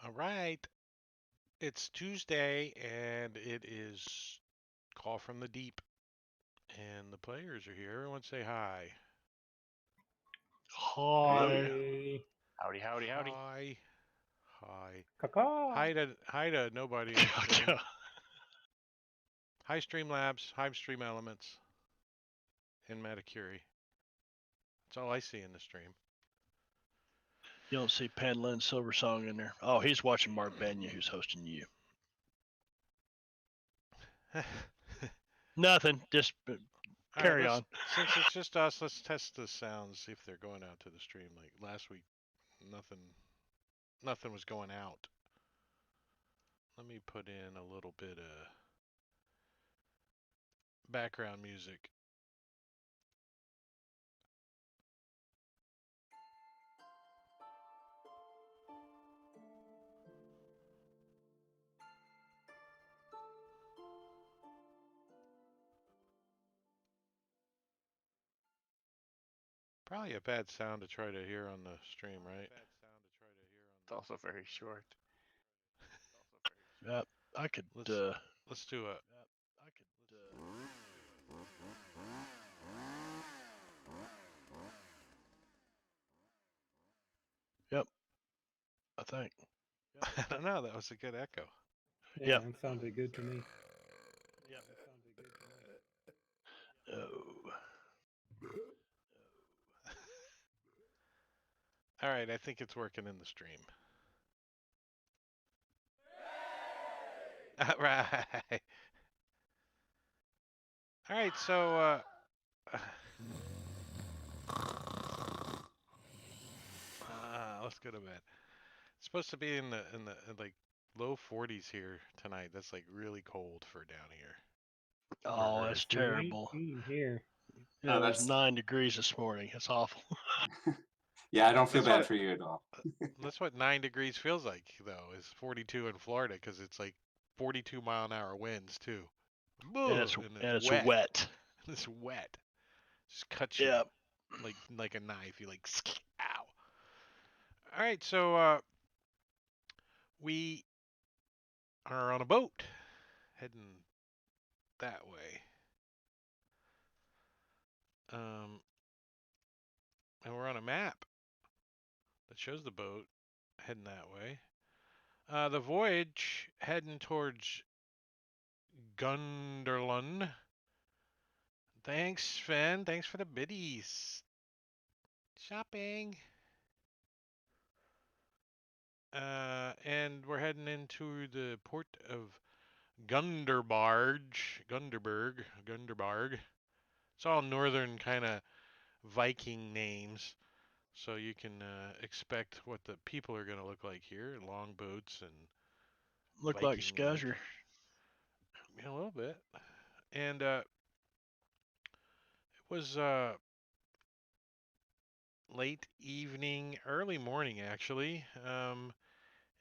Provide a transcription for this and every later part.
All right. It's Tuesday and it is Call from the Deep. And the players are here. Everyone say hi. Hi. Howdy, howdy, howdy. Hi. Hi. Caca. Hi to nobody in the stream. Hi Streamlabs. Hi Stream Elements. And Maticuri. That's all I see in the stream. You don't see Padlin Silversong in there. Oh, he's watching Mark Banya, who's hosting you. Nothing. Just carry on. Since it's just us, let's test the sounds, see if they're going out to the stream. Like last week, nothing was going out. Let me put in a little bit of background music. Probably a bad sound to try to hear on the stream, right? It's also very short. Yep. I could. Let's do a. Yep. I think. I don't know. That was a good echo. Yeah, Yep. it sounded good to me. Oh. All right, I think it's working in the stream. All right. All right, so let's go to bed. It's supposed to be in like low 40s here tonight. That's like really cold for down here. Oh, that's terrible. 19 here. Yeah, Oh, it was that's- 9 degrees this morning. That's awful. Yeah, I don't feel That's bad what- for you at all. That's what 9 degrees feels like, though, is 42 in Florida because it's like 42-mile-an-hour winds too. And it's wet. wet. It's wet. Just cuts you Yeah. like a knife. You like, ow. All right, so we are on a boat heading that way. And we're on a map that shows the boat heading that way. The voyage heading towards Gunderlund. Thanks, Finn. Thanks for the biddies. Shopping. And we're heading into the port of Gunderbarg. It's all northern kind of Viking names. So you can expect what the people are going to look like here. Longboats and Look like Viking Skazzer. Yeah, a little bit. And it was late evening, early morning actually.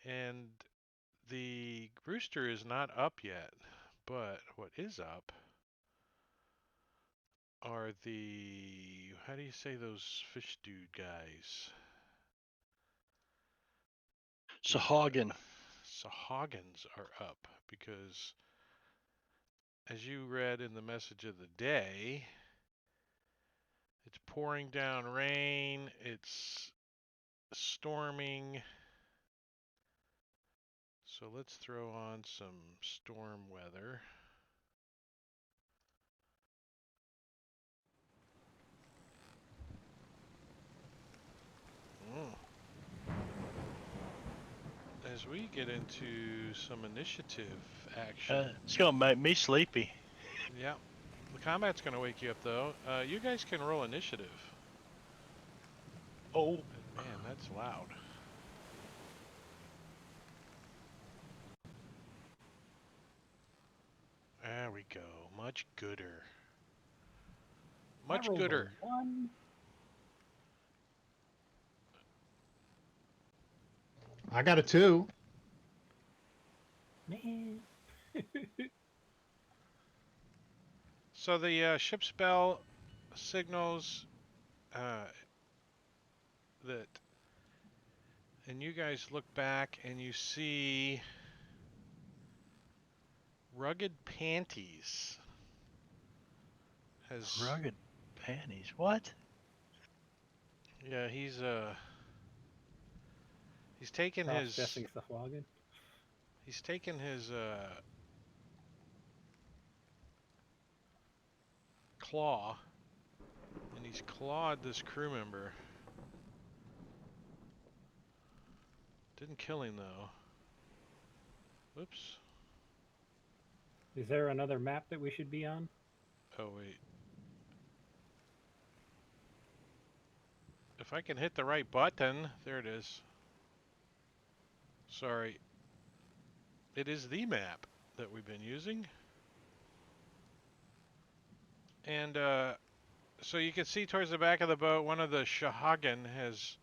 And the rooster is not up yet. But what is up are how do you say those fish dude guys? Sahagin. Sahagins are up because, as you read in the message of the day, it's pouring down rain, it's storming. So let's throw on some storm weather. As we get into some initiative action. It's gonna make me sleepy. Yeah. The combat's going to wake you up, though. You guys can roll initiative. Oh. Man, that's loud. There we go. Much gooder. Much I rolled a gooder. 1. I got a 2. Man. So the ship's bell signals that, and you guys look back and you see Rugged Panties has Rugged panties. What? Yeah, he's taken his Cross-dressing Sahagin. he's taken his claw and he's clawed this crew member. Didn't kill him though. Whoops. Is there another map that we should be on? Oh wait. If I can hit the right button, there it is. Sorry. It is the map that we've been using. And so you can see towards the back of the boat, one of the Sahagin has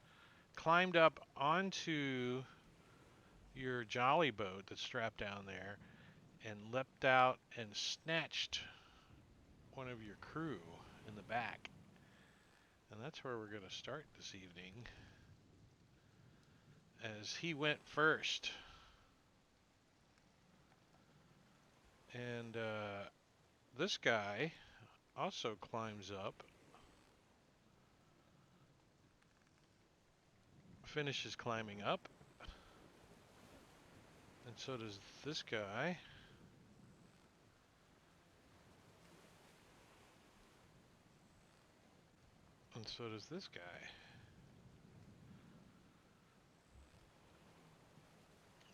climbed up onto your jolly boat that's strapped down there and leapt out and snatched one of your crew in the back. And that's where we're going to start this evening. As he went first. And this guy also climbs up. Finishes climbing up. And so does this guy. And so does this guy.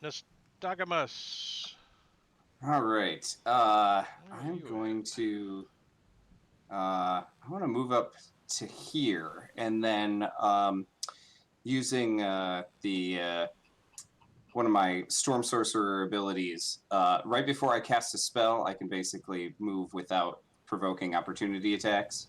Nastagamus. All right. Where are I'm you going at? to. I want to move up to here, and then using the one of my Storm Sorcerer abilities. Right before I cast a spell, I can basically move without provoking opportunity attacks.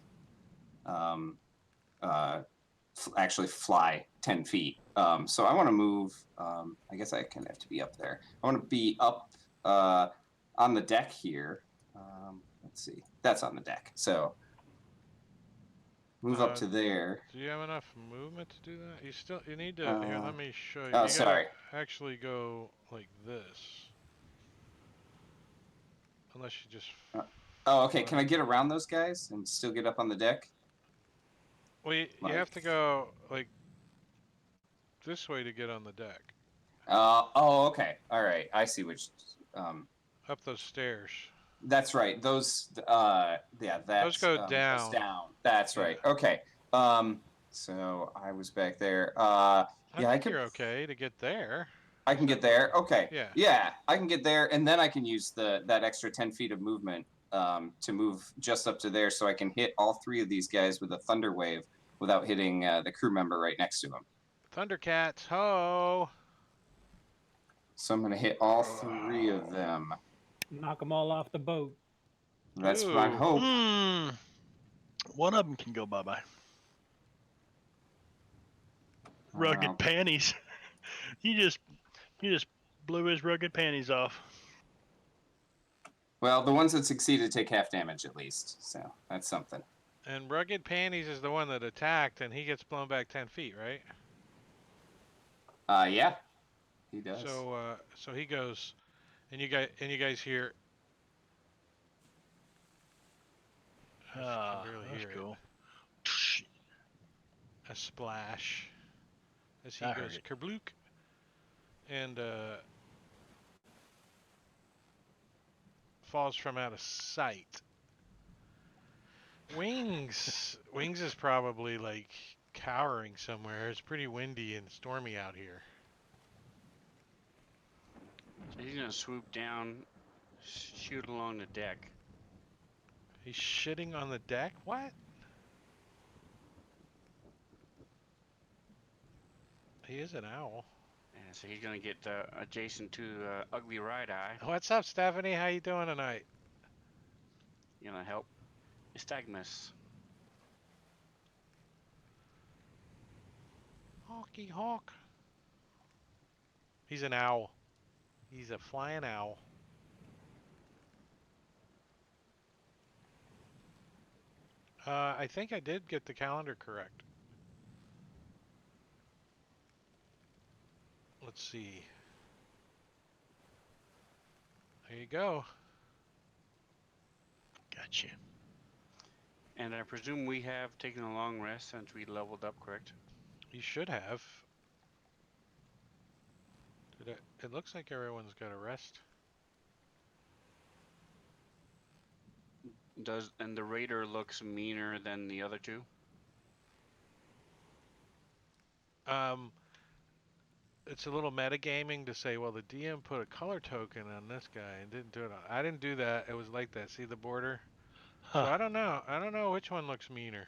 Actually fly 10 feet. So I want to move. I guess I can have to be up there. I want to be up on the deck here. Let's see. That's on the deck. So move up to there. Do you have enough movement to do that? You need to, here, let me show you. Oh, You gotta sorry. actually go like this. Unless you just... Oh, okay. Can I get around those guys and still get up on the deck? Well, you have to go like this way to get on the deck. Oh, okay. All right. I see which. Up those stairs. That's right. Those, yeah, Those go goes down. down. That's Yeah. right. Okay. So I was back there. I Yeah, think you're okay to get there. I can get there. Okay. Yeah. Yeah, I can get there, and then I can use that extra 10 feet of movement to move just up to there, so I can hit all three of these guys with a thunder wave without hitting the crew member right next to him. Thundercats, ho! So I'm gonna hit all three of them. Knock them all off the boat. That's my Ooh. hope. One of them can go bye-bye. Rugged panties. You just blew his rugged panties off. Well, the ones that succeeded take half damage at least, so that's something. And Rugged Panties is the one that attacked, and he gets blown back 10 feet, right? Yeah, he does. So he goes, and you guys hear. I can barely That's hear cool. it. A splash as he I heard goes it. kerblook, and falls from out of sight. Wings is probably like cowering somewhere. It's pretty windy and stormy out here. So he's gonna swoop down, shoot along the deck. He's shitting on the deck? What? He is an owl. And so he's gonna get adjacent to Ugly Right Eye. What's up, Stephanie? How you doing tonight? You know, help Nystagmus. Hawky hawk. He's an owl. He's a flying owl. I think I did get the calendar correct. Let's see. There you go. Gotcha. And I presume we have taken a long rest since we leveled up, correct? You should have. It looks like everyone's got a rest. And the raider looks meaner than the other two? It's a little metagaming to say, well, the DM put a color token on this guy and didn't do it. I didn't do that. It was like that. See the border? Huh. So I don't know. I don't know which one looks meaner.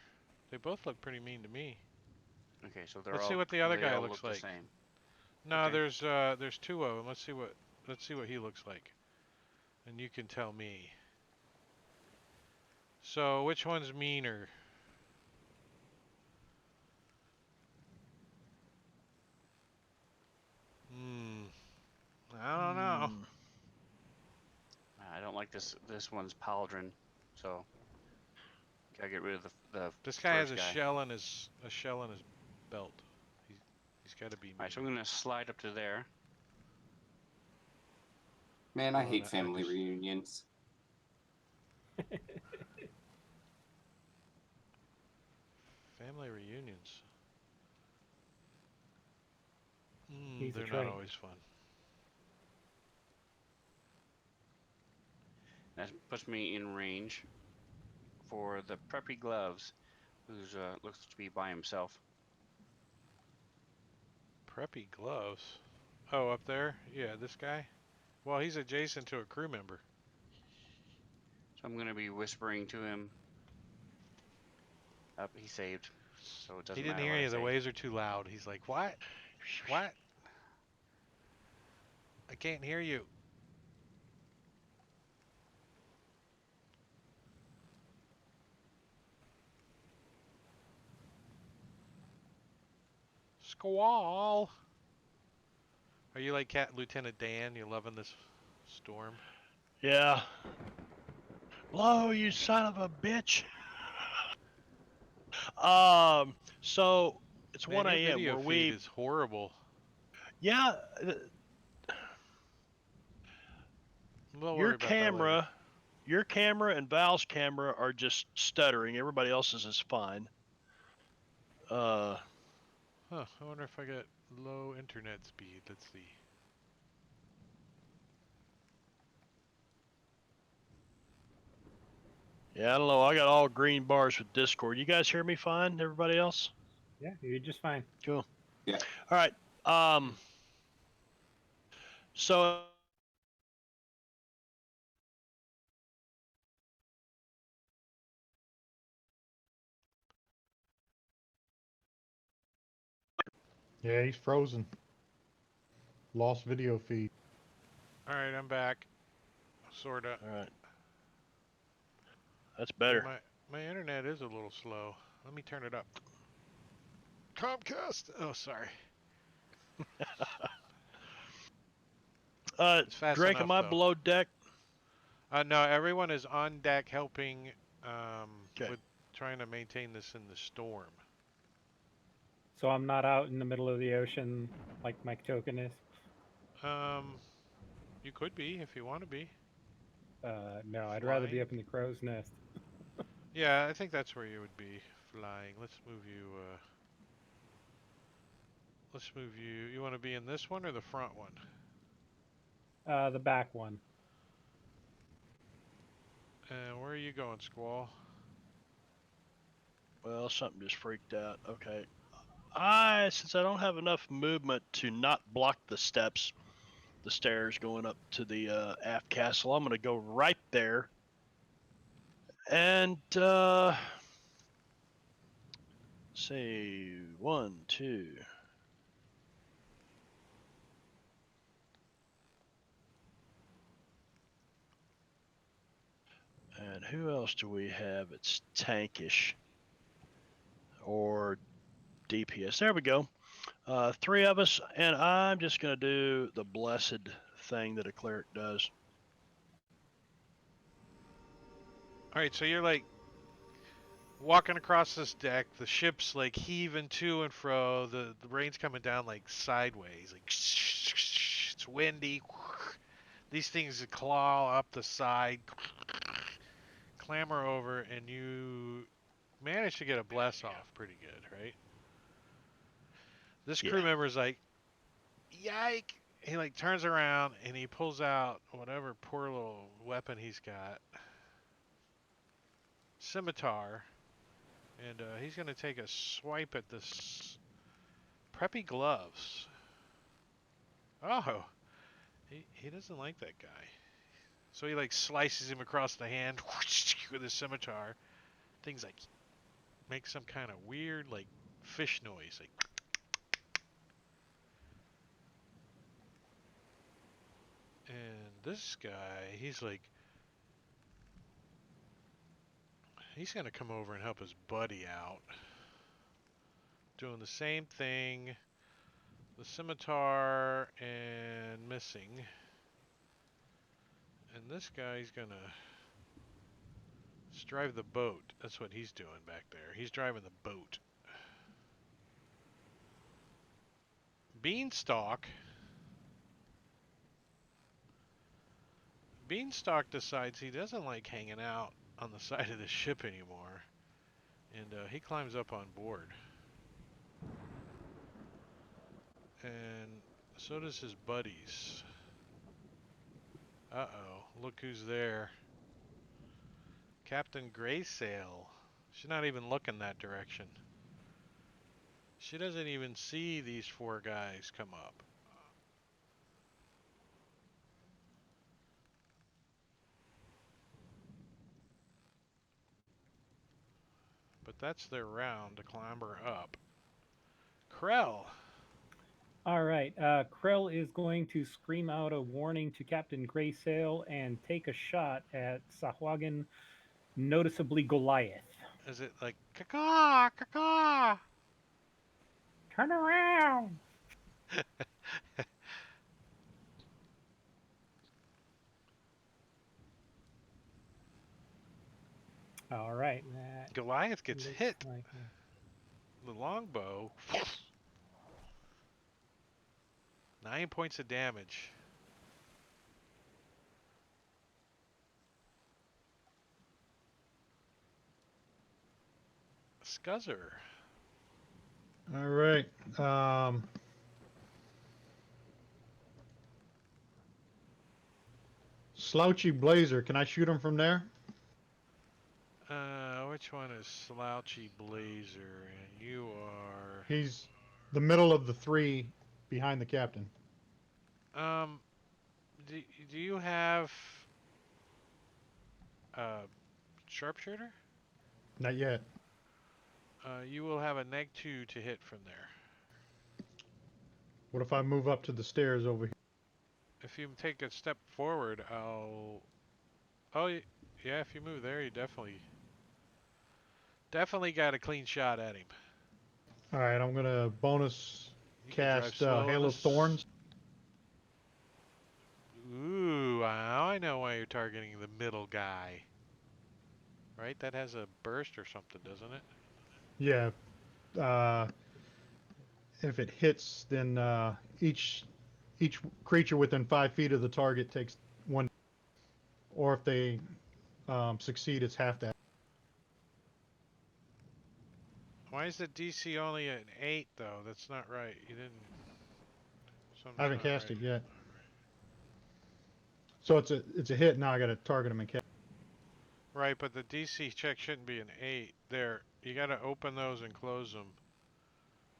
They both look pretty mean to me. Okay, so they're Let's all, see what the other they guy all looks look like. the same. No, Okay. there's two of them. Let's see what he looks like, and you can tell me. So which one's meaner? I don't know. I don't like this one's pauldron, so Gotta get rid of the This guy has first a guy. shell in his belt. He's got to be. Alright, so I'm gonna slide up to there. Man, I Oh, hate no, I family just- reunions. Family reunions. He's a They're not train. always fun. That puts me in range for the preppy gloves, who's looks to be by himself. Preppy gloves. Oh, up there? Yeah, this guy? Well, he's adjacent to a crew member. So I'm gonna be whispering to him. Up, he saved, so it doesn't He didn't matter hear what I you. The say. waves are too loud. He's like, what? What? I can't hear you. Squall. Are you like Lieutenant Dan? You loving this storm? Yeah. Blow, you son of a bitch. So it's Man, 1 your a.m. video where feed we, is horrible. yeah, We'll your worry about that later. camera and Val's camera are just stuttering. Everybody else's is fine. Huh, I wonder if I got low internet speed. Let's see. Yeah, I don't know. I got all green bars with Discord. You guys hear me fine? Everybody else? Yeah, you're just fine. Cool. Yeah. All right. So Yeah, he's frozen. Lost video feed. Alright, I'm back. Sorta. all right. That's Yeah, better. my internet is a little slow. Let me turn it up. Comcast! Oh, sorry. It's fast Drake, enough, am I though. below deck? No, everyone is on deck helping Okay. with trying to maintain this in the storm. So I'm not out in the middle of the ocean like my token is. You could be if you want to be. No, I'd rather be Flying? up in the crow's nest. Yeah, I think that's where you would be flying. Let's move you. Let's move you. You want to be in this one or the front one? The back one. And where are you going, Squall? Well, something just freaked out. Okay. Since I don't have enough movement to not block the stairs going up to the aft castle, I'm going to go right there. And, say 1, 2. And who else do we have? It's tankish or DPS. There we go. 3 of us, and I'm just going to do the blessed thing that a cleric does. Alright, so you're like walking across this deck. The ship's like heaving to and fro. The rain's coming down like sideways. Like it's windy. These things claw up the side, clamber over, and you manage to get a bless off pretty good, right? This crew Yeah. member's like, yike! He like turns around and he pulls out whatever poor little weapon he's got, scimitar, and he's gonna take a swipe at this preppy gloves. Oh, he doesn't like that guy, so he like slices him across the hand with his scimitar. Things like make some kind of weird like fish noise, like. And this guy, he's like, he's gonna come over and help his buddy out. Doing the same thing. The scimitar and missing. And this guy's gonna Let's drive the boat. That's what he's doing back there. He's driving the boat. Beanstalk. Beanstalk decides he doesn't like hanging out on the side of the ship anymore. And he climbs up on board. And so does his buddies. Uh-oh, look who's there. Captain Graysail. She's not even looking that direction. She doesn't even see these four guys come up. But that's their round to clamber up. Krell. All right. Krell is going to scream out a warning to Captain Graysail and take a shot at Sahuagin, noticeably Goliath. Is it like, caw, caw? Turn around! All right. That Goliath gets looks hit. like The longbow. 9 points of damage. Scuzzer. All right. Slouchy Blazer. Can I shoot him from there? Which one is Slouchy Blazer? And you are... He's the middle of the three behind the captain. Do you have... Sharpshooter? Not yet. You will have a -2 to hit from there. What if I move up to the stairs over here? If you take a step forward, I'll... Oh, yeah, if you move there, you definitely got a clean shot at him. All right, I'm gonna bonus You can drive cast slow in Hail of this- Thorns. Ooh, now I know why you're targeting the middle guy. Right? That has a burst or something, doesn't it? Yeah. If it hits, then each creature within 5 feet of the target takes 1. Or if they succeed, it's half that. Why is the DC only an 8 though? That's not right. You didn't. I haven't cast right. it yet. So it's a hit. Now I got to target him and cast. Right, but the DC check shouldn't be an 8. There, you got to open those and close them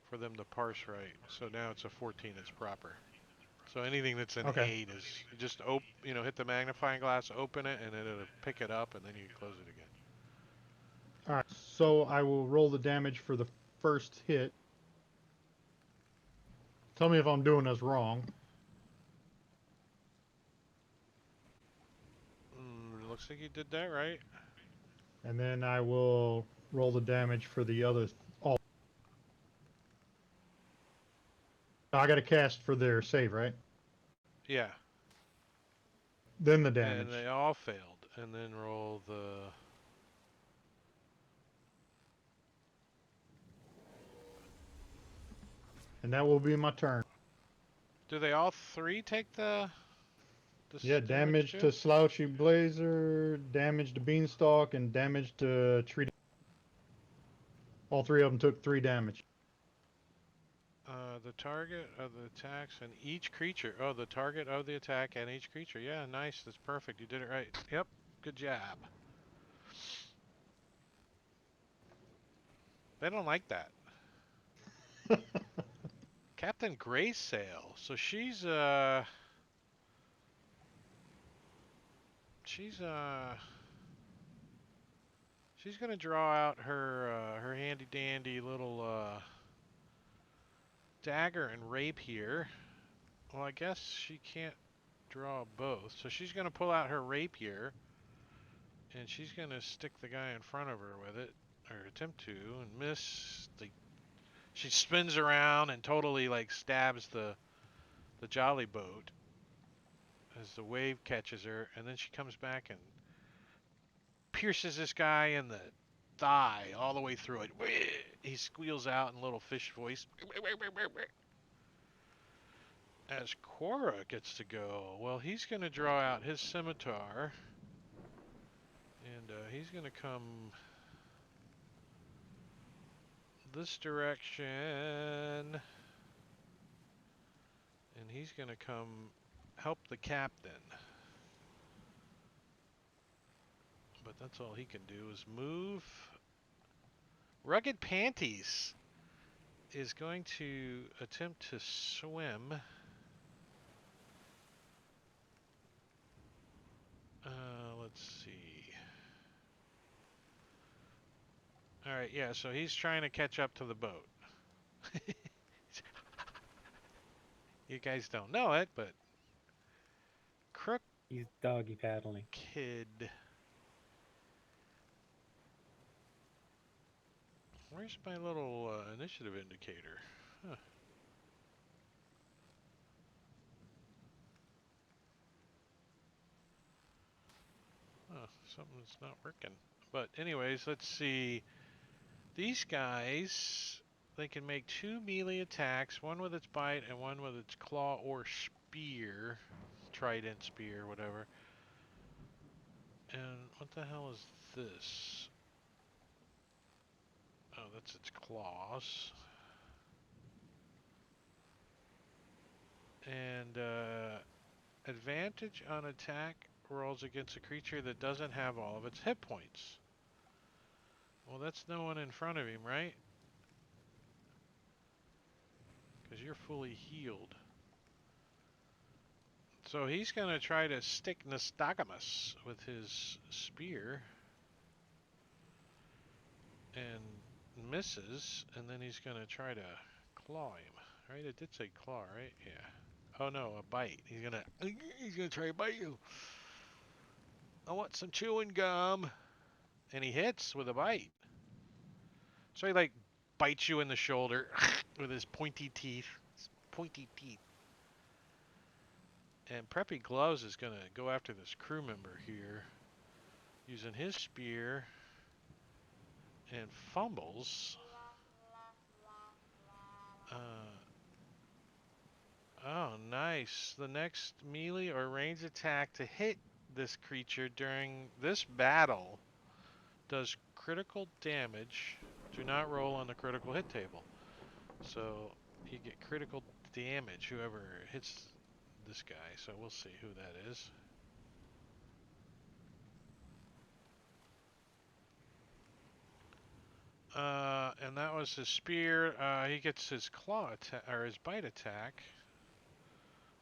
for them to parse right. So now it's a 14. It's proper. So anything that's an Okay. 8 is you just hit the magnifying glass, open it, and then it'll pick it up, and then you can close it again. All right. So I will roll the damage for the first hit. Tell me if I'm doing this wrong. Looks like you did that right. And then I will roll the damage for the other. All. I got to cast for their save, right? Yeah. Then the damage. And they all failed. And then roll the... And that will be my turn. Do they all 3 take the Yeah, damage too? to Slouchy Blazer, damage to Beanstalk, and damage to Tree. All 3 of them took 3 damage. The target of the attacks and each creature. Oh, the target of the attack and each creature. Yeah, nice. That's perfect. You did it right. Yep. Good job. They don't like that. Captain Graysail. So she's gonna draw out her handy dandy little dagger and rapier. Well, I guess she can't draw both, so she's gonna pull out her rapier and she's gonna stick the guy in front of her with it, or attempt to, and miss. She spins around and totally like stabs the jolly boat. As the wave catches her, and then she comes back and pierces this guy in the thigh all the way through it. He squeals out in a little fish voice. As Quora gets to go, well, he's going to draw out his scimitar, and he's going to come this direction, and he's going to come help the captain. But that's all he can do is move. Rugged Panties is going to attempt to swim. Let's see. Alright, yeah, so he's trying to catch up to the boat. You guys don't know it, but Crook He's doggy paddling. Kid. Where's my little initiative indicator? Huh. Oh, something's not working. But anyways, let's see. These guys, they can make 2 melee attacks, one with its bite and one with its claw or spear. Trident, spear, whatever. And what the hell is this? Oh, that's its claws. And advantage on attack rolls against a creature that doesn't have all of its hit points. Well, that's no one in front of him, right? Because you're fully healed. So he's going to try to stick Nystagmus with his spear. And misses. And then he's going to try to claw him. Right? It did say claw, right? Yeah. Oh no, a bite. He's gonna try to bite you. I want some chewing gum. And he hits with a bite. So he like bites you in the shoulder with his pointy teeth. His pointy teeth. And Preppy Gloves is gonna go after this crew member here. Using his spear. And fumbles. Oh, nice. The next melee or ranged attack to hit this creature during this battle does critical damage. Do not roll on the critical hit table. So you get critical damage whoever hits this guy. So we'll see who that is. And that was his spear. He gets his claw attack or his bite attack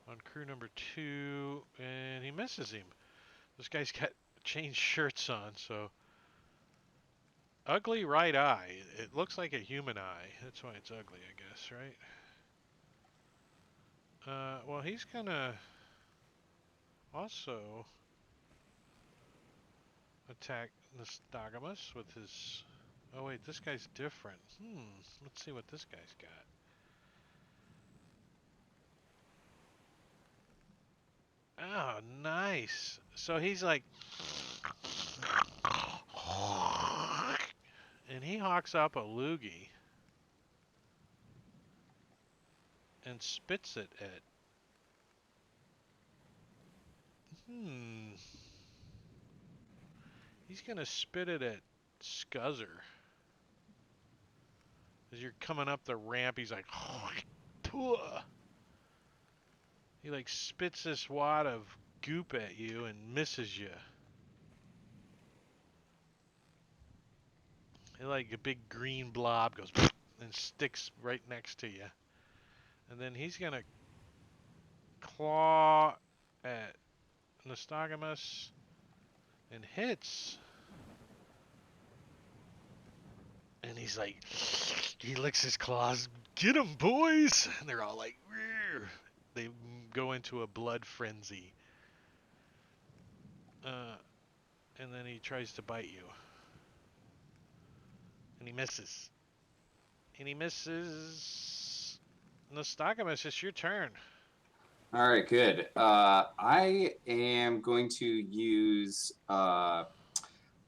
on crew number 2, and he misses him. This guy's got changed shirts on, so ugly right eye. It looks like a human eye. That's why it's ugly, I guess, right? Well, he's gonna also attack Nystagmus with his. Oh wait, this guy's different. Let's see what this guy's got. Oh, nice. So he's like, and he hawks up a loogie and spits it at. He's gonna spit it at Scuzzer. As you're coming up the ramp, he's like, he like spits this wad of goop at you and misses you. And like a big green blob goes and sticks right next to you. And then he's gonna claw at Nystagmus and hits. And he's like, he licks his claws. Get him, boys! And they're all like, "Rear." They go into a blood frenzy. And then he tries to bite you. And he misses. And he misses. Nystagmus, it's your turn. All right, good. I am going to use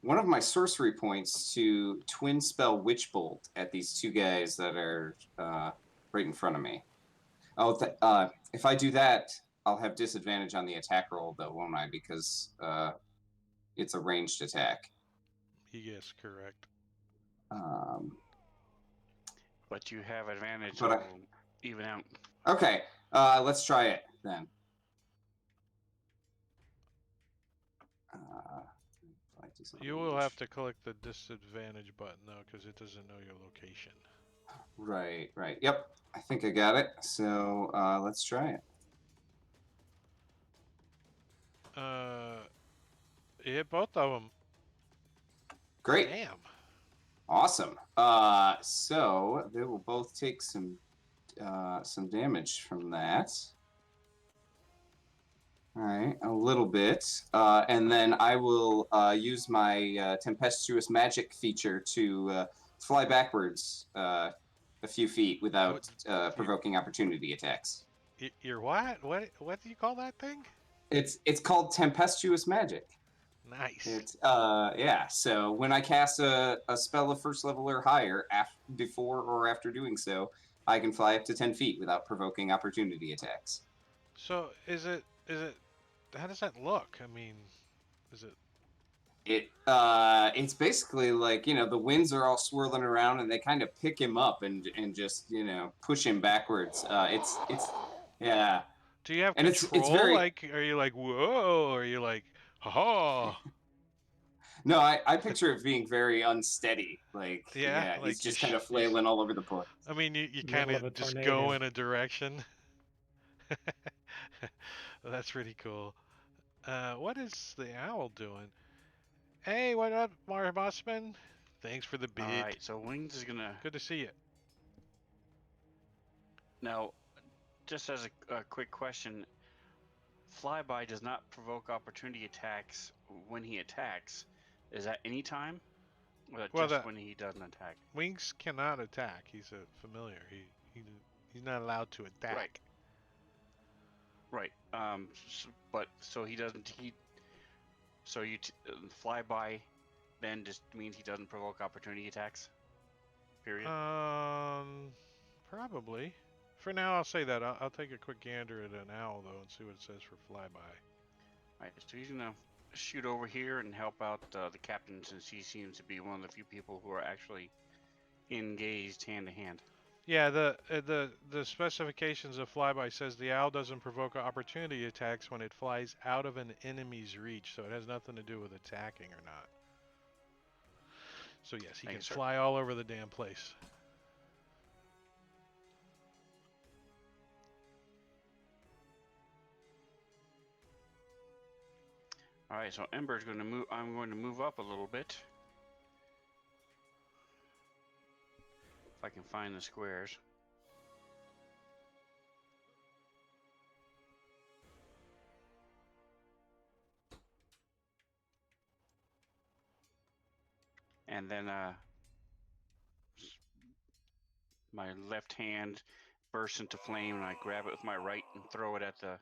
one of my sorcery points to twin spell Witch Bolt at these two guys that are right in front of me. Oh, if I do that, I'll have disadvantage on the attack roll, though, won't I? Because it's a ranged attack. Yes, correct. But you have advantage, But so I- even out. Okay, let's try it then. You will have to click the disadvantage button though, because it doesn't know your location. Right. Yep, I think I got it. So let's try it. You hit both of them. Great. Damn. Awesome. So they will both take some damage from that. All right, a little bit, and then I will use my Tempestuous Magic feature to fly backwards a few feet without provoking opportunity attacks. You're what? What do you call that thing? It's called Tempestuous Magic. Nice. It's yeah. So when I cast a spell of first level or higher, before or after doing so, I can fly up to 10 feet without provoking opportunity attacks. So is it? How does that look? I mean, is it? It's basically like, the winds are all swirling around and they kind of pick him up and just push him backwards. It's yeah. Do you have And control? it's very like, are you like whoa? Or are you like ha? No, I picture it being very unsteady. Like Yeah, he's like just kind of flailing all over the place. I mean, you Middle kind of a of just tornado. go in a direction. That's pretty cool. What is the owl doing? Hey, what up, Mar Bossman? Thanks for the bid. All right, so Wings is gonna Good to see you. now. Just as a quick question, Flyby does not provoke opportunity attacks when he attacks. Is that any time, or Well, just when he doesn't attack? Wings cannot attack. He's a familiar. He's not allowed to attack. Right. So he doesn't. So Flyby then just means he doesn't provoke opportunity attacks. Period. Probably. For now, I'll say that. I'll take a quick gander at an owl though and see what it says for flyby. Right. So he's gonna shoot over here and help out the captain, since he seems to be one of the few people who are actually engaged hand to hand. Yeah, the specifications of flyby says the owl doesn't provoke opportunity attacks when it flies out of an enemy's reach, so it has nothing to do with attacking or not. So yes, he Thank can you, sir. fly all over the damn place. All right. So Ember's going to move. I'm going to move up a little bit. If I can find the squares. And then my left hand bursts into flame, and I grab it with my right and throw it at the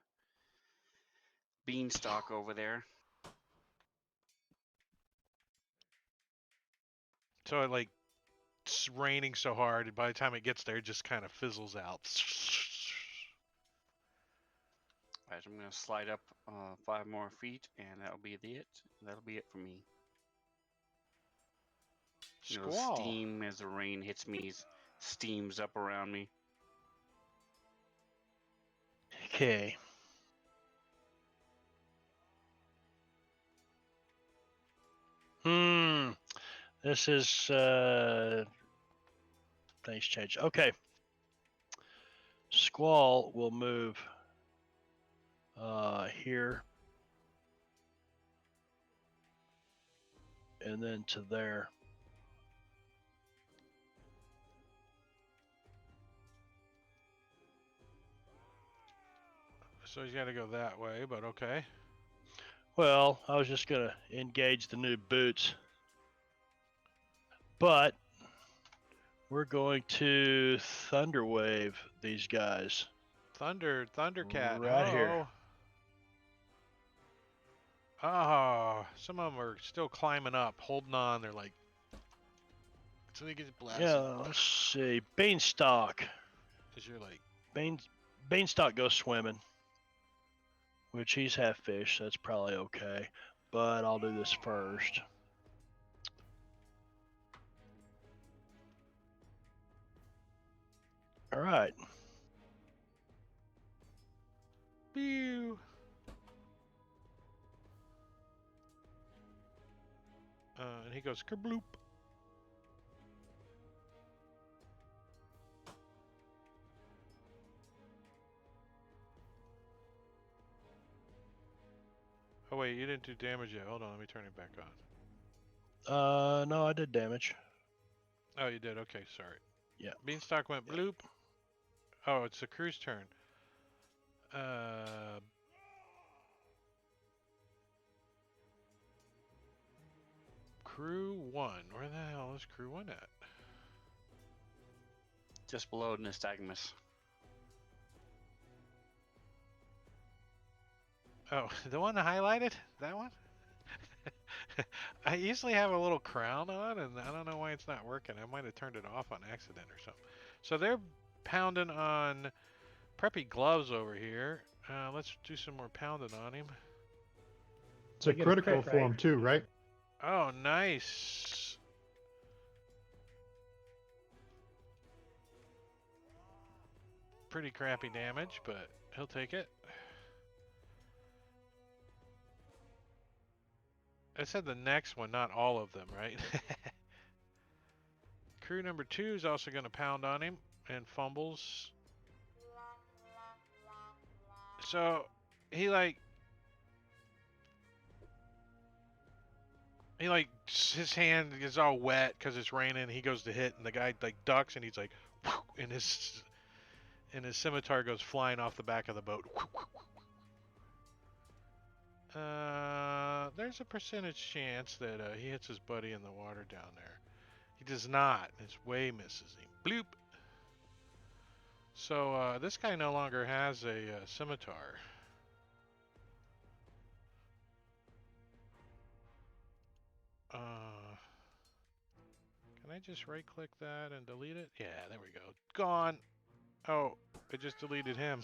beanstalk over there. So it's raining so hard, and by the time it gets there, it just kind of fizzles out. Alright, I'm going to slide up 5 more feet, and that'll be it. That'll be it for me. Squall. Steam as the rain hits me, steams up around me. Okay. This is things change. Okay. Squall will move here and then to there. So he's got to go that way, but okay. Well, I was just gonna engage the new boots, but we're going to Thunderwave these guys. Thundercat. Right here. Oh. Oh, some of them are still climbing up, holding on. They're like, so they get blasted. Yeah, let's see. Beanstalk. As you're like, Beanstalk goes swimming, which he's half fish, so that's probably okay. But I'll do this first. All right. pew. And he goes kerbloop. Oh wait, you didn't do damage yet. Hold on, let me turn it back on. No, I did damage. Oh, you did. Okay, sorry. Yeah. Beanstalk went bloop. Oh, it's the crew's turn. Crew 1. Where the hell is Crew 1 at? Just below Nystagmus. Oh, the one highlighted? That one? I usually have a little crown on, and I don't know why it's not working. I might have turned it off on accident or something. So they're pounding on Preppy Gloves over here. Let's do some more pounding on him. It's a They get a critical crit, for right? him too, right? Oh, nice. Pretty crappy damage, but he'll take it. I said the next one, not all of them, right? Crew number 2 is also going to pound on him and fumbles. So he his hand is all wet because it's raining. He goes to hit, and the guy like ducks, and he's like, and his scimitar goes flying off the back of the boat. There's a percentage chance that he hits his buddy in the water down there. He does not. His way misses him. Bloop. So this guy no longer has a scimitar. Can I just right click that and delete it? Yeah, there we go. Gone. Oh, it just deleted him.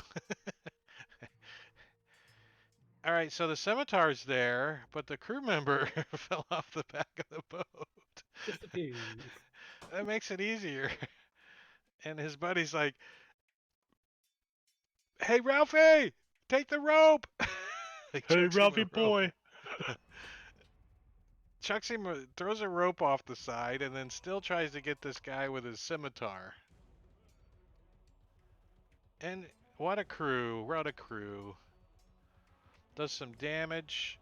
Alright, so the scimitar's there, but the crew member fell off the back of the boat. Just a few. That makes it easier. And his buddy's like, hey, Ralphie, take the rope. Like, Hey, chucks him a Ralphie rope. boy. Chucks him, throws a rope off the side, and then still tries to get this guy with his scimitar. And what a crew. What a crew. Does some damage.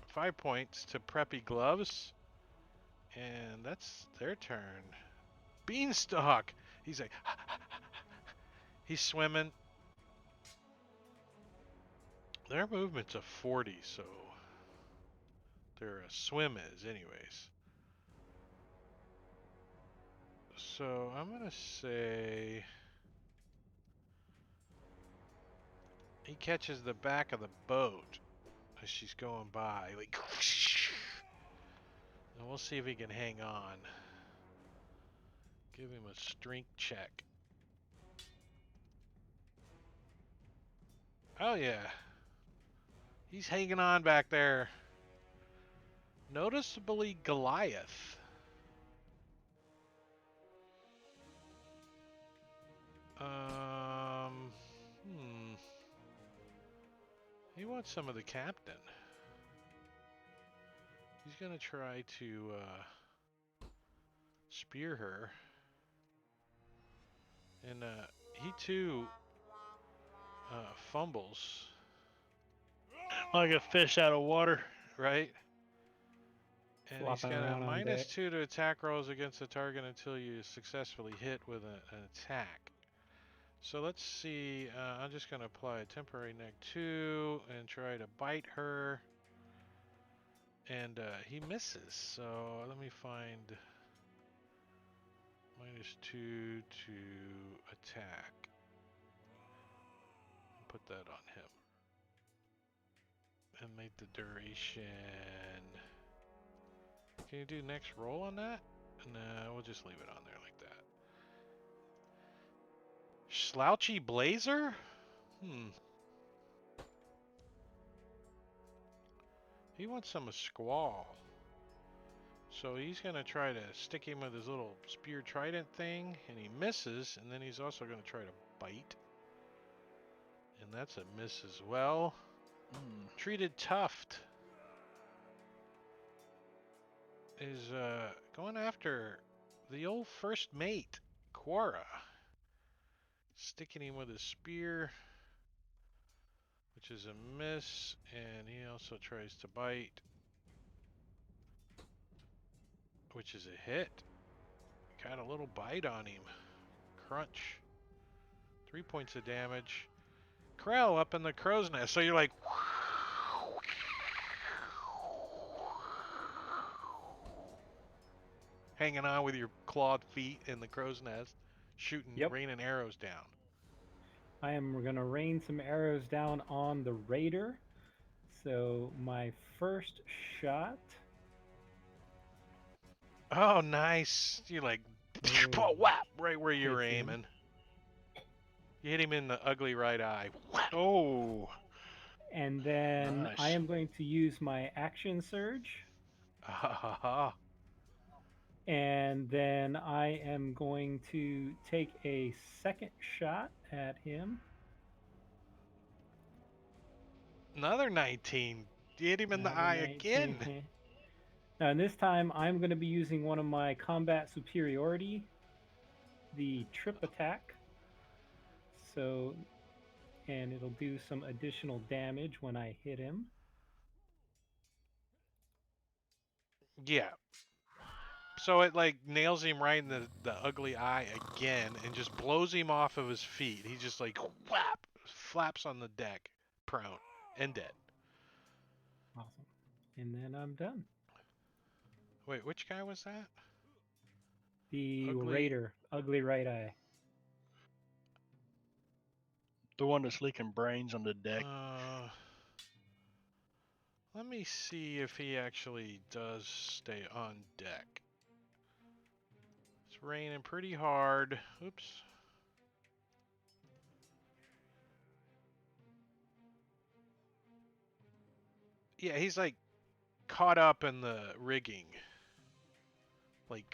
5 points to Preppy Gloves. And that's their turn. Beanstalk. He's like, he's swimming. Their movement's a 40, so their swim is anyways. So I'm going to say he catches the back of the boat as she's going by. Like, and we'll see if he can hang on. Give him a strength check. Oh yeah. He's hanging on back there. Noticeably Goliath. He wants some of the captain. He's gonna try to spear her. And he too fumbles. Like a fish out of water. Right? And he's Flopping got a around on deck. -2 to attack rolls against the target until you successfully hit with an attack. So let's see. I'm just going to apply a temporary -2 and try to bite her. And he misses. So let me find -2 to attack. Put that on him. And make the duration. Can you do next roll on that? No, we'll just leave it on there like that. Slouchy Blazer? He wants some Squall. So he's going to try to stick him with his little spear trident thing, and he misses, and then he's also going to try to bite. And that's a miss as well. Treated Tuft is going after the old first mate, Quora. Sticking him with his spear, which is a miss, and he also tries to bite, which is a hit. Got a little bite on him. Crunch. 3 points of damage. Krell up in the crow's nest. So you're like... hanging on with your clawed feet in the crow's nest, shooting, raining arrows down. I am going to rain some arrows down on the raider. So my first shot. Oh, nice. You like, whap, right where you were Hits him. aiming. You hit him in the ugly right eye. Oh. And then Nice. I am going to use my action surge. And then I am going to take a second shot at him. Another 19. You hit him in the Another eye 19. again. Now, and this time I'm going to be using one of my combat superiority, the trip attack. So, and it'll do some additional damage when I hit him. Yeah. So it like nails him right in the ugly eye again and just blows him off of his feet. He just like whap, flaps on the deck, prone, and dead. Awesome. And then I'm done. Wait, which guy was that? The Ugly- raider, ugly right eye. The one that's leaking brains on the deck. Let me see if he actually does stay on deck. It's raining pretty hard. Oops. Yeah, he's like caught up in the rigging. Like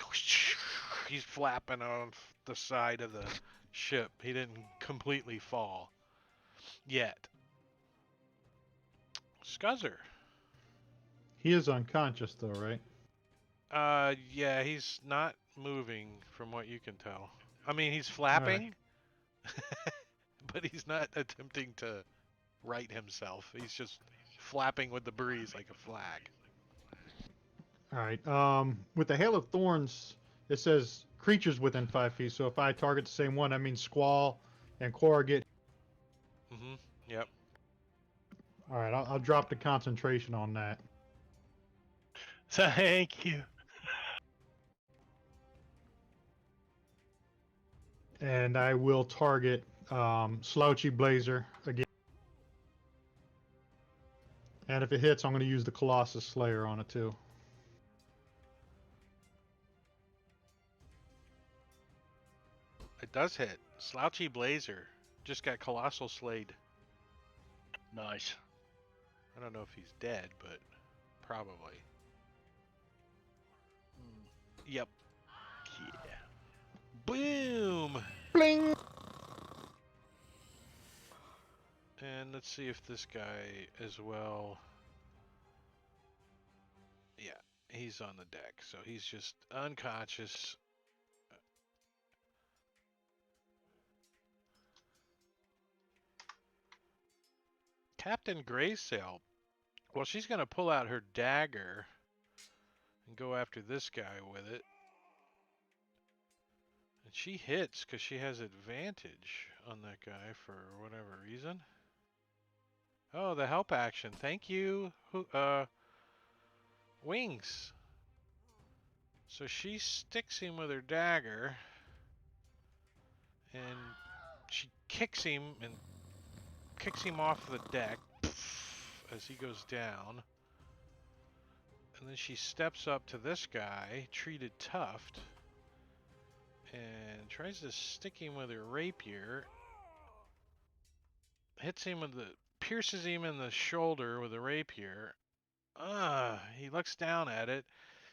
he's flapping off the side of the ship. He didn't completely fall yet. Scuzzer. He is unconscious though, right? Yeah, he's not moving from what you can tell. I mean, he's flapping, but he's not attempting to right himself. He's just flapping with the breeze like a flag. All right. With the Hail of Thorns, it says creatures within 5 feet. So if I target the same one, that means Squall and Cora get. Mm-hmm. Yep. All right. I'll drop the concentration on that. Thank you. And I will target Slouchy Blazer again. And if it hits, I'm going to use the Colossus Slayer on it too. It does hit. Slouchy Blazer just got colossal slayed. Nice. I don't know if he's dead, but probably. Yep. Yeah. Boom! Bling! And let's see if this guy as well. Yeah, he's on the deck, so he's just unconscious. Captain Graysail. Well, she's going to pull out her dagger and go after this guy with it. And she hits because she has advantage on that guy for whatever reason. Oh, the help action. Thank you. Wings. So she sticks him with her dagger. And she kicks him off the deck. as he goes down. And then she steps up to this guy, treated Tuft, and tries to stick him with her rapier. Hits him with pierces him in the shoulder with a rapier. He looks down at it.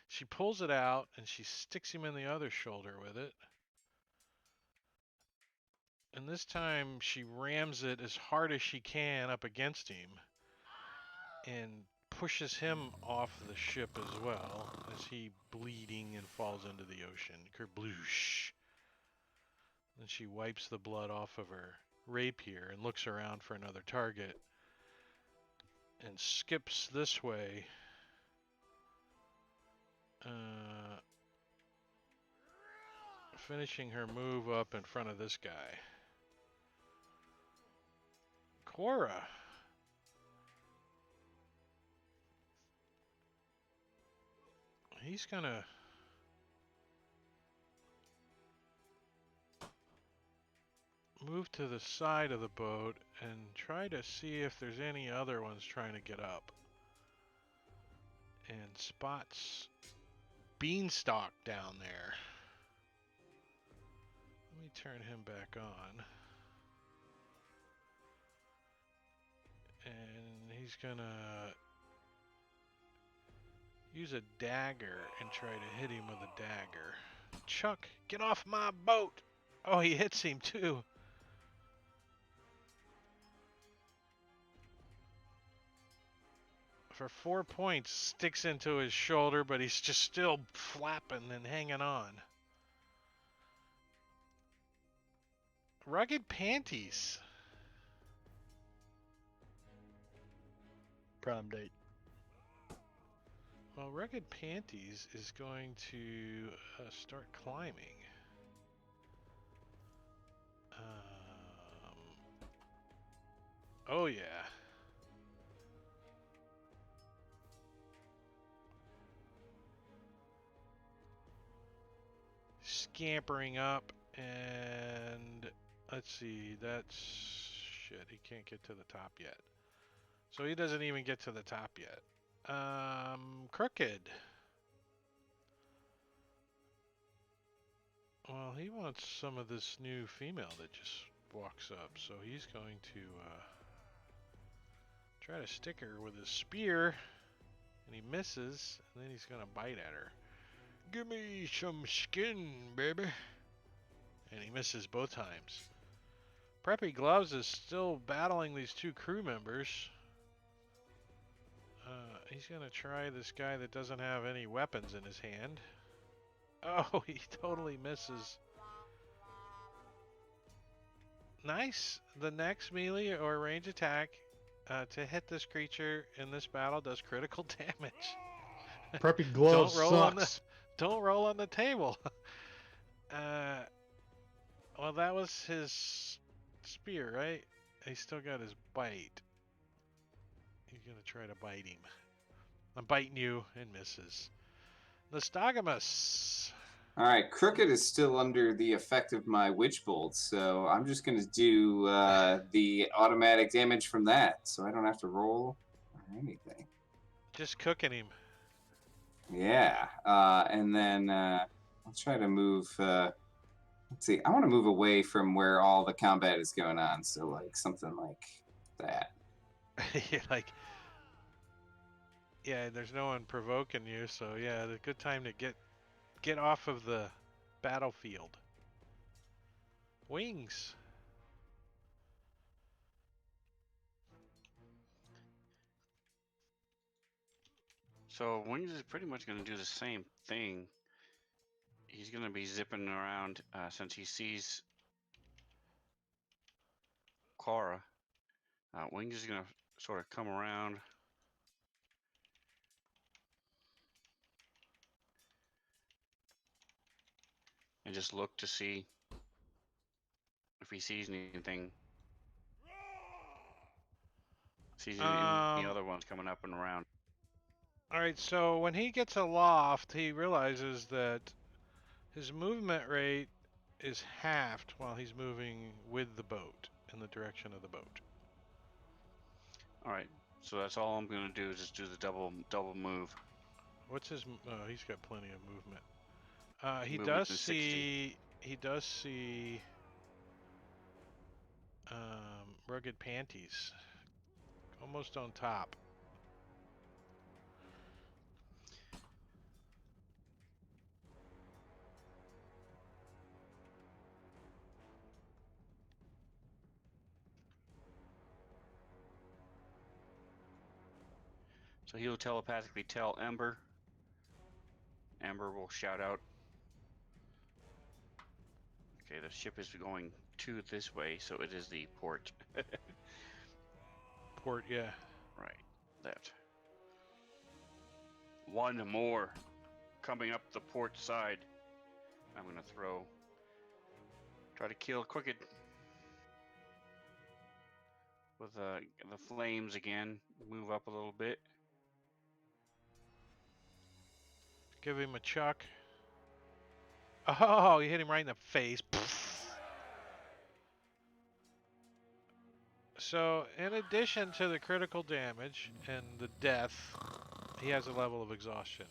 She pulls it out and she sticks him in the other shoulder with it. And this time she rams it as hard as she can up against him and pushes him off the ship as well as he bleeding and falls into the ocean. Kerbloosh. Then she wipes the blood off of her rapier and looks around for another target and skips this way. Finishing her move up in front of this guy. Cora. He's gonna move to the side of the boat and try to see if there's any other ones trying to get up. And spots Beanstalk down there. Let me turn him back on. And he's gonna use a dagger and try to hit him with a dagger. Chuck, get off my boat! Oh, he hits him too. For 4 points, sticks into his shoulder, but he's just still flapping and hanging on. Rugged Panties. Prime date. Well, Rugged Panties is going to start climbing. Oh yeah. Scampering up, and let's see, that's shit, he can't get to the top yet. So he doesn't even get to the top yet. Crooked. Well, he wants some of this new female that just walks up, so he's going to try to stick her with his spear, and he misses, and then he's gonna bite at her. Give me some skin, baby. And he misses both times. Preppy Gloves is still battling these two crew members. He's gonna try this guy that doesn't have any weapons in his hand. Oh, he totally misses. Nice. The next melee or range attack to hit this creature in this battle does critical damage. Preppy Gloves sucks. Don't roll on the table. Well, that was his spear, right? He still got his bite. He's gonna try to bite him. I'm biting you, and misses. Nostogamus. All right, Crooked is still under the effect of my Witch Bolt, so I'm just going to do the automatic damage from that, so I don't have to roll or anything. Just cooking him. Yeah, and then I'll try to move. Let's see, I want to move away from where all the combat is going on, so like something like that. You're like, yeah, there's no one provoking you, so yeah, it's a good time to get off of the battlefield. Wings. So Wings is pretty much going to do the same thing. He's going to be zipping around since he sees Cora. Wings is going to sort of come around. And just look to see if he sees anything. Sees any other ones coming up and around. Alright, so when he gets aloft, he realizes that his movement rate is halved while he's moving with the boat, in the direction of the boat. Alright, So that's all I'm gonna do is just do the double move. What's his? Oh, he's got plenty of movement. He Movement does is 60. see. He does see. Rugged panties. Almost on top. So he'll telepathically tell Ember. Ember will shout out. Okay, the ship is going to this way, so it is the port. Port, yeah. Right, that. One more coming up the port side. I'm gonna try to kill Crooked with the flames again. Move up a little bit. Give him a chuck. Oh, you hit him right in the face. So, in addition to the critical damage and the death, he has a level of exhaustion.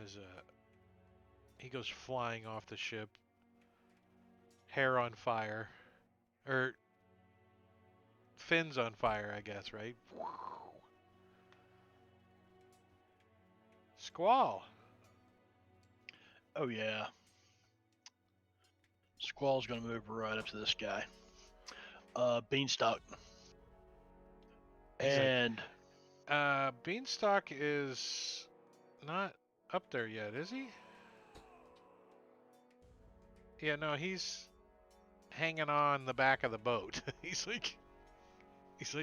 As he goes flying off the ship, hair on fire, or fins on fire, I guess, right? Squall. Oh yeah. Squall's gonna move right up to this guy. Beanstalk. He's like, And Beanstalk is not up there yet, is he? Yeah, no, he's hanging on the back of the boat. he's like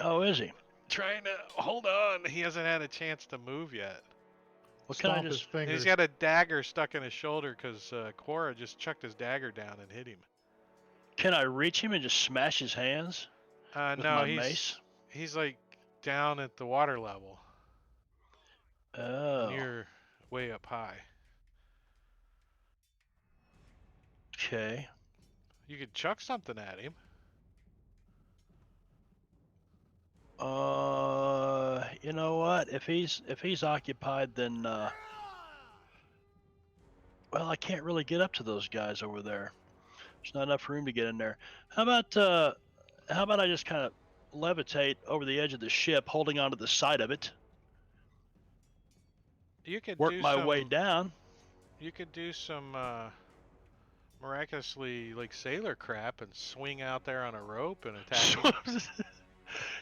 oh, is he? trying to hold on. He hasn't had a chance to move yet. Well, can I Stomp his just? And fingers. he's got a dagger stuck in his shoulder because Cora just chucked his dagger down and hit him. Can I reach him and just smash his hands with No, my he's mace? he's like down at the water level. Oh. And you're way up high. Okay. You could chuck something at him. You know what? If he's occupied, then well, I can't really get up to those guys over there. There's not enough room to get in there. How about I just kind of levitate over the edge of the ship, holding onto the side of it, You could work do my some, way down. You could do some miraculously like sailor crap and swing out there on a rope and attack him.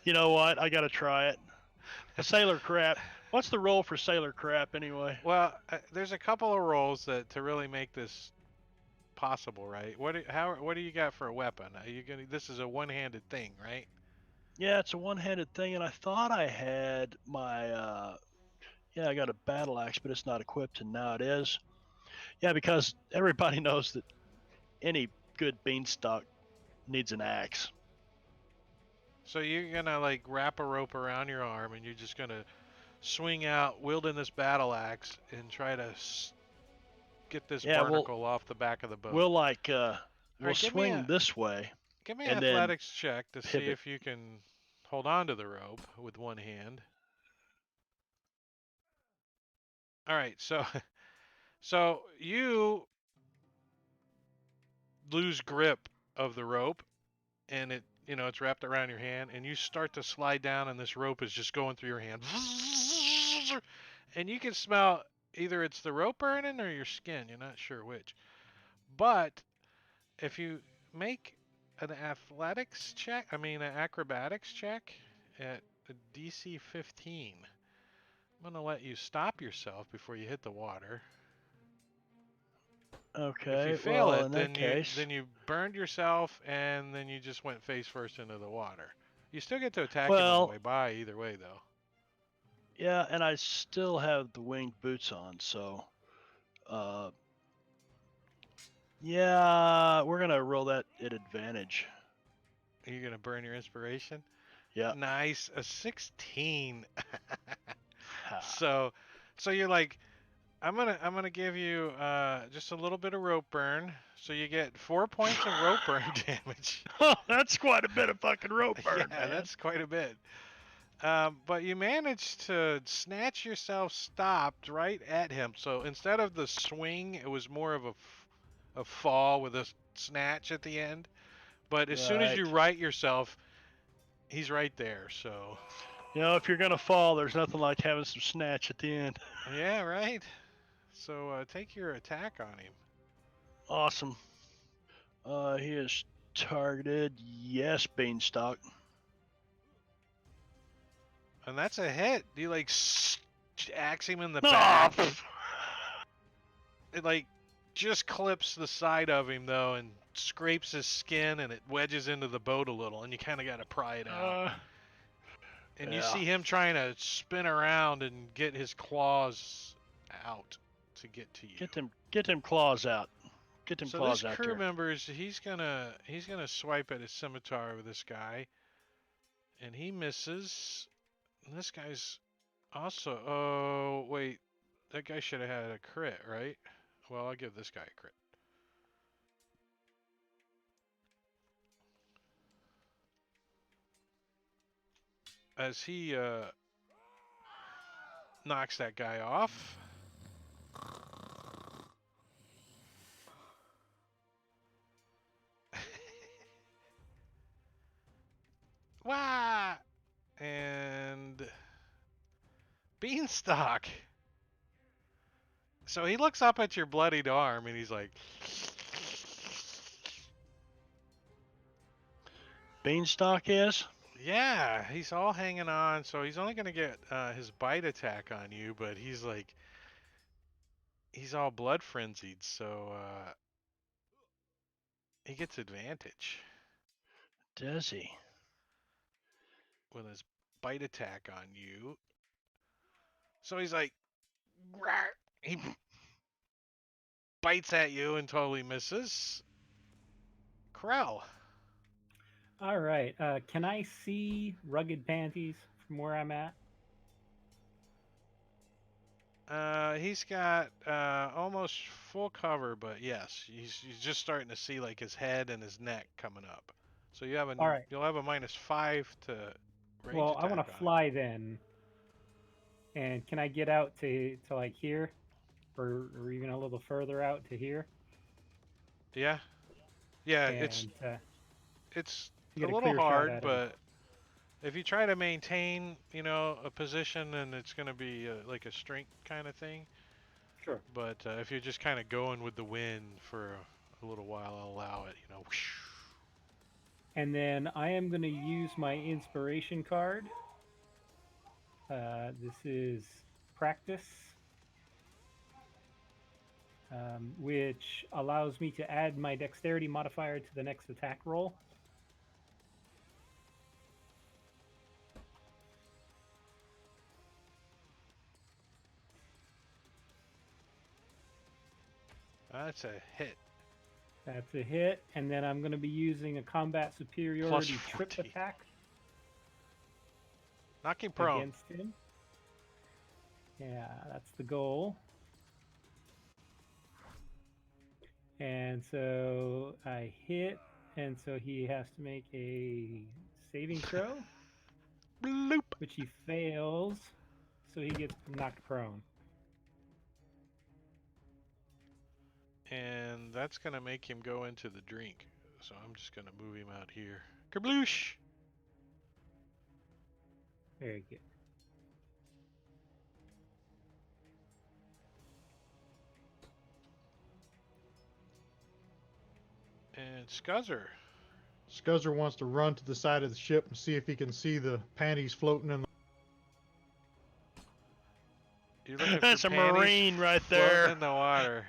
You know what? I gotta try it. A sailor crap. What's the role for sailor crap anyway? Well, there's a couple of rolls that to really make this possible, right? What do you got for a weapon? Are you gonna? This is a one-handed thing, right? Yeah, it's a one-handed thing, and I thought I had my yeah, I got a battle axe, but it's not equipped, and now it is. Yeah, because everybody knows that any good beanstalk needs an axe. So you're gonna like wrap a rope around your arm, and you're just gonna swing out, wielding this battle axe, and try to get this Yeah, barnacle off the back of the boat. we'll All we'll right, swing this way. give me an and then athletics check to see pivot. if you can hold on to the rope with one hand. All right, so you lose grip of the rope, and it's wrapped around your hand, and you start to slide down, and this rope is just going through your hand, and you can smell either it's the rope burning or your skin. You're not sure which, but if you make an an acrobatics check at a DC 15, I'm gonna let you stop yourself before you hit the water. Okay. If you fail well, it, in that case, then you burned yourself, and then you just went face first into the water. You still get to attack him on Well- the way by, either way, though. yeah, and I still have the winged boots on, so yeah, we're gonna roll that at advantage. Are you gonna burn your inspiration? Yeah. Nice, a 16. Ha. So you're like, I'm gonna give you just a little bit of rope burn, so you get 4 points of rope burn damage. Oh, that's quite a bit of fucking rope burn, Yeah, man. that's quite a bit. But you managed to snatch yourself stopped right at him. So instead of the swing, it was more of a fall with a snatch at the end. But as soon as you Right. right yourself, he's right there. So You know, if you're gonna fall, there's nothing like having some snatch at the end. yeah, right. So take your attack on him. Awesome. He is targeted. Yes, Beanstalk. And that's a hit. You like axe him in the Ah, back. pff. It like just clips the side of him though and scrapes his skin and it wedges into the boat a little and you kind of got to pry it out. And you yeah. see him trying to spin around and get his claws out to get to you. Get them claws out. Get them So claws this out crew there. members, he's gonna swipe at his scimitar with this guy, and he misses. And this guy's also. Oh wait, that guy should have had a crit, right? Well, I'll give this guy a crit. As he knocks that guy off. Wah! And Beanstalk. So he looks up at your bloodied arm and he's like, Beanstalk is? yeah, he's all hanging on. So he's only going to get his bite attack on you, but he's like, he's all blood frenzied. So he gets advantage Does he? with his bite attack on you. So he's like, "Rawr." He bites at you and totally misses. Krell. All right. Can I see rugged panties from where I'm at? He's got almost full cover, but yes, he's just starting to see like his head and his neck coming up. So you have a All right. you'll have a -5 to range Well, I attack want to on fly then. And can I get out to like here, or even a little further out to here? him. Yeah, yeah, And it's to a get a little clear shot hard, at him. but if you try to maintain, a position, then it's going to be like a strength kind of thing. Sure. But if you're just kind of going with the wind for a little while, I'll allow it. Whoosh. And then I am going to use my inspiration card. This is practice, which allows me to add my dexterity modifier to the next attack roll. That's a hit. That's a hit, and then I'm going to be using a combat superiority trip 40. attack Knock him prone. against him. Yeah, that's the goal. And so I hit, and so he has to make a saving throw, Bloop. which he fails, so he gets knocked prone. And that's going to make him go into the drink. So I'm just going to move him out here. Kabloosh! Very good. And Scuzzer. Scuzzer wants to run to the side of the ship and see if he can see the panties floating in the. You're looking That's for a panties marine right floating there. in the water.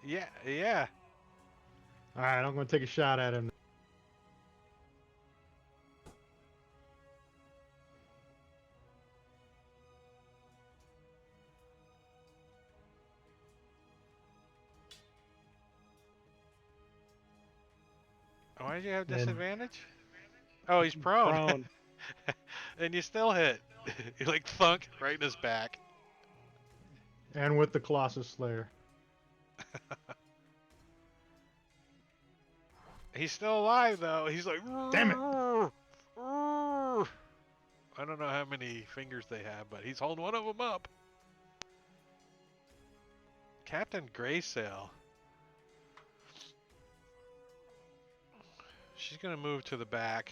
Yeah, yeah. All right, I'm going to take a shot at him. Why did you have Then- disadvantage? Oh, he's prone. Prone. And you still hit. You like thunk right in his back. And with the Colossus Slayer. He's still alive though. He's like, Damn it. "Roar, roar." I don't know how many fingers they have, but he's holding one of them up. Captain Graysail. She's gonna move to the back.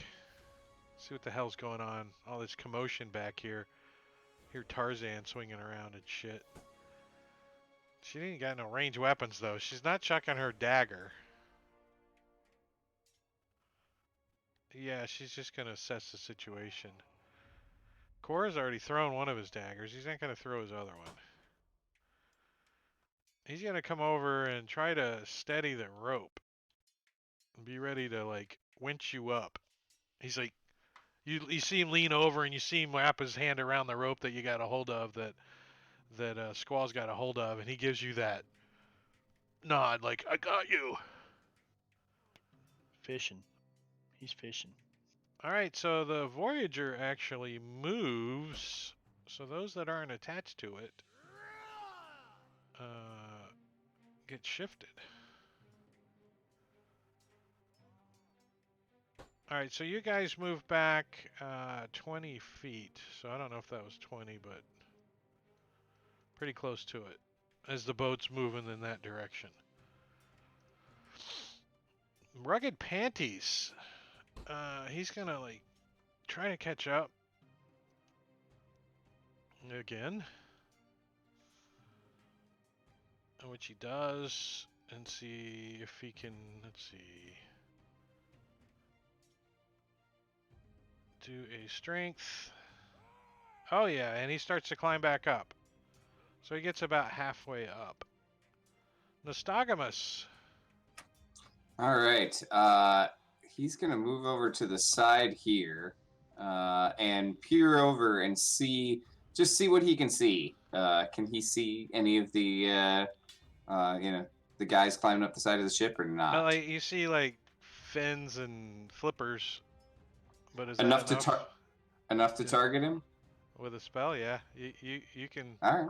See what the hell's going on. All this commotion back here. Hear Tarzan swinging around and shit. She ain't got no ranged weapons though. She's not chucking her dagger. Yeah, she's just gonna assess the situation. Cora's already thrown one of his daggers. He's not gonna throw his other one. He's gonna come over and try to steady the rope. And be ready to like winch you up. He's like, you see him lean over and you see him wrap his hand around the rope that you got a hold of that Squall's got a hold of, and he gives you that nod like, I got you. Fishing. He's fishing. All right, so the Voyager actually moves, so those that aren't attached to it get shifted. All right, so you guys move back 20 feet. So I don't know if that was 20, but pretty close to it as the boat's moving in that direction. Rugged Panties. He's gonna like try to catch up again, which he does, and see if he can. Let's see. Do a strength. Oh yeah, and he starts to climb back up. So he gets about halfway up. Nostogamus. All right. He's gonna move over to the side here and peer over and see what he can see. Can he see any of the the guys climbing up the side of the ship or not? Like you see like fins and flippers, but is enough that enough? Enough to Yeah. target him? With a spell, yeah. You can All right.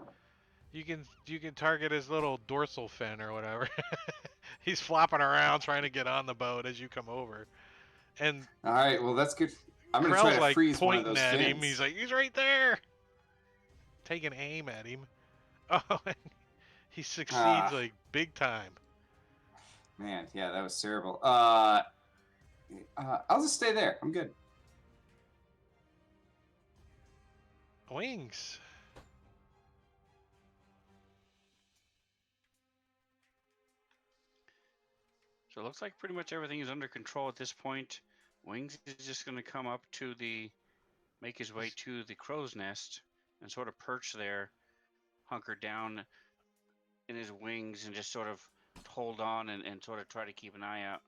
you can target his little dorsal fin or whatever. He's flopping around trying to get on the boat as you come over, and All right. Well, that's good. I'm gonna try Krell's to like freeze one of pointing those at him. fins. He's like, he's right there, taking aim at him. Oh, and he succeeds like big time. Man, yeah, that was terrible. I'll just stay there. I'm good. Wings. So it looks like pretty much everything is under control at this point. Wings is just going to come up to make his way to the crow's nest and sort of perch there, hunker down in his wings and just sort of hold on and sort of try to keep an eye out.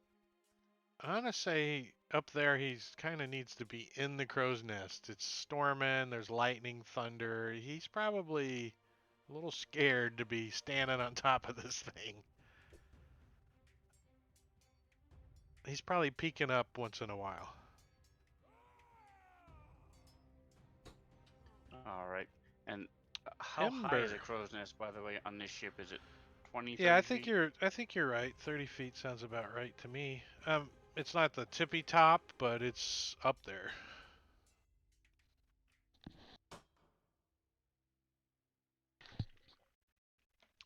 I want to say up there he's kind of needs to be in the crow's nest. It's storming, there's lightning, thunder. He's probably a little scared to be standing on top of this thing. He's probably peeking up once in a while. All right. And how high is a crow's nest, by the way, on this ship? Is it 20, 30 Yeah, I feet? think you're right. 30 feet sounds about right to me. It's not the tippy top, but it's up there.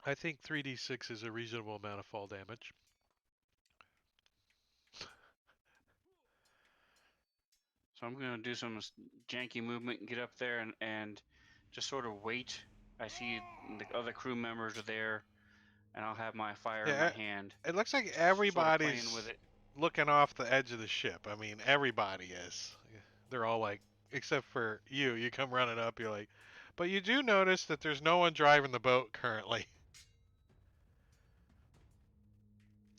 I think 3d6 is a reasonable amount of fall damage. So I'm going to do some janky movement and get up there and just sort of wait. I see the other crew members are there, and I'll have my fire in my hand. It looks like sort of everybody's playing with it. looking off the edge of the ship. I mean, everybody is. They're all like, except for you. You come running up, you're like, but you do notice that there's no one driving the boat currently.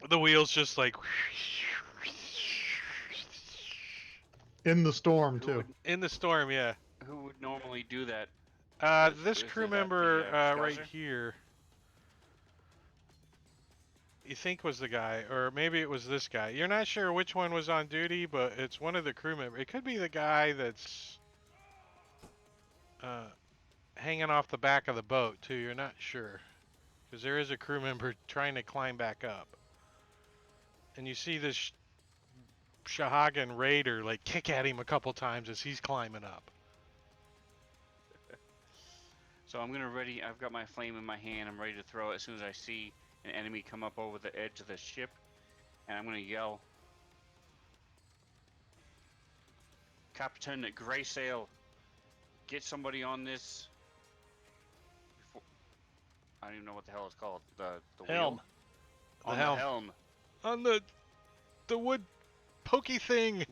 The wheels just like In the storm too. in the storm, yeah. Who would normally do that? This is crew that the, member right Scouser? here, you think was the guy, or maybe it was this guy. You're not sure which one was on duty, but it's one of the crew members. It could be the guy that's hanging off the back of the boat too. You're not sure, because there is a crew member trying to climb back up, and you see this Shahagan raider like kick at him a couple times as he's climbing up. So I'm gonna ready. I've got my flame in my hand. I'm ready to throw it as soon as I see an enemy come up over the edge of the ship, and I'm gonna yell, "Captain Graysail, get somebody on this." Before, I don't even know what the hell it's called. The Helm. wheel? The On helm. the helm. On the wood pokey thing. Yeah.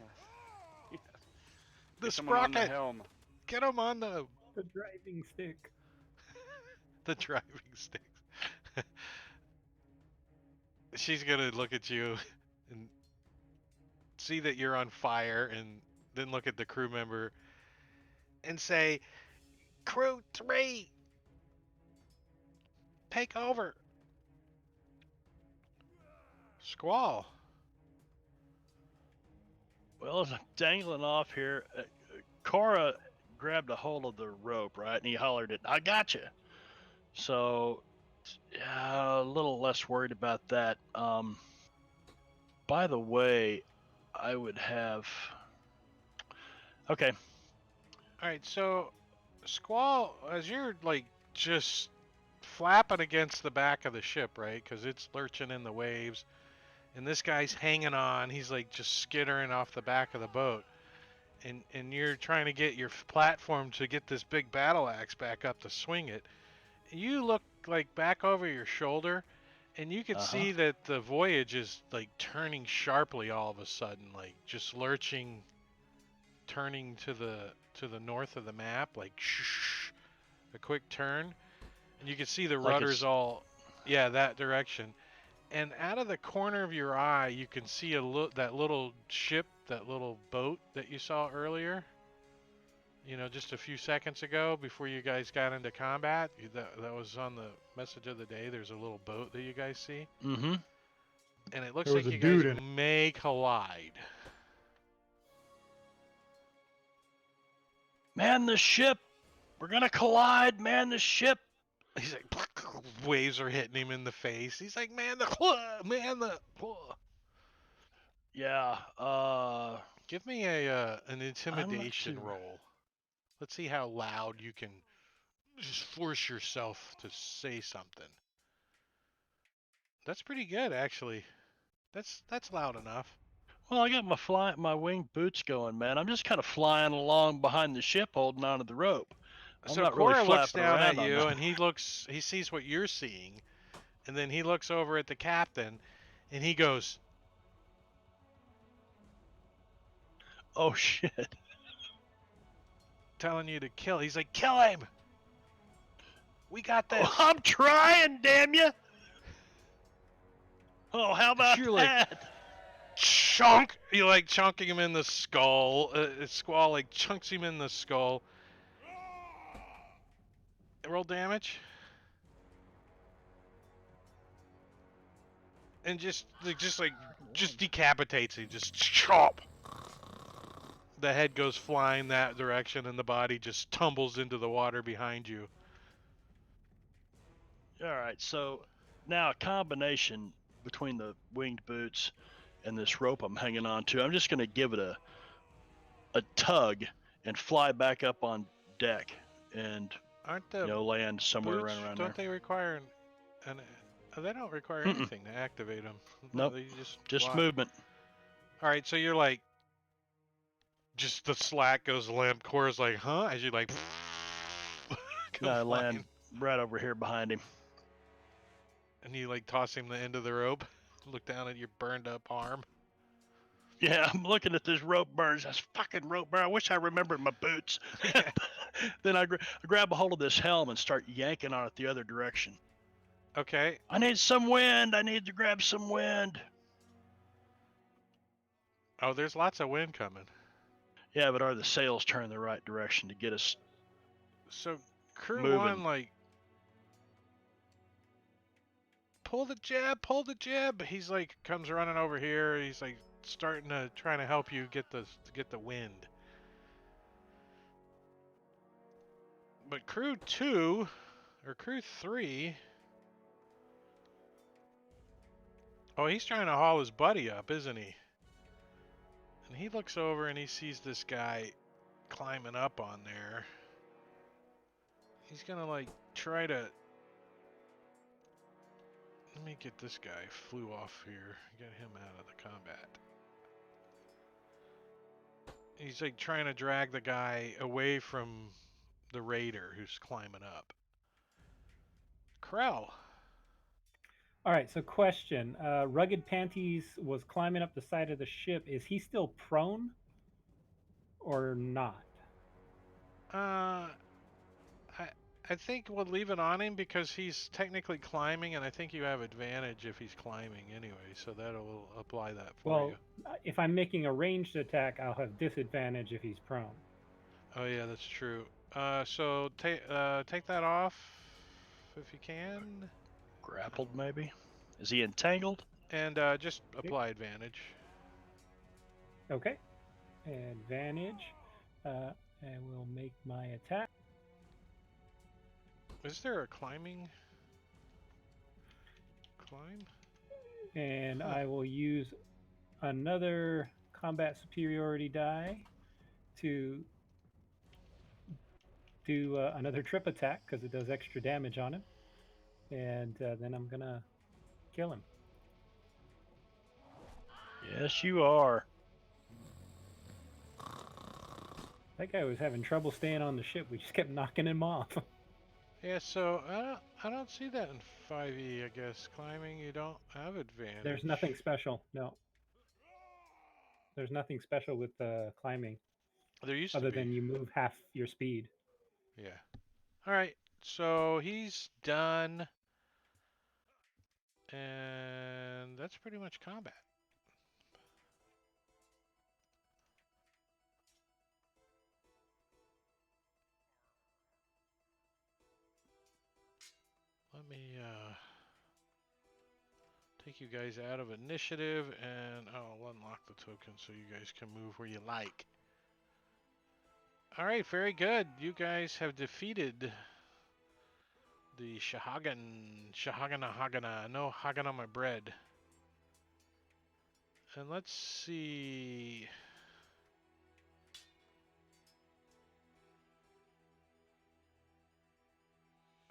The Get someone on the sprocket. helm. Get him on the driving stick. the driving sticks. She's gonna look at you and see that you're on fire, and then look at the crew member and say, "Crew 3, take over." Squall. Well, as I'm dangling off here, Cora grabbed a hold of the rope, right? And he hollered it, "I got you." So, yeah, a little less worried about that. By the way, I would have. Okay. All right, so Squall, as you're like just flapping against the back of the ship, right? Because it's lurching in the waves, and this guy's hanging on. He's like just skittering off the back of the boat, and you're trying to get your platform to get this big battle axe back up to swing it. You look like back over your shoulder, and you can see that the voyage is like turning sharply all of a sudden, like just lurching, turning to the north of the map, like shh, a quick turn, and you can see the Like rudders it's- all, yeah, that direction. And out of the corner of your eye, you can see that little ship, that little boat that you saw earlier. You know, just a few seconds ago, before you guys got into combat, that was on the message of the day. There's a little boat that you guys see, Mm-hmm. and it looks There like was a you guys dude in it. may collide. Man the ship! We're gonna collide! Man the ship! He's like, waves are hitting him in the face. He's like, man the. Yeah. Give me an intimidation to- roll. Let's see how loud you can just force yourself to say something. That's pretty good, actually. That's loud enough. Well, I got my winged boots going, man. I'm just kind of flying along behind the ship, holding onto the rope. I'm So not Cora really looks flapping down around at on you, that. and he sees what you're seeing, and then he looks over at the captain, and he goes, Oh shit! telling you to kill. He's like, kill him. We got this. Oh, I'm trying, damn you! Oh, how about You're like, that? chunk. You like chunking him in the skull. Squall like chunks him in the skull. Roll damage. And just decapitates him. Just chop. The head goes flying that direction, and the body just tumbles into the water behind you. All right, so now a combination between the winged boots and this rope I'm hanging on to. I'm just going to give it a tug and fly back up on deck and Aren't the land somewhere boots? around Don't there. they require they don't require Mm-mm. anything to activate them. Nope. They Just fly. movement. All right, so you're like, just the slack goes limp. Cora's like, huh? As you like, go I flying. land right over here behind him. And you like toss him the end of the rope. Look down at your burned up arm. Yeah, I'm looking at this rope burns. That's fucking rope burn. I wish I remembered my boots. Yeah. Then I grab a hold of this helm and start yanking on it the other direction. Okay. I need some wind. I need to grab some wind. Oh, there's lots of wind coming. Yeah, but are the sails turned the right direction to get us So crew moving? one, like, pull the jib. He's like comes running over here. He's like trying to help you get the wind. But crew 2 or crew 3, oh, he's trying to haul his buddy up, isn't he? And he looks over and he sees this guy climbing up on there. He's gonna like try to. Let me get this guy flew off here. Get him out of the combat. He's like trying to drag the guy away from the raider who's climbing up. Krell. All right, so question. Rugged Panties was climbing up the side of the ship. Is he still prone or not? I think we'll leave it on him because he's technically climbing, and I think you have advantage if he's climbing anyway, so that'll apply that for Well, you. if I'm making a ranged attack, I'll have disadvantage if he's prone. Oh yeah, that's true. So take that off if you can, Grappled, maybe? Is he entangled? and just apply advantage. Okay. Advantage. And we'll make my attack. Is there a climbing? Climb? And Huh. I will use another combat superiority die to do another trip attack because it does extra damage on him. And then I'm going to kill him. Yes, you are. That guy was having trouble staying on the ship. We just kept knocking him off. Yeah, so I don't see that in 5e. I guess climbing you don't have advantage. There's nothing special. No. There's nothing special with climbing There used other to be. than you move half your speed. Yeah. All right. So he's done, and that's pretty much combat. Let me take you guys out of initiative, and I'll unlock the token so you guys can move where you like. All right, very good. You guys have defeated the Shahagana. No Hagan on my bread. And let's see.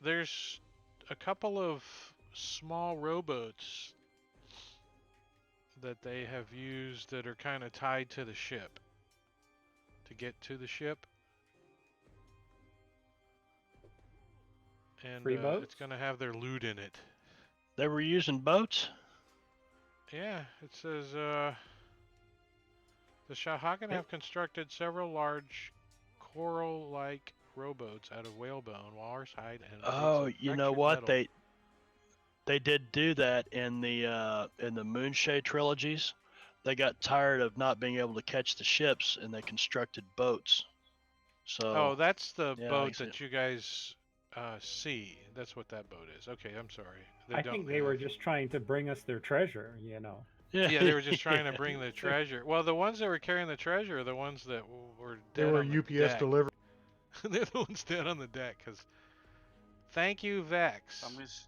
There's a couple of small rowboats that they have used that are kind of tied to the ship to get to the ship. And Free boats? it's going to have their loot in it. They were using boats? Yeah, it says the Shahagin have constructed several large coral-like rowboats out of whalebone, walrus hide, and Oh, bits of you know textured what? metal. They did do that in the Moonshade trilogies. They got tired of not being able to catch the ships, and they constructed boats. So Oh, that's the yeah, I boat see. that you guys see. That's what that boat is. Okay, I'm sorry. I think they were just trying to bring us their treasure, you know. Yeah, they were just trying to bring the treasure. Well, the ones that were carrying the treasure are the ones that were They dead were on the UPS deck. delivery. They're the ones dead on the deck. Cause thank you, Vex, So I'm just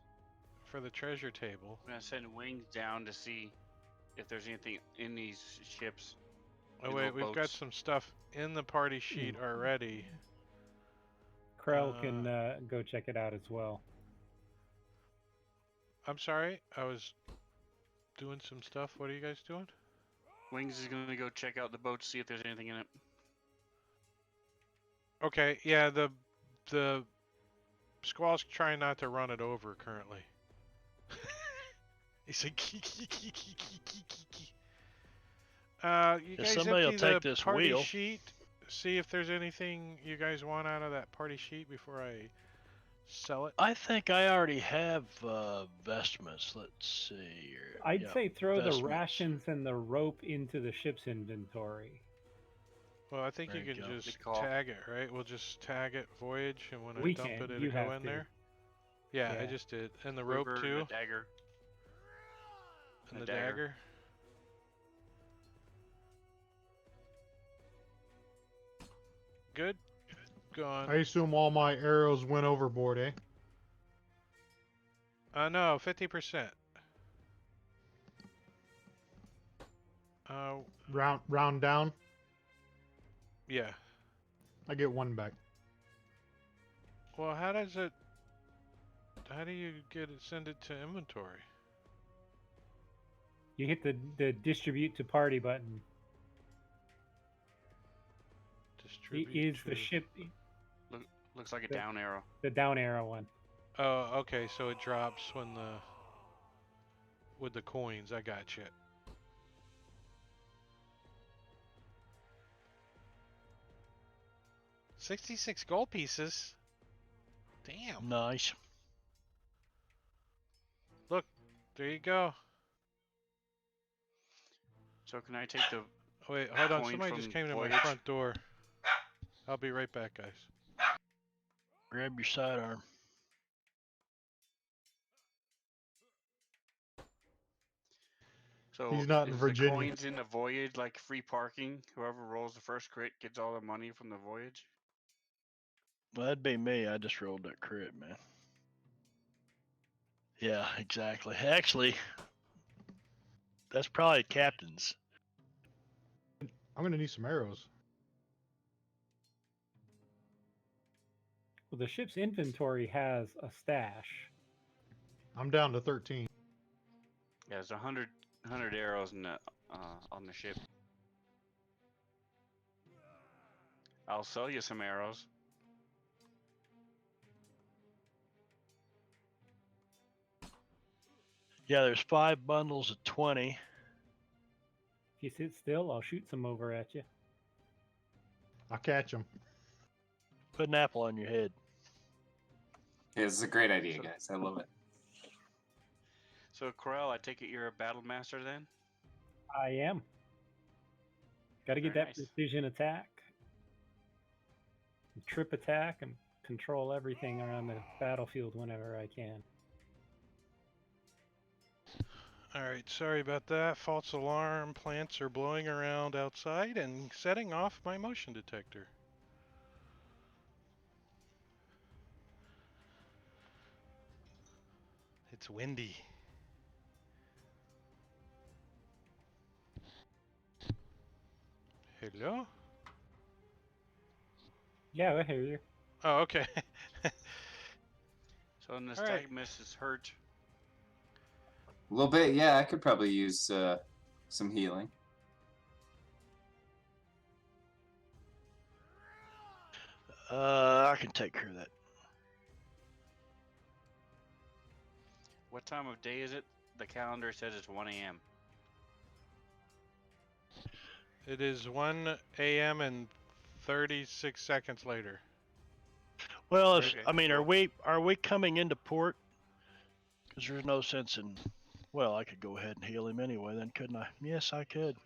for the treasure table. gonna send Wings down to see if there's anything in these ships. Oh These wait, little we've got boats. some stuff in the party sheet already. Krell can go check it out as well. I'm sorry, I was doing some stuff. What are you guys doing? Wings is gonna go check out the boat, see if there's anything in it. Okay, yeah, the squall's trying not to run it over currently. He's like, you If guys somebody will empty the take this party wheel. sheet. See if there's anything you guys want out of that party sheet before I sell it. I think I already have vestments. Let's see here. I'd Yeah, say throw the vestments. rations and the rope into the ship's inventory. Well, I think There you you can go. just Good call. tag it, right? We'll just tag it voyage, and when I We dump can, it, you it'll go have in to. there. Yeah, I Yeah. just did. And the rope Quiver, too. the dagger. And the the dagger. dagger. Good. Gone. I assume all my arrows went overboard, eh? No, 50%. Round down. Yeah. I get one back. Well, how does it? How do you send it to inventory? You hit the distribute to party button. Distribute Is the to- ship Looks like a The- down arrow. the down arrow one? Oh, okay. So it drops when with the coins. I got you. $66 gold pieces. Damn. Nice. Look, there you go. So can I take the? Wait, hold on. Coin Somebody from just came to my Voyage. front door. I'll be right back, guys. Grab your sidearm. So He's not in is Virginia. The coins in the voyage like free parking? Whoever rolls the first crit gets all the money from the voyage. Well, that'd be me. I just rolled that crit, man. Yeah, exactly. Actually, that's probably captain's. I'm gonna need some arrows. Well, the ship's inventory has a stash. I'm down to 13. Yeah, there's 100 arrows in the on the ship. I'll sell you some arrows. Yeah, there's 5 bundles of 20. If you sit still, I'll shoot some over at you. I'll catch them. Put an apple on your head. Yeah, this is a great idea, guys. I love it. So Corel, I take it you're a battle master then? I am. Got to get Very that nice. precision attack, trip attack, and control everything around the battlefield whenever I can. Alright, sorry about that. False alarm. Plants are blowing around outside and setting off my motion detector. It's windy. Hello? Yeah, I hear you. Oh, okay. So Alright. nystagmus is hurt. A little bit, yeah. I could probably use some healing. I can take care of that. What time of day is it? The calendar says it's 1 a.m. It is 1 a.m. and 36 seconds later. Well, Okay, I mean, cool. are we coming into port? Because there's no sense in. Well, I could go ahead and heal him anyway, then couldn't I? Yes, I could.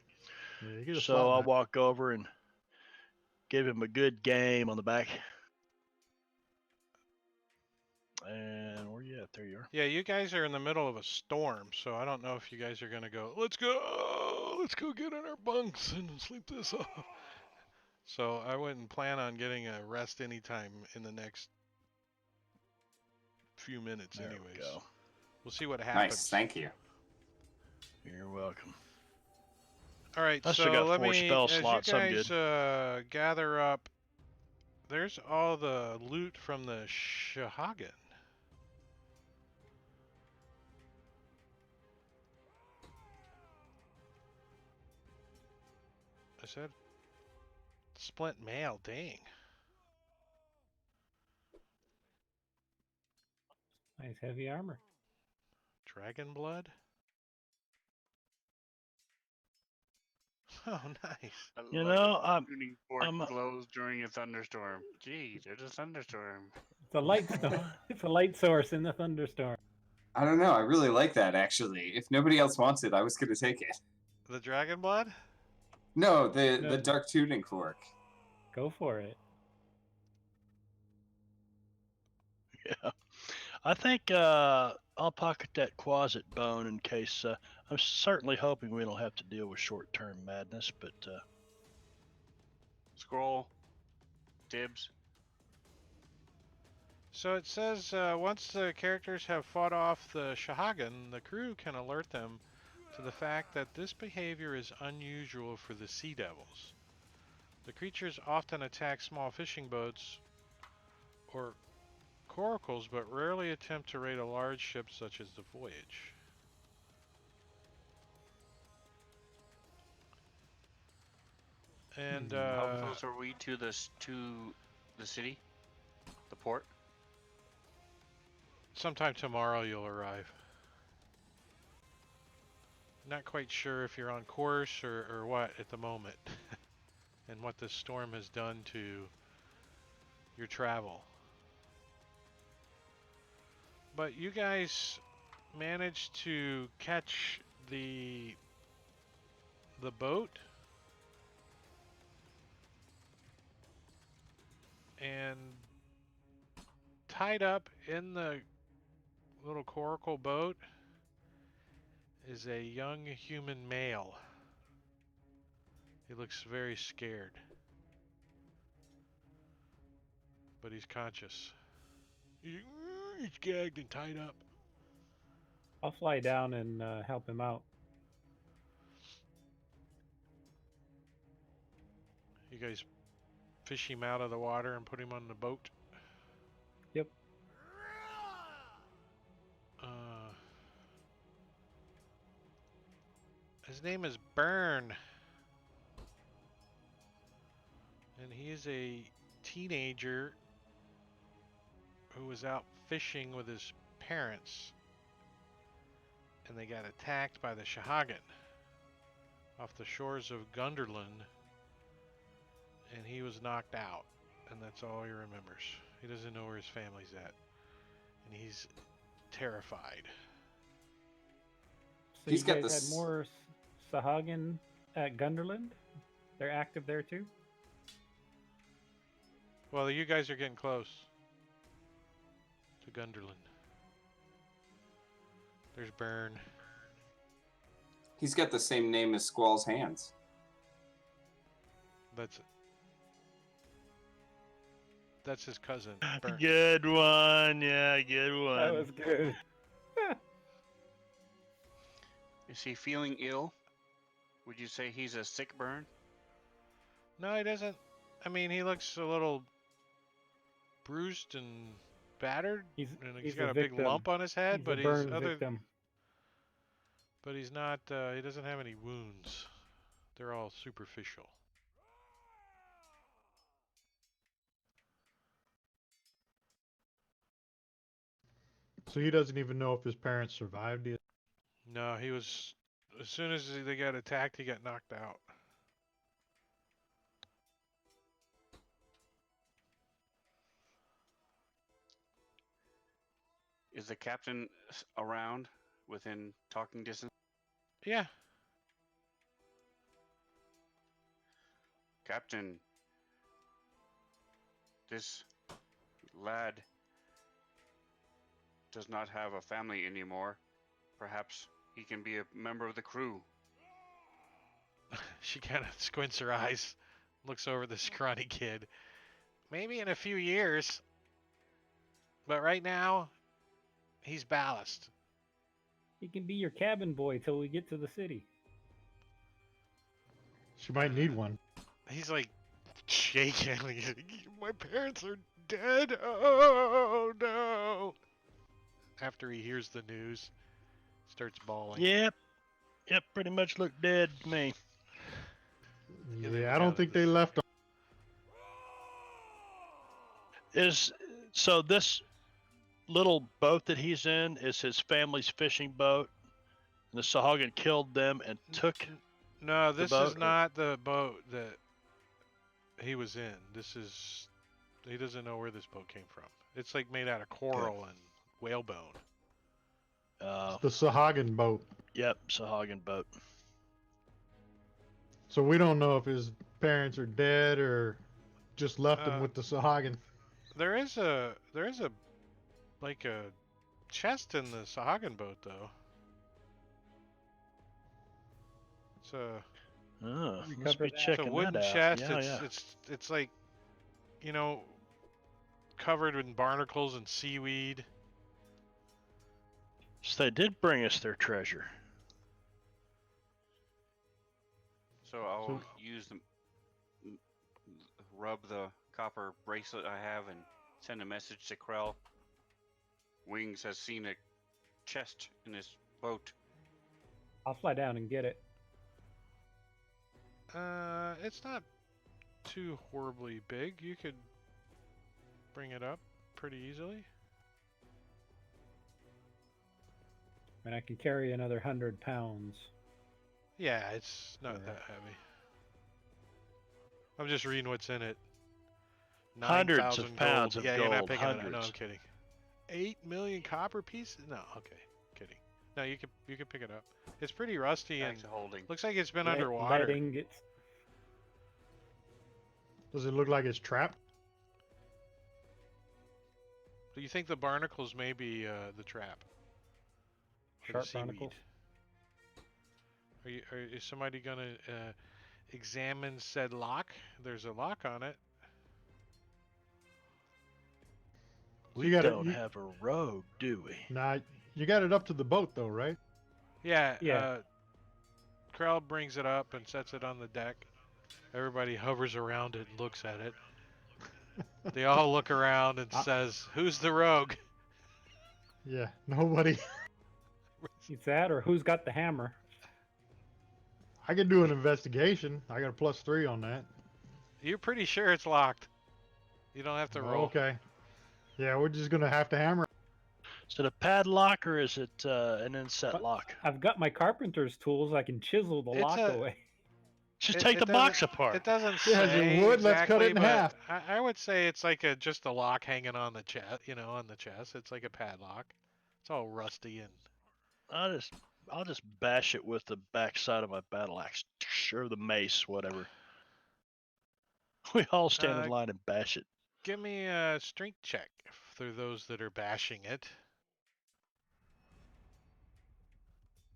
Yeah, you get a So slot I'll back. walk over and give him a good game on the back. And where you at? There you are. Yeah, you guys are in the middle of a storm, so I don't know if you guys are gonna go, let's go get in our bunks and sleep this off. So I wouldn't plan on getting a rest anytime in the next few minutes There anyways. we go. We'll see what happens. Nice, thank you. You're welcome. Alright, I so still got let 4 me, spell as slots, you I'm guys gather up, there's all the loot from the Shahagan. I said splint mail, dang. Nice heavy armor. Dragon blood? Oh, nice. I You love know, it. I'm- Tuning fork I'm- glows during a thunderstorm. Gee, there's a thunderstorm. It's a light storm. It's a light source in the thunderstorm. I don't know. I really like that, actually. If nobody else wants it, I was going to take it. The dragon blood? No, the No. dark tuning fork. Go for it. Yeah. I think I'll pocket that quasit bone in case. I'm certainly hoping we don't have to deal with short-term madness, but Scroll. Dibs. So it says once the characters have fought off the Shahagan, the crew can alert them to the fact that this behavior is unusual for the Sea Devils. The creatures often attack small fishing boats or coracles, but rarely attempt to raid a large ship such as the Voyage. And How close are we to the city, the port? sometime tomorrow you'll arrive. Not quite sure if you're on course or what at the moment, and what this storm has done to your travel. But you guys managed to catch the boat and tied up in the little coracle boat is a young human male. He looks very scared, but he's conscious. He's gagged and tied up. I'll fly down and help him out. You guys fish him out of the water and put him on the boat. Yep. His name is Burn, and he is a teenager who was out fishing with his parents, and they got attacked by the Shahagan off the shores of Gunderland, and he was knocked out, and that's all he remembers. He doesn't know where his family's at, and he's terrified. So He's you got guys this- had more Sahagan at Gunderland? They're active there too? Well, you guys are getting close to Gunderland. There's Burn. He's got the same name as Squall's hands. That's his cousin, Burn. Good one. Yeah, good one. That was good. Is he feeling ill? Would you say he's a sick burn? No, he doesn't. I mean, he looks a little bruised and battered, and he's got a big victim. lump on his head, He's but a burn he's victim. but he's not. He doesn't have any wounds. They're all superficial. So he doesn't even know if his parents survived it. No, he was. As soon as they got attacked, he got knocked out. Is the captain around within talking distance? Yeah. Captain, this lad does not have a family anymore. Perhaps he can be a member of the crew. She kind of squints her eyes, looks over the scrawny kid. Maybe in a few years, but right now, he's ballast. He can be your cabin boy till we get to the city. She might need one. He's like shaking. My parents are dead. Oh no! After he hears the news, starts bawling. Yep. Yep, pretty much looked dead to me. Yeah, they Yeah, look I out don't at think this. they left. So this little boat that he's in is his family's fishing boat. And the Sahagan killed them and took. No, this boat, is or- not the boat that he was in. This is. He doesn't know where this boat came from. It's like made out of coral and whalebone. The Sahagan boat. Yep, Sahagan boat. So we don't know if his parents are dead or just left him Uh, with the Sahagan. There is a like a chest in the Sahagan boat though. It's a Oh, We must covered be that. checking it's a wooden that out. chest. Yeah, it's, yeah. it's like, you know, covered in barnacles and seaweed. So they did bring us their treasure. So I'll So- use rub the copper bracelet I have and send a message to Krell. Wings has seen a chest in his boat. I'll fly down and get it. It's not too horribly big. You could bring it up pretty easily. And I can carry another 100 pounds. Yeah, it's not Alright. that heavy. I'm just reading what's in it. Hundreds of 9,000 pounds gold. of Yeah, you're not gold, picking it up. No, I'm hundreds. kidding. 8 million copper pieces? No, okay, kidding. No, you can pick it up. It's pretty rusty Back and to holding. looks like it's been Lead underwater. ingots. Does it look like it's trapped? Do you think the barnacles may be the trap? For the Sharp seaweed? barnacles. Is somebody gonna examine said lock? There's a lock on it. So We you gotta- don't you- have a rogue, do we? Nah, you got it up to the boat though, right? Yeah. Yeah. Krell brings it up and sets it on the deck. Everybody hovers around it and looks at it. They all look around and says, "Who's the rogue?" Yeah, nobody. It's that, or who's got the hammer? I can do an investigation. I got a +3 on that. You're pretty sure it's locked. You don't have to roll. Okay. Yeah, we're just gonna have to hammer. Is it a padlock or is it an inset What? lock? I've got my carpenter's tools. I can chisel the It's lock a- away. Just It- take it the box doesn't- apart. It doesn't Yeah, as you say would, let's cut it exactly, in but half. I would say it's like just a lock hanging on the chest. You know, on the chest. It's like a padlock. It's all rusty and. I'll just bash it with the backside of my battle axe or the mace, whatever. We all stand in line and bash it. Give me a strength check for those that are bashing it.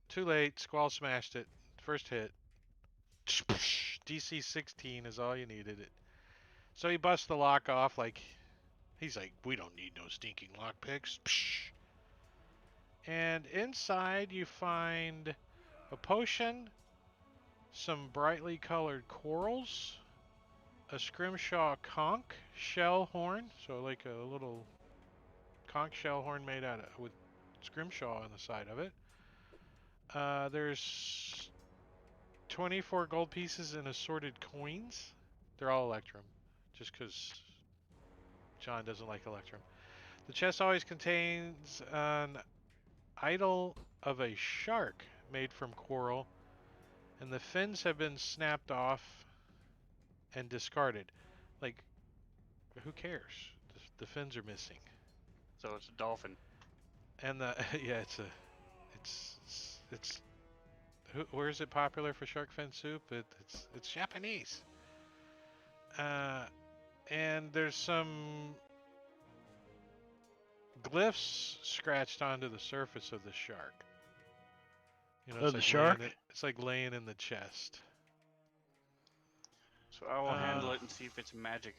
Too late. Squall smashed it. First hit. DC 16 is all you needed. It. So he busts the lock off like he's like, we don't need no stinking lock picks. And inside you find a potion, some brightly colored corals, a scrimshaw conch shell horn, so like a little conch shell horn made out of with scrimshaw on the side of it. There's 24 gold pieces and assorted coins. They're all electrum, just because John doesn't like electrum. The chest always contains an idol of a shark made from coral, and the fins have been snapped off and discarded. Like, who cares? The fins are missing. So it's a dolphin. And the yeah, it's where is it popular for shark fin soup? It's Japanese. And there's some glyphs scratched onto the surface of the shark. You know, Of it's the like shark? it's like laying in the chest. So I will handle it and see if it's magic.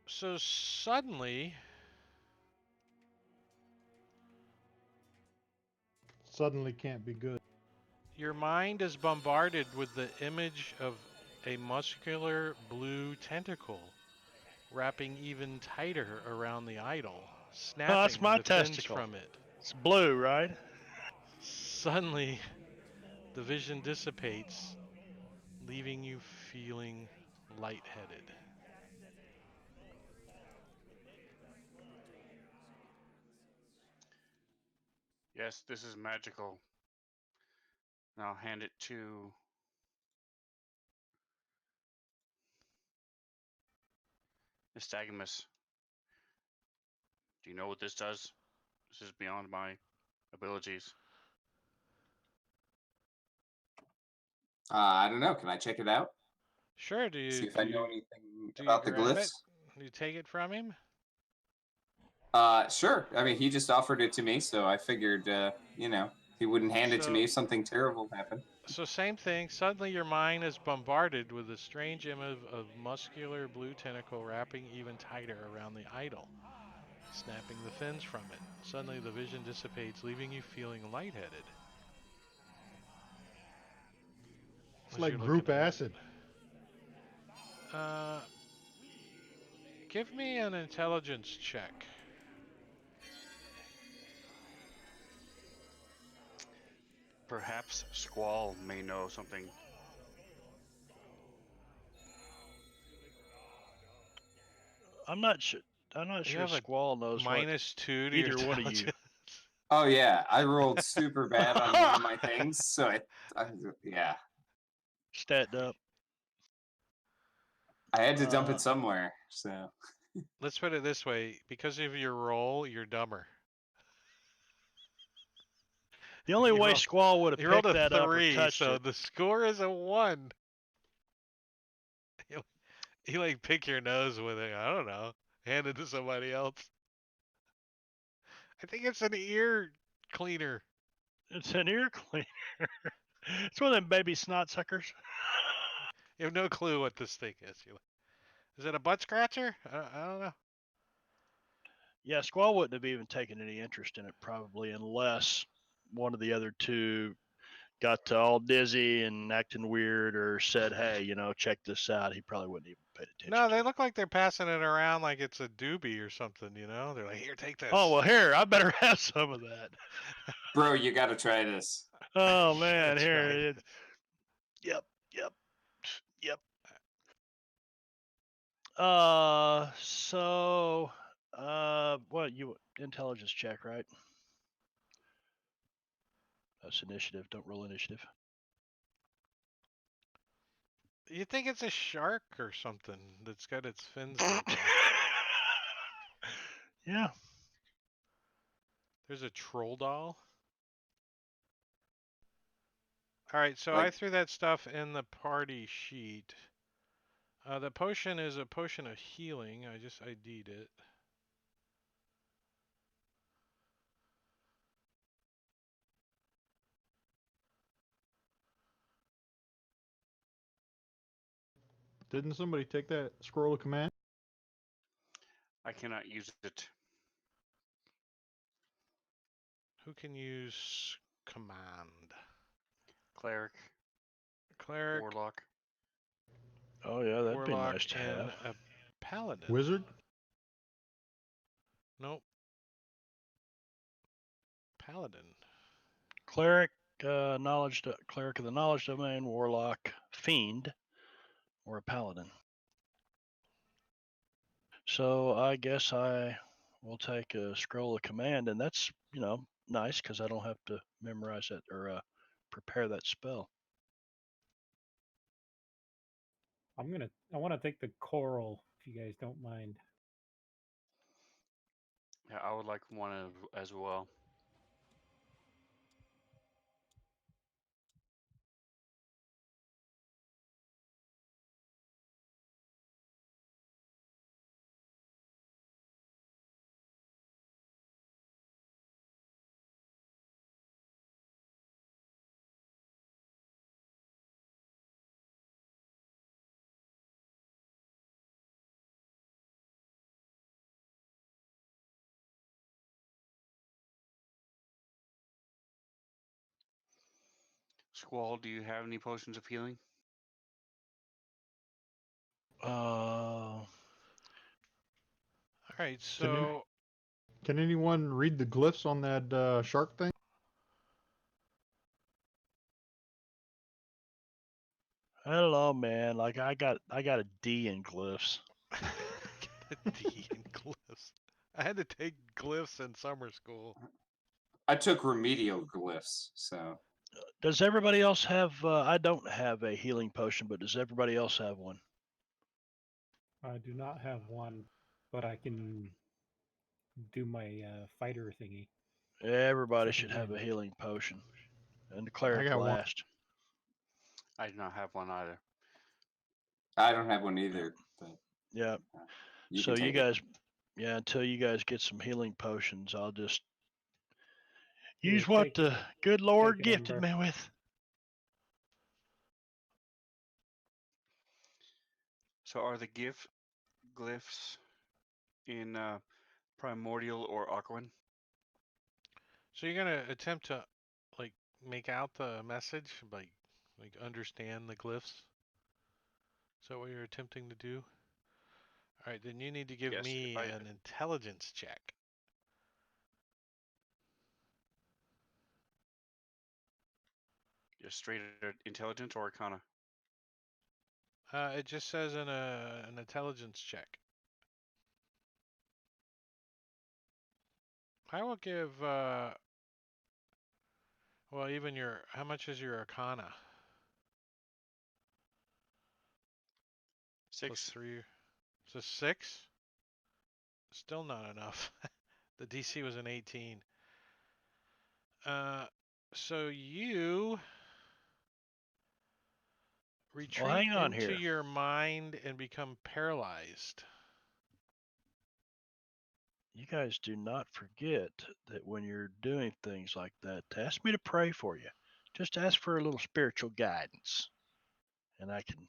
So suddenly, Suddenly can't be good. your mind is bombarded with the image of a muscular blue tentacle wrapping even tighter around the idol, snapping that's my the fins testicle. from it. It's blue, right? Suddenly, the vision dissipates, leaving you feeling lightheaded. Yes, this is magical. And I'll hand it to Nystagmus. Do you know what this does? This is beyond my abilities. I don't know. Can I check it out? Sure, do you, See if do I know you, anything do about you the grab glyphs? it? Do you take it from him? Sure. I mean, he just offered it to me, so I figured, he wouldn't hand it to So- me if something terrible happened. So same thing. Suddenly your mind is bombarded with a strange image of muscular blue tentacle wrapping even tighter around the idol, snapping the fins from it. Suddenly the vision dissipates, leaving you feeling lightheaded. It's As like you're group looking at it. acid. Give me an intelligence check. Perhaps Squall may know something. I'm not sure. I'm not You sure have a Squall knows what -2 to your either one of you. intelligence. Oh yeah, I rolled super bad on one of my things, so yeah, stat up. I had to dump it somewhere. So Let's put it this way: because of your roll, you're dumber. The only You way roll- Squall would have You rolled picked a that up or 3, touched so it. the score is a 1. You like pick your nose with it. I don't know. Hand it to somebody else. I think it's an ear cleaner. It's an ear cleaner. It's one of them baby snot suckers. You have no clue what this thing is. Is it a butt scratcher? I don't know. Yeah, Squall wouldn't have even taken any interest in it probably unless one of the other two got all dizzy and acting weird or said, "Hey, check this out." He probably wouldn't even paid attention. No, to they it. look like they're passing it around like it's a doobie or something, you know? They're like, here, take this. Oh well, here I better have some of that. bro, you got to try this. Oh man, That's here right. it is. Yep. What you intelligence check, right? That's initiative. Don't roll initiative. You think it's a shark or something that's got its fins taken. Yeah. There's a troll doll. All right, so I Like, threw that stuff in the party sheet. The potion is a potion of healing. I just ID'd it. Didn't somebody take that scroll of command? I cannot use it. Who can use command? Cleric, Cleric, Warlock. Oh yeah, that'd be Warlock, nice to and have. a Paladin. Wizard? Nope. Paladin. Cleric, cleric of the knowledge domain, warlock, fiend, or a paladin. So I guess I will take a scroll of command, and that's nice because I don't have to memorize it or prepare that spell. I want to take the coral if you guys don't mind. Yeah, I would like one as well. Squall, do you have any potions of healing? Uh, All right, Can, any, so can anyone read the glyphs on that shark thing? I don't know, man. Like I got a D in glyphs. get a D in glyphs. I had to take glyphs in summer school. I took remedial glyphs, so Does everybody else have? I don't have a healing potion, but does everybody else have one? I do not have one, but I can do my fighter thingy. Everybody Second should have a wind. healing potion, and the I cleric got one. last. I do not have one either. I don't have one either. But Yeah. you So can you take it. guys, yeah, until you guys get some healing potions, I'll just Here, use what take the good Lord it, gifted Ember. me with. So are the glyphs in Primordial or Aquan? So you're gonna attempt to like make out the message, like understand the glyphs. Is that what you're attempting to do? All right, then you need to give Yes, me if I- an intelligence check. Just straight intelligence or arcana. It just says an intelligence check. I will give well, even your, how much is your arcana? 6. +3. So 6? Still not enough. The DC was an 18. So you retreat hang on into here. your mind and become paralyzed. You guys do not forget that when you're doing things like that, to ask me to pray for you. Just ask for a little spiritual guidance. And I can.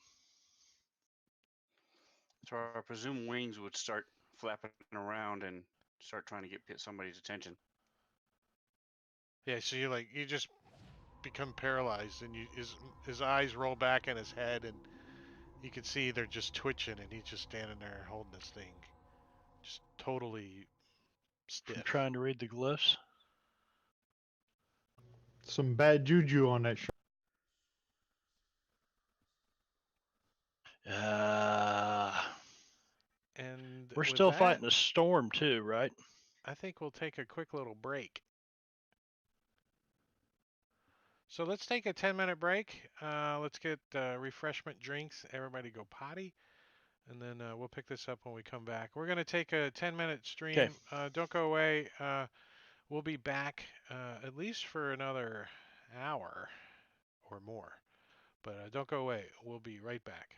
So I presume wings would start flapping around and start trying to get somebody's attention. Yeah, so you just become paralyzed, and his eyes roll back in his head, and you can see they're just twitching, and he's just standing there holding this thing, just totally From stiff. trying to read the glyphs. Some bad juju on that. And We're with still that, fighting a storm too, right? I think we'll take a quick little break. So let's take a 10-minute break. Let's get refreshment drinks. Everybody go potty. And then we'll pick this up when we come back. We're going to take a 10-minute stream. Don't go away. We'll be back at least for another hour or more. But don't go away. We'll be right back.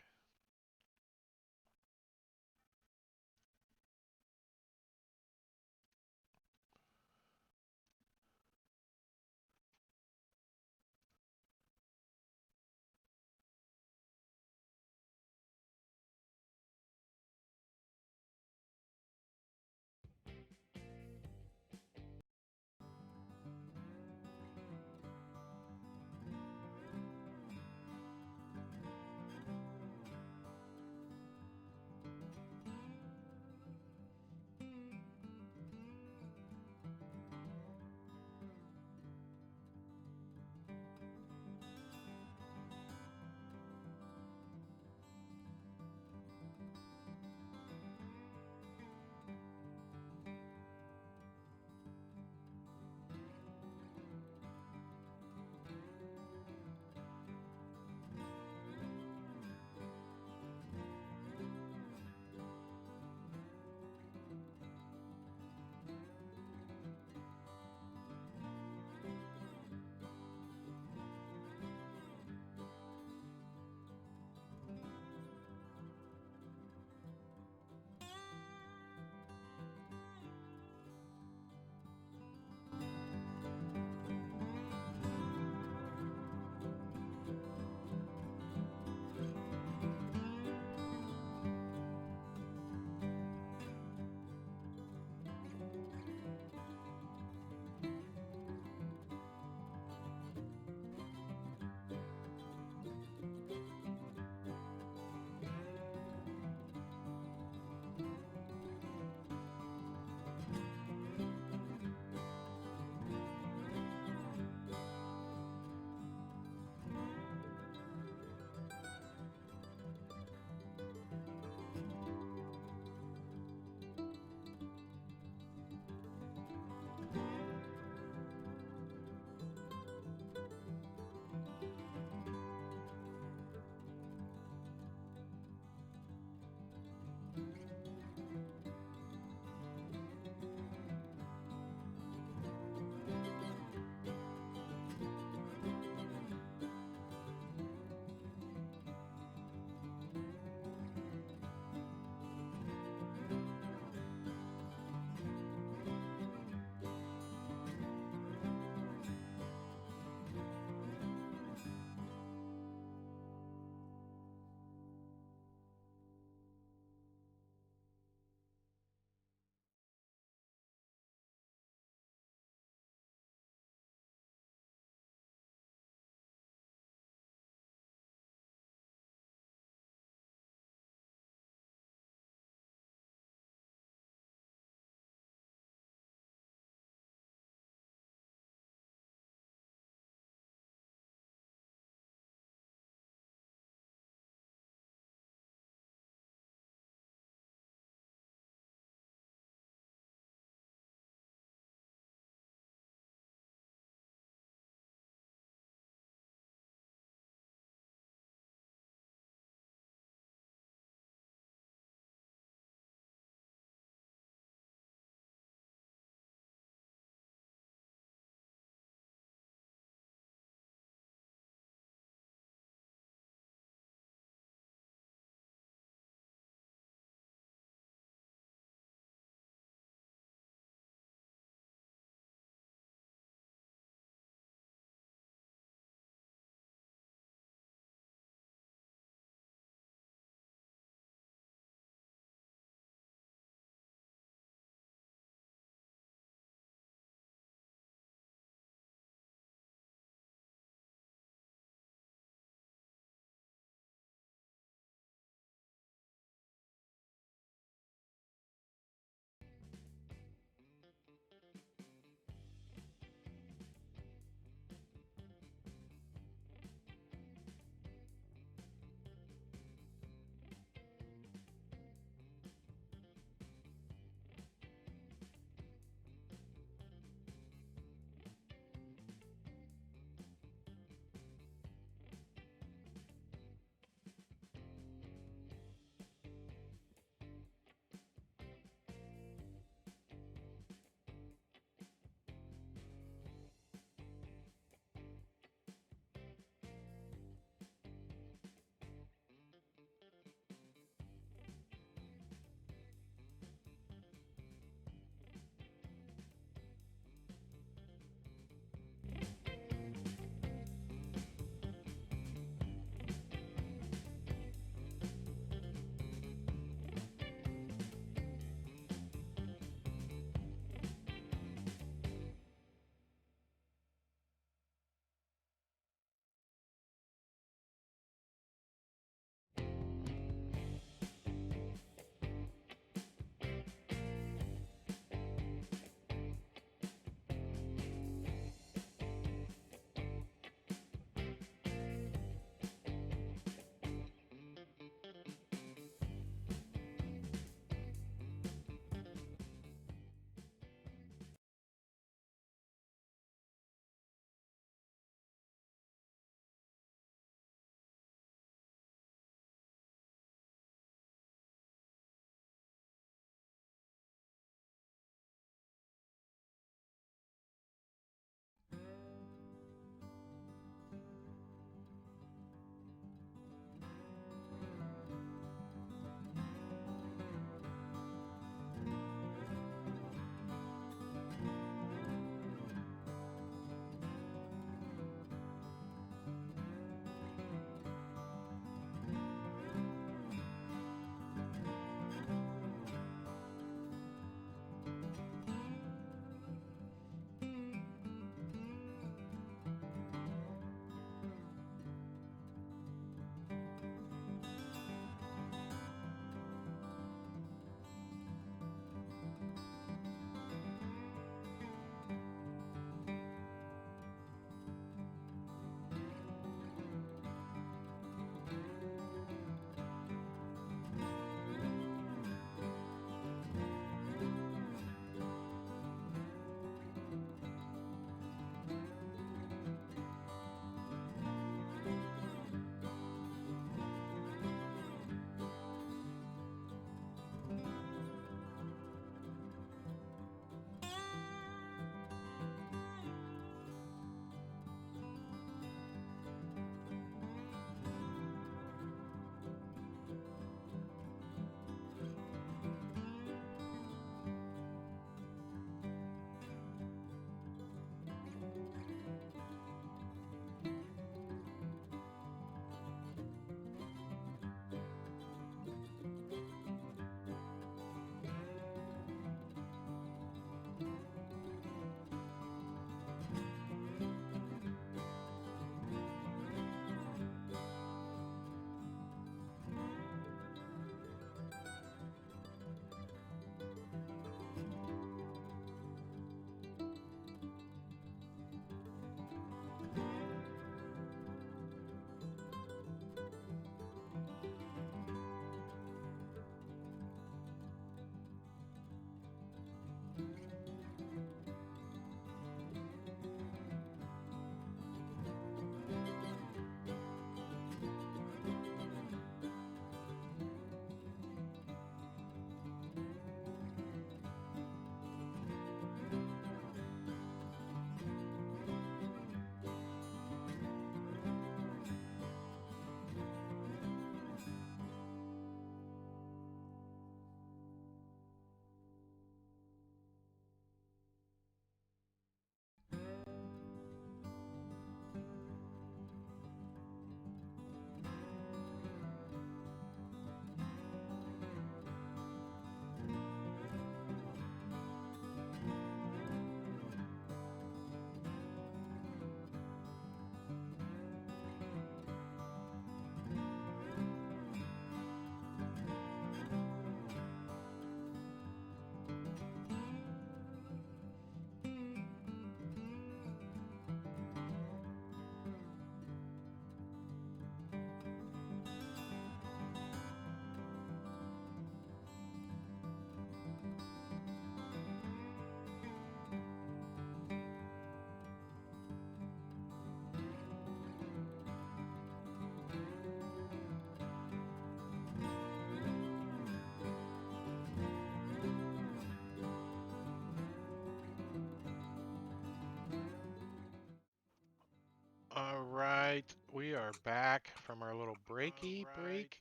right, we are back from our little breaky break.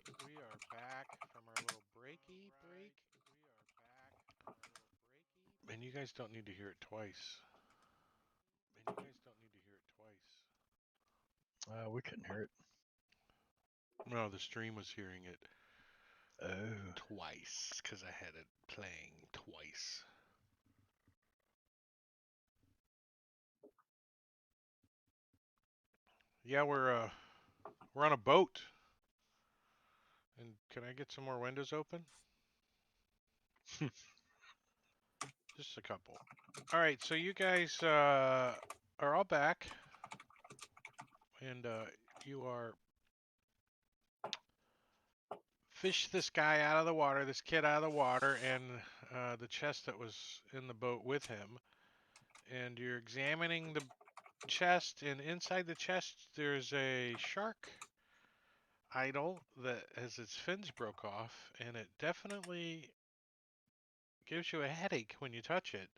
And you guys don't need to hear it twice. We couldn't hear it. No, the stream was hearing it Oh. twice because I had it playing twice. Yeah, we're on a boat. And can I get some more windows open? Just a couple. All right, so you guys are all back, and you are fish this guy out of the water, this kid out of the water, and the chest that was in the boat with him. And you're examining the chest, and inside the chest there's a shark idol that has its fins broke off, and it definitely gives you a headache when you touch it,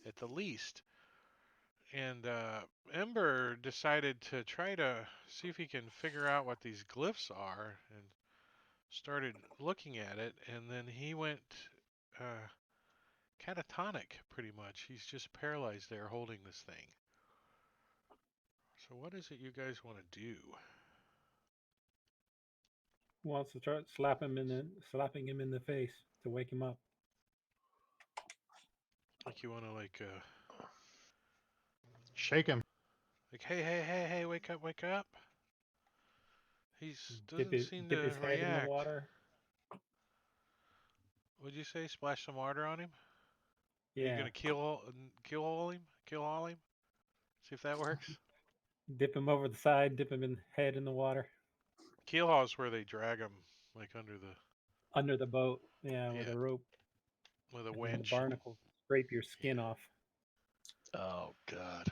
at the least. And Ember decided to try to see if he can figure out what these glyphs are, and started looking at it, and then he went catatonic, pretty much. He's just paralyzed there holding this thing. So what is it you guys want to do? Wants to start slapping him in the face to wake him up. Like you want to Shake him. hey, wake up. He's Dip doesn't seem his to head in the react. water. What'd you say? Splash some water on him? Are you Yeah. gonna kill haul him? See if that works. Dip him over the side. Dip him in head in the water. Keel haul is where they drag him like Under the boat. Yeah, with a rope. with a And then the winch. barnacles scrape your skin off. Oh God.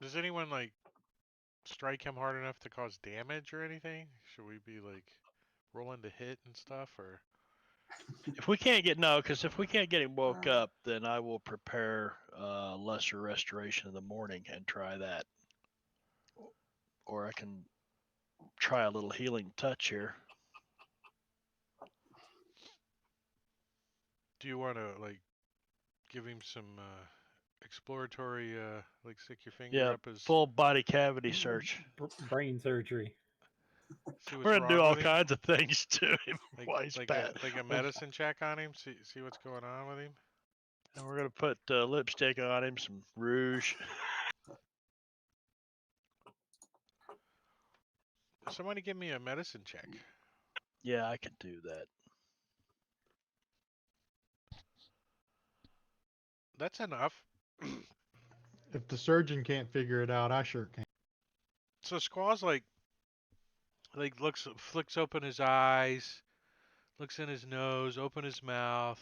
Does anyone strike him hard enough to cause damage or anything? Should we be rolling to hit and stuff, or? If we can't get him woke up, then I will prepare lesser restoration in the morning and try that. Or I can try a little healing touch here. Do you want to give him some exploratory stick your finger up his full body cavity search. Brain surgery. See what's We're wrong gonna do all with him? kinds of things to him. Why he's like bad. a medicine check on him. See what's going on with him. And we're gonna put lipstick on him, some rouge. Somebody give me a medicine check. Yeah, I can do that. That's enough. If the surgeon can't figure it out, I sure can. So Squall's flicks open his eyes, looks in his nose, open his mouth,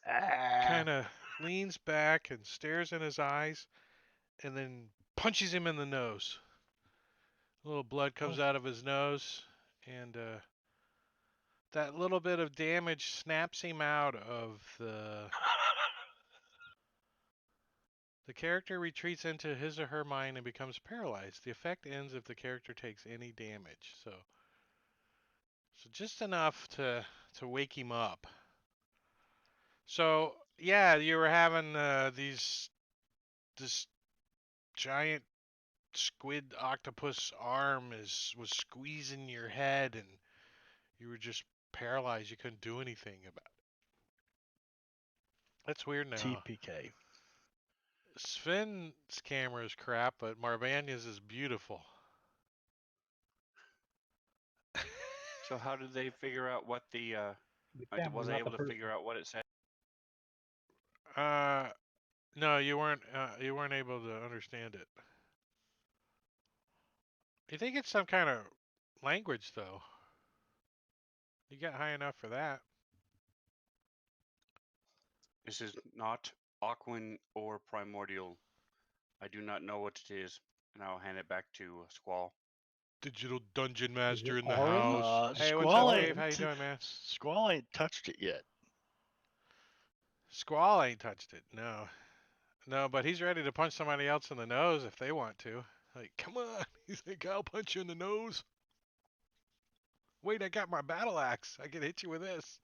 kind of leans back and stares in his eyes, and then punches him in the nose. A little blood comes out of his nose, and that little bit of damage snaps him out of the character retreats into his or her mind and becomes paralyzed. The effect ends if the character takes any damage. So just enough to wake him up. So yeah, you were having this giant squid octopus arm was squeezing your head, and you were just paralyzed. You couldn't do anything about it. That's weird now. TPK. Sven's camera is crap, but Marbanya's is beautiful. So how did they figure out what the camera, was I not able the to person. figure out what it said? No, you weren't able to understand it. You think it's some kind of language, though. You got high enough for that. This is not Aquan or Primordial. I do not know what it is, and I'll hand it back to Squall. Digital Dungeon Master it in the orange? house. Hey, what's Squall up, ain't- Dave? How you doing, man? Squall ain't touched it yet. Squall ain't touched it. No. No, but he's ready to punch somebody else in the nose if they want to. Like, come on. He's like, I'll punch you in the nose. Wait, I got my battle axe. I can hit you with this.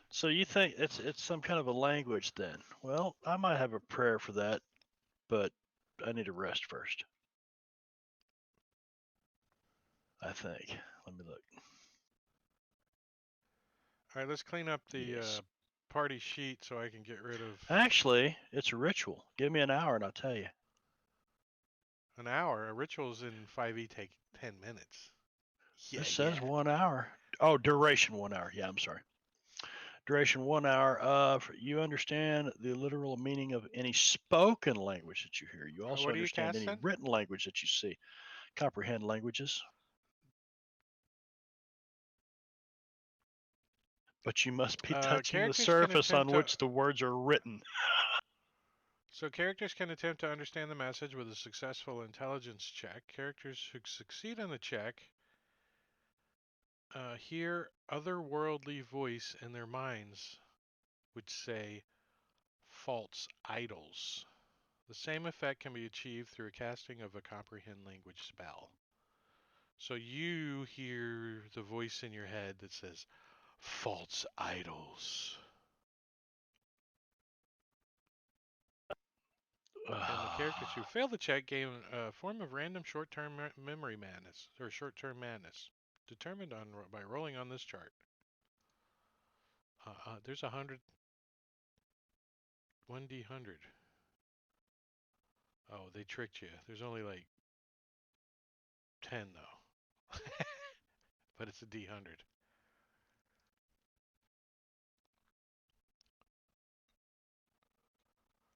So you think it's some kind of a language then? Well, I might have a prayer for that, but I need to rest first. I think. Let me look. All right, let's clean up the Yes. party sheet so I can get rid of Actually, it's a ritual. Give me an hour and I'll tell you. an hour. A rituals in 5e take 10 minutes. Yeah, This says yeah. 1 hour. Oh, duration 1 hour. Yeah, I'm sorry. Duration 1 hour. You understand the literal meaning of any spoken language that you hear. You also What are you understand any casting? written language that you see. Comprehend languages. But you must be touching the Characters can surface on attempt to which the words are written. So characters can attempt to understand the message with a successful intelligence check. Characters who succeed on the check hear otherworldly voice in their minds, which say false idols. The same effect can be achieved through a casting of a comprehend language spell. So you hear the voice in your head that says false idols. And the characters who fail the check gain a form of random short-term memory madness, or short-term madness, determined by rolling on this chart. There's 1d100. Oh, they tricked you. There's only like 10 though, but it's a d100.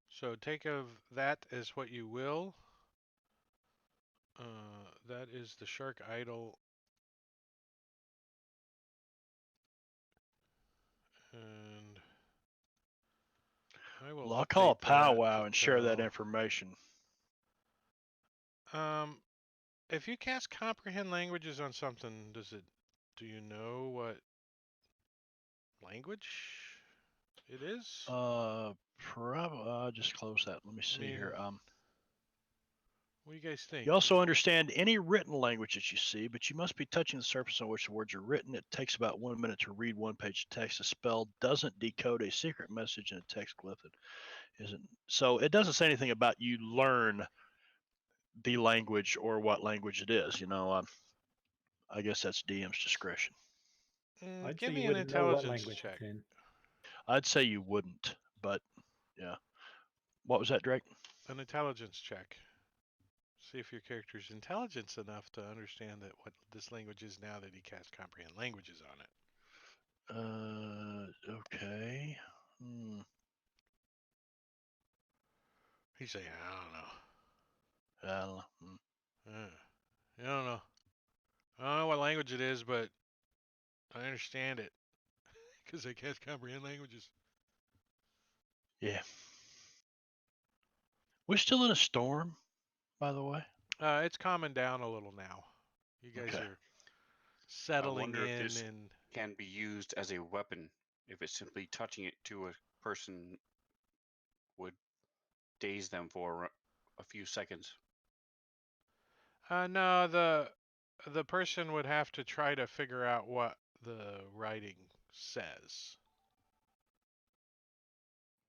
So take of that as what you will. That is the shark idol. And I will Well, I'll call a update that powwow to and share that tell. information. If you cast comprehend languages on something, do you know what language it is? Probably. I'll just close that. Let me see here. What do you guys think? You also understand any written language that you see, but you must be touching the surface on which the words are written. It takes about 1 minute to read one page of text. A spell doesn't decode a secret message in a text glyph. It isn't. So it doesn't say anything about you learn the language or what language it is. I guess that's DM's discretion. I'd Give say you me an wouldn't know what intelligence language check. it's in. I'd say you wouldn't, but yeah. What was that, Drake? An intelligence check. See if your character's intelligence enough to understand that what this language is now that he cast comprehend languages on it. Okay. He's saying, I don't know. I don't know. I don't know. I don't know what language it is, but I understand it because I cast comprehend languages. Yeah. We're still in a storm, by the way. It's calming down a little now. You guys Okay. are settling wonder if in, this- and Can be used as a weapon if it's simply touching it to a person would daze them for a few seconds. no, the person would have to try to figure out what the writing says.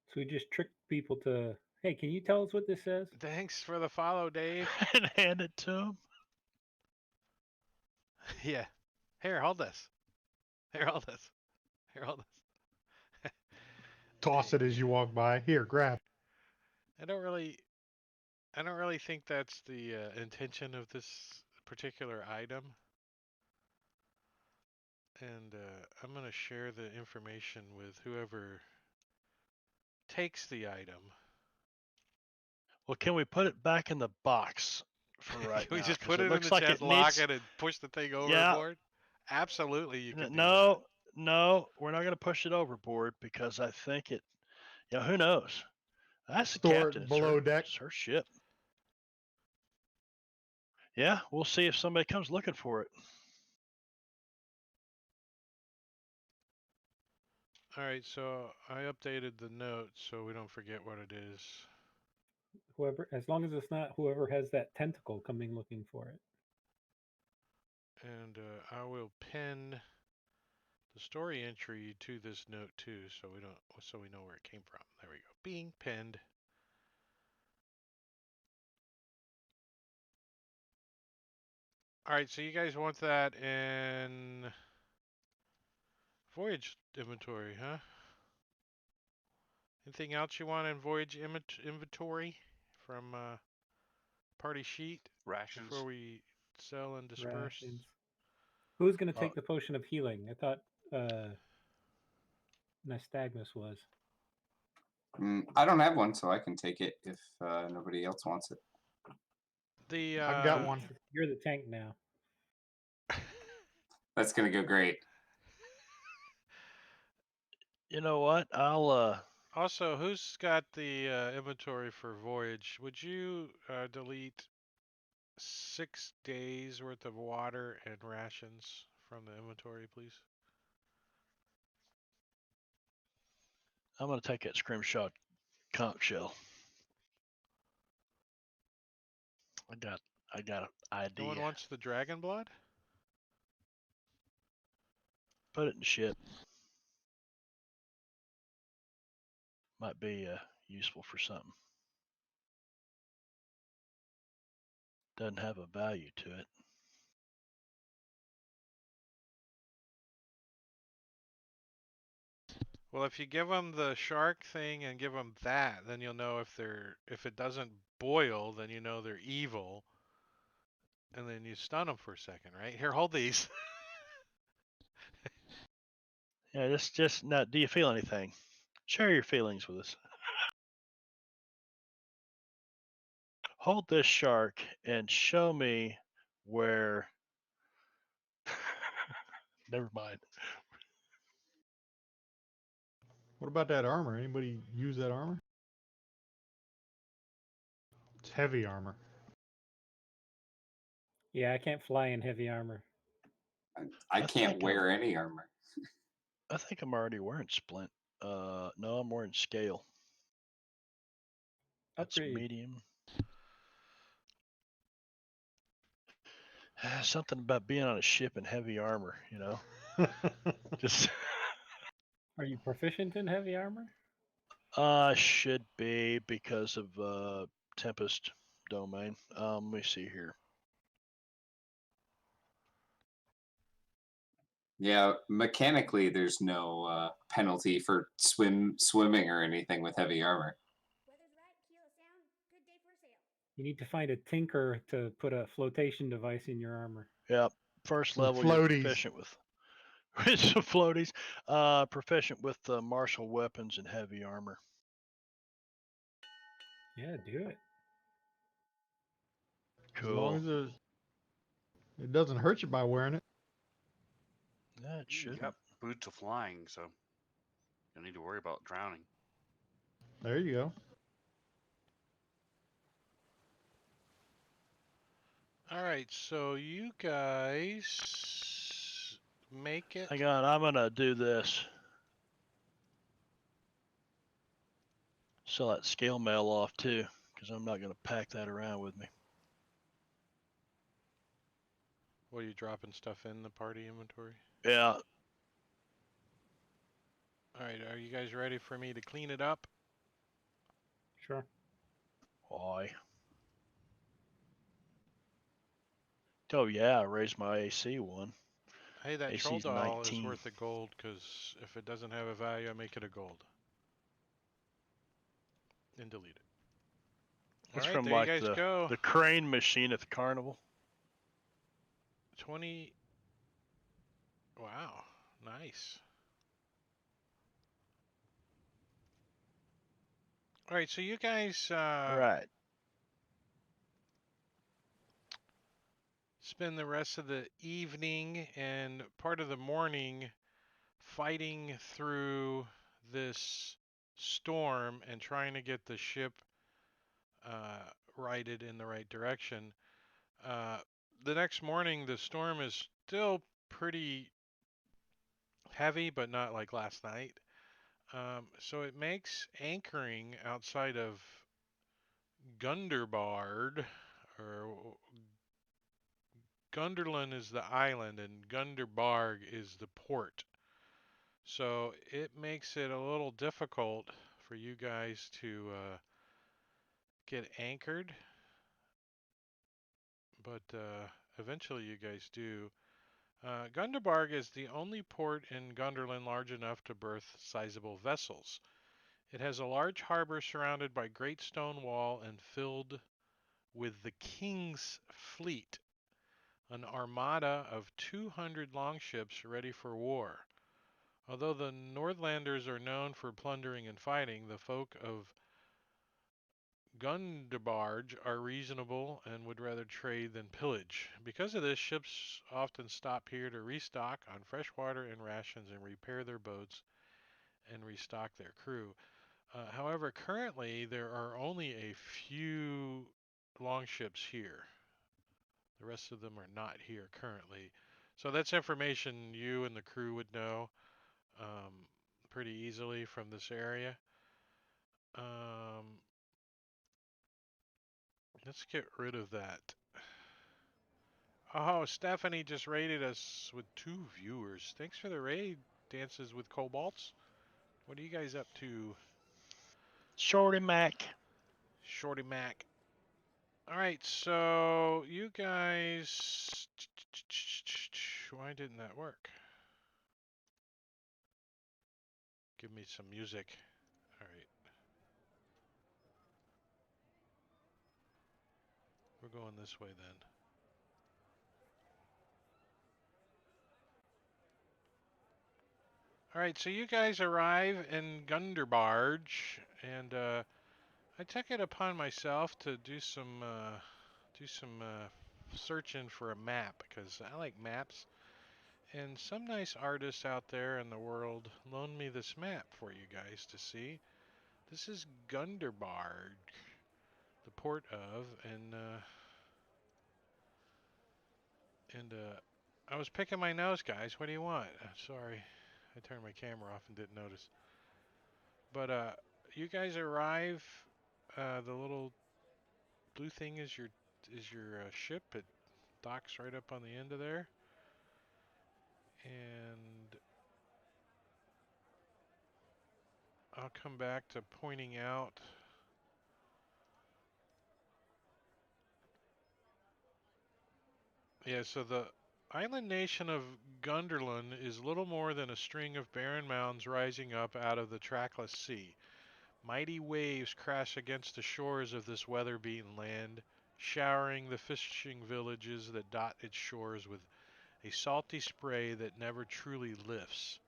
So we just trick people to, hey, can you tell us what this says? Thanks for the follow, Dave. And hand it to him. Yeah. Here, hold this. Here, hold this. Here, hold this. Toss it as you walk by. Here, grab. I don't really think that's the intention of this particular item. And I'm going to share the information with whoever takes the item. Well, can we put it back in the box for right Can we now? just 'Cause put it in looks the like chest, it lock needs... it, and push the thing Yeah. overboard? Absolutely, you can do No, we're not going to push it overboard because I think it... Yeah, who knows? That's the Store captain. it below deck. It's her ship. Yeah, we'll see if somebody comes looking for it. All right, so I updated the note so we don't forget what it is. Whoever, as long as it's not whoever has that tentacle coming looking for it. And I will pin the story entry to this note too, so we know where it came from. There we go. Being pinned. All right, so you guys want that in voyage inventory, huh? Anything else you want in voyage inventory from party sheet Rations. before we sell and disperse? Rations. Who's going to Oh. take the potion of healing? I thought Nystagmus was. I don't have one, so I can take it if nobody else wants it. The I've got one. You're the tank now. That's gonna go great. You know what? I'll Also, who's got the inventory for voyage? Would you delete 6 days worth of water and rations from the inventory, please? I'm gonna take that scrimshot conch shell. I got an No one idea. wants the dragon blood? Put it in ship. Might be useful for something. Doesn't have a value to it. Well, if you give them the shark thing and give them that, then you'll know if it doesn't boil, then you know they're evil. And then you stun them for a second, right? Here, hold these. Yeah, just now. Do you feel anything? Share your feelings with us. Hold this shark and show me where. Never mind. What about that armor? Anybody use that armor? It's heavy armor. Yeah, I can't fly in heavy armor. I I can't think wear any armor. I think I'm already wearing splint. No, I'm wearing scale. That's Upgrade. medium. Something about being on a ship in heavy armor, you know. Just Are you proficient in heavy armor? should be because of Tempest domain. Let me see here. Yeah, mechanically, there's no penalty for swimming or anything with heavy armor. Weather's right, keel is sound, good day for a sail. You need to find a tinker to put a flotation device in your armor. Yep. First Some level, you're floaties. proficient with. Some floaties. Proficient with martial weapons and heavy armor. Yeah, do it. As long Cool. as it doesn't hurt you by wearing it. That You should. got boots of flying, so you don't need to worry about drowning. There you go. All right, so you guys make it. Hang on, I'm gonna do this. Sell that scale mail off too, because I'm not gonna pack that around with me. What are you dropping stuff in the party inventory? Yeah. All right, are you guys ready for me to clean it up? Sure. Why? Oh yeah, I raised my AC one. Hey, that troll AC's doll is 19. worth a gold because if it doesn't have a value, I make it a gold. And delete it. That's All right, from there like you guys go. the crane machine at the carnival. 20. Wow, nice. All right, so you guys Right. spend the rest of the evening and part of the morning fighting through this storm and trying to get the ship righted in the right direction. The next morning, the storm is still pretty heavy, but not like last night. So it makes anchoring outside of Gunderbard, or Gunderlin is the island and Gunderbarg is the port. So it makes it a little difficult for you guys to get anchored, but eventually you guys do. Gunderbarg is the only port in Gunderland large enough to berth sizable vessels. It has a large harbor surrounded by great stone wall and filled with the king's fleet, an armada of 200 longships ready for war. Although the Nordlanders are known for plundering and fighting, the folk of Gundebarge are reasonable and would rather trade than pillage. Because of this, ships often stop here to restock on fresh water and rations and repair their boats and restock their crew. However, currently there are only a few longships here. The rest of them are not here currently. So that's information you and the crew would know pretty easily from this area. Um, let's get rid of that. Oh, Stephanie just raided us with 2 viewers. Thanks for the raid, Dances with Cobalts. What are you guys up to? Shorty Mac. Shorty Mac. Alright, so you guys... Why didn't that work? Give me some music. Alright. We're going this way then. Alright, so you guys arrive in Gunderbarge, and I took it upon myself to do some searching for a map, because I like maps. And some nice artists out there in the world loaned me this map for you guys to see. This is Gunderbarg, the port of, and I was picking my nose, guys. What do you want? Sorry, I turned my camera off and didn't notice. But you guys arrive. The little blue thing is your ship. It docks right up on the end of there, and I'll come back to pointing out. Yeah, so the island nation of Gunderland is little more than a string of barren mounds rising up out of the trackless sea. Mighty waves crash against the shores of this weather-beaten land, showering the fishing villages that dot its shores with a salty spray that never truly lifts.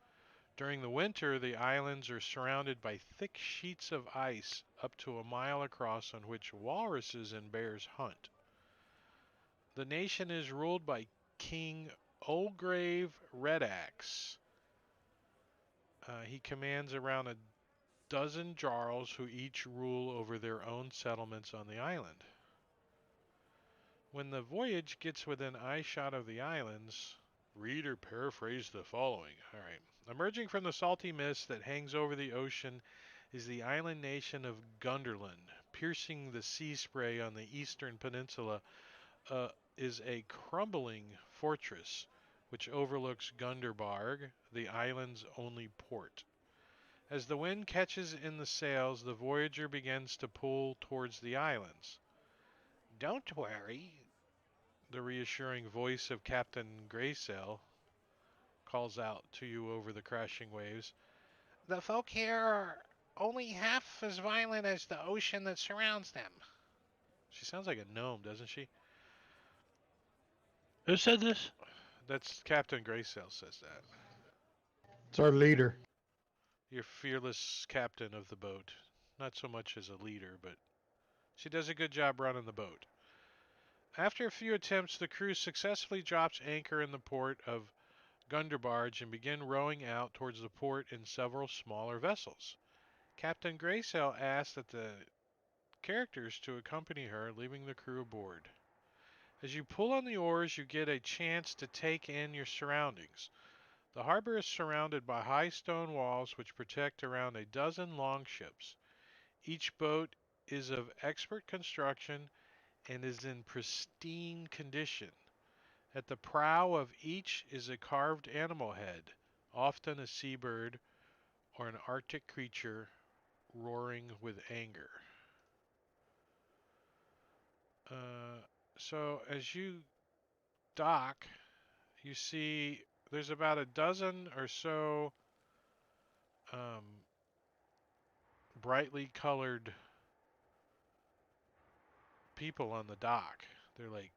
During the winter, the islands are surrounded by thick sheets of ice up to a mile across on which walruses and bears hunt. The nation is ruled by King Olgrave Redax. He commands around a dozen jarls who each rule over their own settlements on the island. When the voyage gets within eyeshot of the islands, read or paraphrase the following. All right. Emerging from the salty mist that hangs over the ocean is the island nation of Gunderland. Piercing the sea spray on the eastern peninsula is a crumbling fortress which overlooks Gunderbarg, the island's only port. As the wind catches in the sails, the voyager begins to pull towards the islands. Don't worry, the reassuring voice of Captain Graysail calls out to you over the crashing waves. The folk here are only half as violent as the ocean that surrounds them. She sounds like a gnome, doesn't she? Who said this? That's Captain Graysail says that. It's our leader. Your fearless captain of the boat. Not so much as a leader, but she does a good job running the boat. After a few attempts, the crew successfully drops anchor in the port of Gunderbarge and begin rowing out towards the port in several smaller vessels. Captain Graysail asks that the characters to accompany her, leaving the crew aboard. As you pull on the oars, you get a chance to take in your surroundings. The harbor is surrounded by high stone walls which protect around a dozen longships. Each boat is of expert construction and is in pristine condition. At the prow of each is a carved animal head, often a seabird or an arctic creature roaring with anger. So as you dock, you see there's about a dozen or so um, brightly colored people on the dock. They're like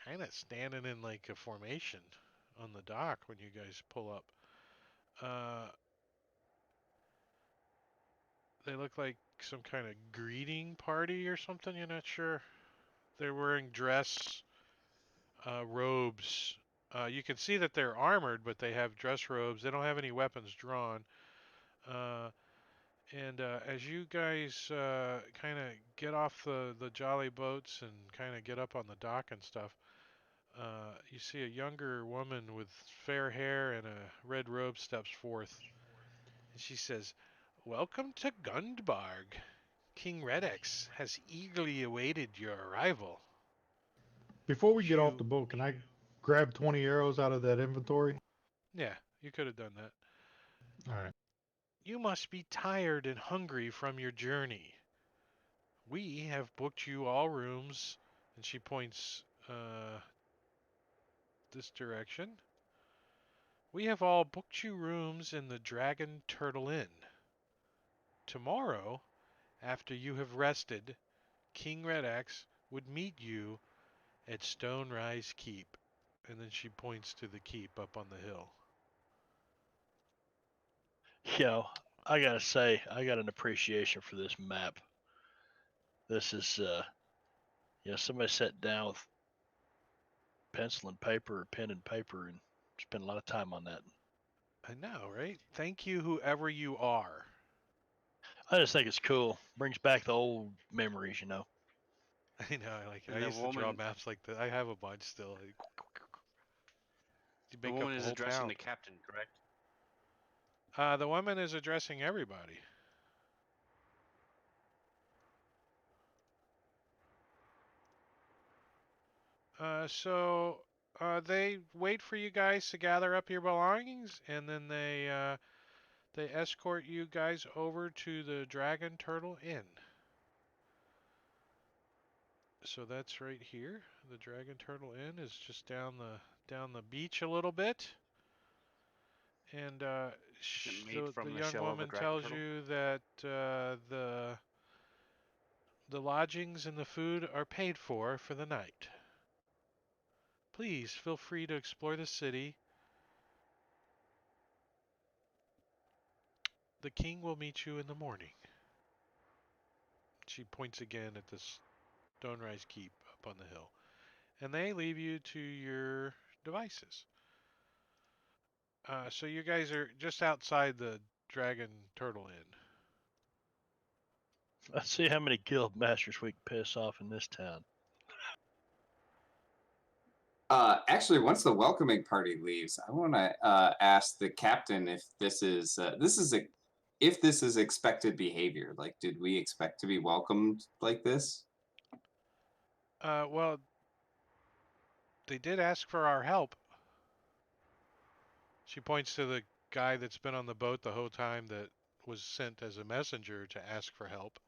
kind of standing in like a formation on the dock when you guys pull up. They look like some kind of greeting party or something. You're not sure. They're wearing dress robes. You can see that they're armored, but they have dress robes. They don't have any weapons drawn. Uh, and as you guys kind of get off the jolly boats and kind of get up on the dock and stuff, you see a younger woman with fair hair and a red robe steps forth. And she says, "Welcome to Gundbarg. King Redex has eagerly awaited your arrival." Before we get off the You, boat, can I grab 20 arrows out of that inventory? yeah, you could have done that. All right. You must be tired and hungry from your journey. We have booked you all rooms, and she points this direction. We have all booked you rooms in the Dragon Turtle Inn. Tomorrow, after you have rested, King Redax would meet you at Stone Rise Keep. And then she points to the keep up on the hill. I gotta say, I got an appreciation for this map. This is, somebody sat down with pencil and paper or pen and paper and spent a lot of time on that. I know, right? Thank you, whoever you are. I just think it's cool. Brings back the old memories, I know, I like it. I And the used to draw woman, maps like that. I have a bunch still. You the make up woman a is whole addressing town. the captain, correct? The woman is addressing everybody. So they wait for you guys to gather up your belongings, and then they escort you guys over to the Dragon Turtle Inn. So that's right here. The Dragon Turtle Inn is just down the beach a little bit. And Is it made so the from the young shell of a woman dragon tells turtle? you that the lodgings and the food are paid for the night. Please feel free to explore the city. The king will meet you in the morning. She points again at the Stonerise Keep up on the hill. And they leave you to your devices. So you guys are just outside the Dragon Turtle Inn. Let's see how many guild masters we can piss off in this town. Actually, once the welcoming party leaves, I want to ask the captain if this is if this is expected behavior. Like, did we expect to be welcomed like this? Well, they did ask for our help. She points to the guy that's been on the boat the whole time that was sent as a messenger to ask for help.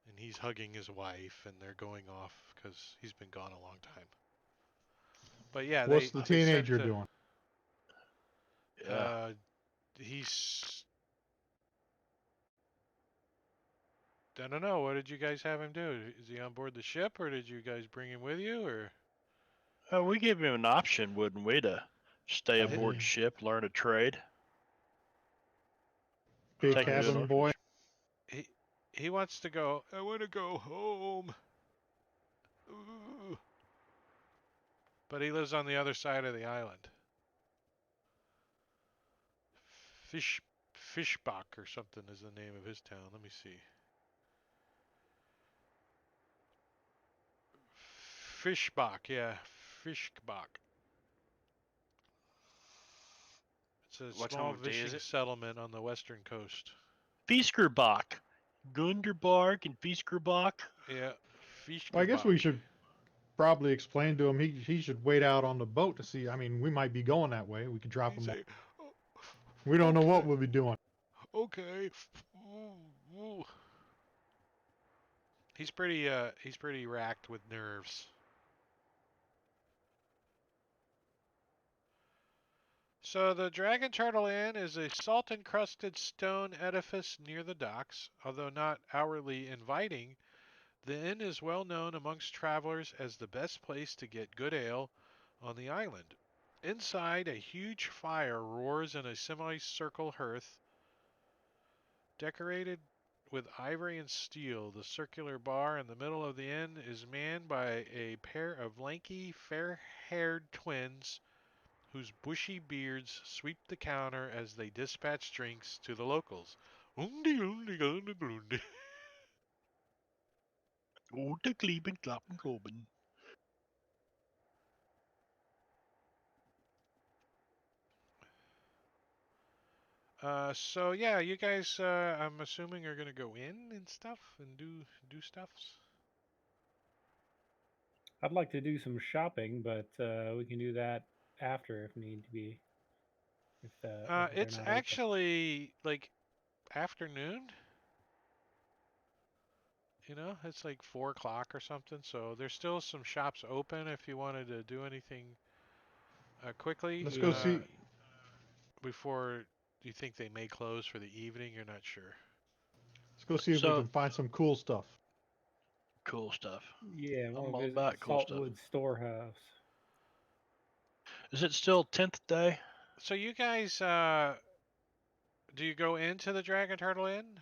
And he's hugging his wife, and they're going off because he's been gone a long time. But yeah, What's the they sent teenager doing? Yeah. He's, I don't know. What did you guys have him do? Is he on board the ship, or did you guys bring him with you, or? We gave him an option, wouldn't we, to stay Hey. aboard ship, learn a trade, Big take a good cabin look. boy. He wants to go. I want to go home. Ooh. But he lives on the other side of the island. Fishbach or something is the name of his town. Let me see. Fishbach, yeah, Fishbach. It's a What time small of day is fishing it? settlement on the western coast. Fiskerbach. Gunderbarg and Fiskerbach. Yeah, Well, I guess we Fischgebach. should probably explain to him he should wait out on the boat to see. I mean, we might be going that way. We could drop He'd him off. say, "Oh, We don't know what okay, we'll be doing. okay. Ooh, ooh." He's pretty racked with nerves. So the Dragon Turtle Inn is a salt-encrusted stone edifice near the docks. Although not outwardly inviting, the inn is well known amongst travelers as the best place to get good ale on the island. Inside, a huge fire roars in a semicircle hearth, decorated with ivory and steel. The circular bar in the middle of the inn is manned by a pair of lanky, fair-haired twins whose bushy beards sweep the counter as they dispatch drinks to the locals. Undi, undi, undi, undi. Oh, the Kleben, Klappen, Kloben. So yeah, you guys, I'm assuming are gonna go in and stuff and do stuffs. I'd like to do some shopping, but we can do that after if need to be. If they're It's not open. actually like afternoon. It's like 4 o'clock or something. So there's still some shops open if you wanted to do anything quickly Let's go see. before you think they may close for the evening. You're not sure. Let's go see if we So, can find some cool stuff. cool stuff. Yeah, I want I'm to all visit about the cool stuff. Saltwood Storehouse. Is it still 10th day? So you guys, do you go into the Dragon Turtle Inn?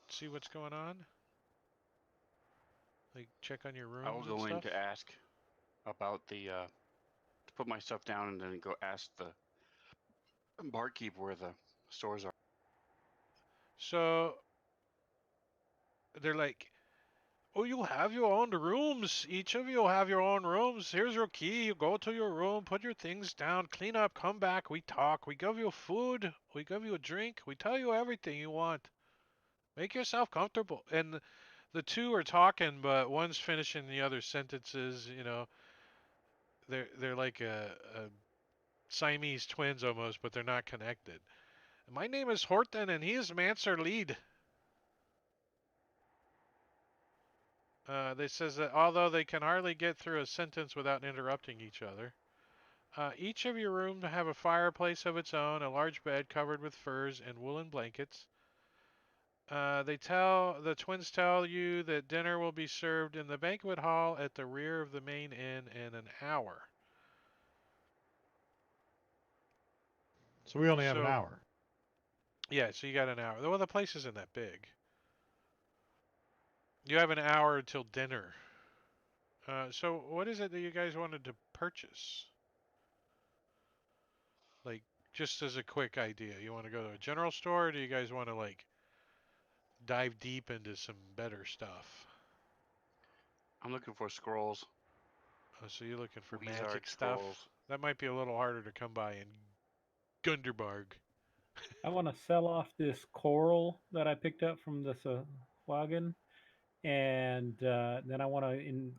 See what's going on? Like check on your I will rooms and go in stuff? to ask about the to put my stuff down and then go ask the barkeep where the stores are. So they're like, "Oh, you'll have your own rooms. Each of you will have your own rooms. Here's your key. You go to your room, put your things down, clean up, come back. We talk. We give you food. We give you a drink. We tell you everything you want. Make yourself comfortable." And the two are talking, but one's finishing the other's sentences. They're like a Siamese twins almost, but they're not connected. My name is Horton, and he is Manser Lead. They says that although they can hardly get through a sentence without interrupting each other, each of your rooms have a fireplace of its own, a large bed covered with furs and woolen blankets. The twins tell you that dinner will be served in the banquet hall at the rear of the main inn in an hour. So we only have an So hour. yeah, so you got an hour. Well, the place isn't that big. You have an hour until dinner. So what is it that you guys wanted to purchase? Like, just as a quick idea, you want to go to a general store, or do you guys want to like dive deep into some better stuff? I'm looking for scrolls. So you're looking for Wizard magic stuff? scrolls. That might be a little harder to come by in Gunderbarg. I want to sell off this coral that I picked up from this wagon, and then I want to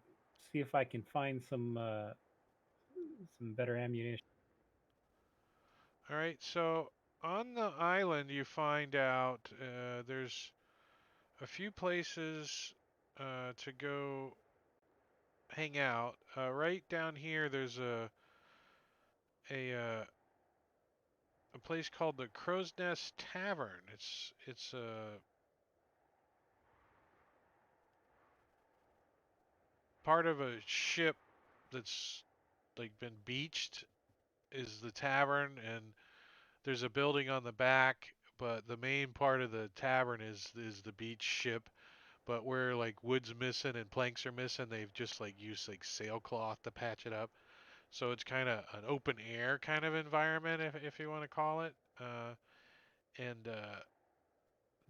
see if I can find some better ammunition. All right, so on the island, you find out there's a few places to go hang out. Right down here, there's a uh, a place called the Crowsnest Tavern. It's part of a ship that's like been beached is the tavern, and there's a building on the back, but the main part of the tavern is the beach ship. But where like wood's missing and planks are missing, they've just like used like sailcloth to patch it up. So it's kind of an open air kind of environment, if you want to call it. And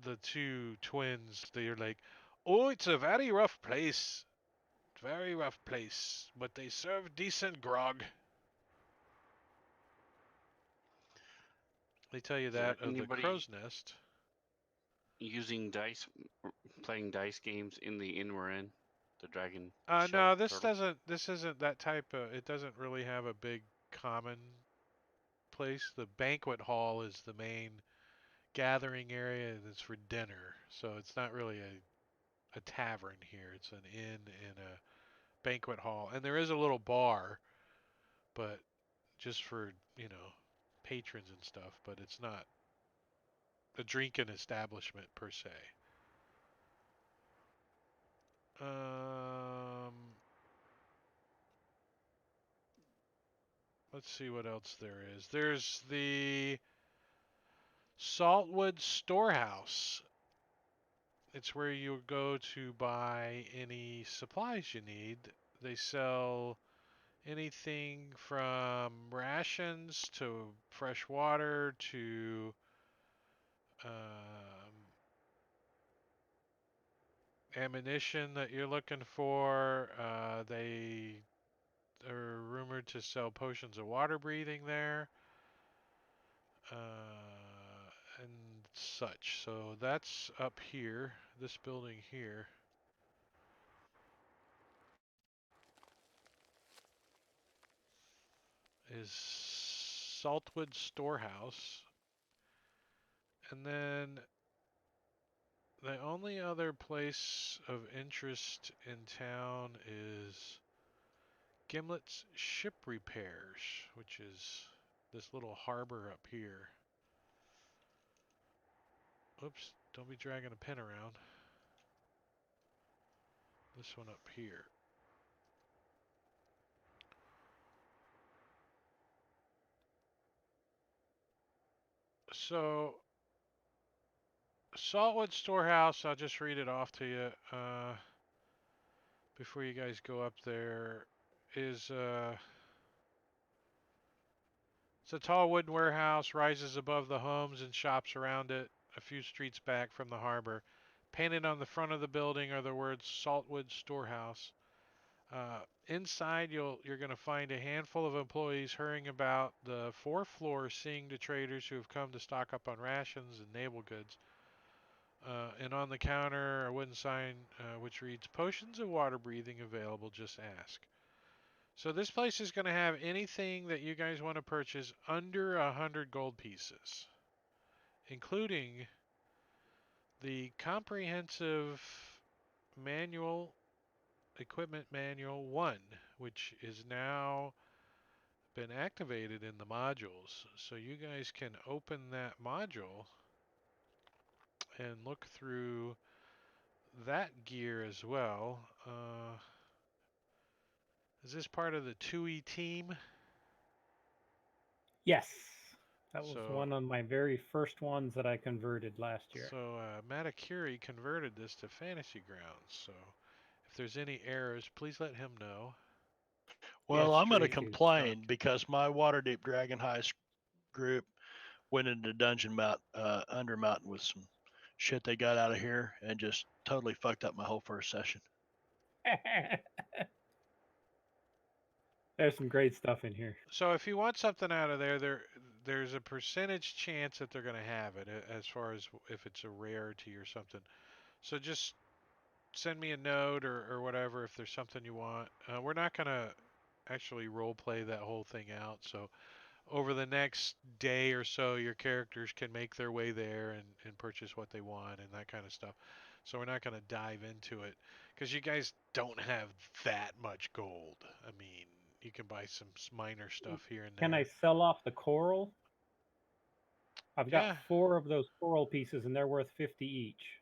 the two twins, they're like, "Oh, it's a very rough place, very rough place, but they serve decent grog." They tell you Is there that of the anybody Crow's Nest. using dice, playing dice games in the inn we're in? The Dragon No, Shell this Turtle? doesn't. This isn't that type of. It doesn't really have a big common place. The Banquet Hall is the main gathering area that's for dinner. So it's not really a tavern here. It's an inn and a banquet hall. And there is a little bar, but just for, patrons and stuff, but it's not a drinking establishment per se. Let's see what else there is. There's the Saltwood Storehouse. It's where you go to buy any supplies you need. They sell anything from rations to fresh water to ammunition that you're looking for. They are rumored to sell potions of water breathing there. And such. So that's up here, this building here. Is Saltwood Storehouse. And then the only other place of interest in town is Gimlet's Ship Repairs, which is this little harbor up here. Oops, don't be dragging a pen around. This one up here. So, Saltwood Storehouse, I'll just read it off to you before you guys go up there, is it's a tall wooden warehouse, rises above the homes and shops around it, a few streets back from the harbor. Painted on the front of the building are the words Saltwood Storehouse. Inside, you're going to find a handful of employees hurrying about the fourth floor, seeing the traders who have come to stock up on rations and naval goods. And on the counter, a wooden sign which reads, "Potions of water breathing available, just ask." So this place is going to have anything that you guys want to purchase under 100 gold pieces, including the comprehensive manual, equipment manual 1, which is now been activated in the modules. So you guys can open that module and look through that gear as well. Is this part of the 2E team? Yes. That was So- one of my very first ones that I converted last year. So Matakuri converted this to Fantasy Grounds. So if there's any errors, please let him know. Well, Yes, I'm going to true, too. complain because my Waterdeep Dragon Heist group went into Dungeon Under Mountain with some shit they got out of here and just totally fucked up my whole first session. There's some great stuff in here. So if you want something out of there's a percentage chance that they're going to have it as far as if it's a rarity or something. So just send me a note or whatever if there's something you want. We're not going to actually role play that whole thing out. So over the next day or so, your characters can make their way there and purchase what they want and that kind of stuff. So we're not going to dive into it because you guys don't have that much gold. I mean, you can buy some minor stuff here and there. Can I sell off the coral? I've got Yeah. 4 of those coral pieces, and they're worth 50 each.